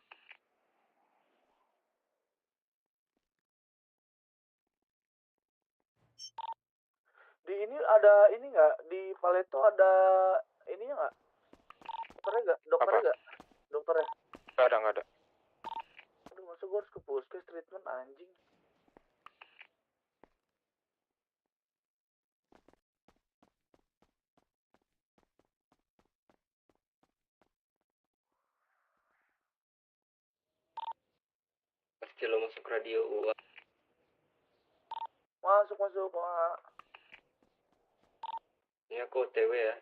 Di ini ada ini nggak? Di Paleto ada ininya nggak? Dokternya nggak? Dokternya nggak? Dokternya? Nggak ada. Aduh, masa gue harus ke puskes treatment anjing? Pasti lo masuk radio UA. Masuk, Pak. Ini aku OTW ya.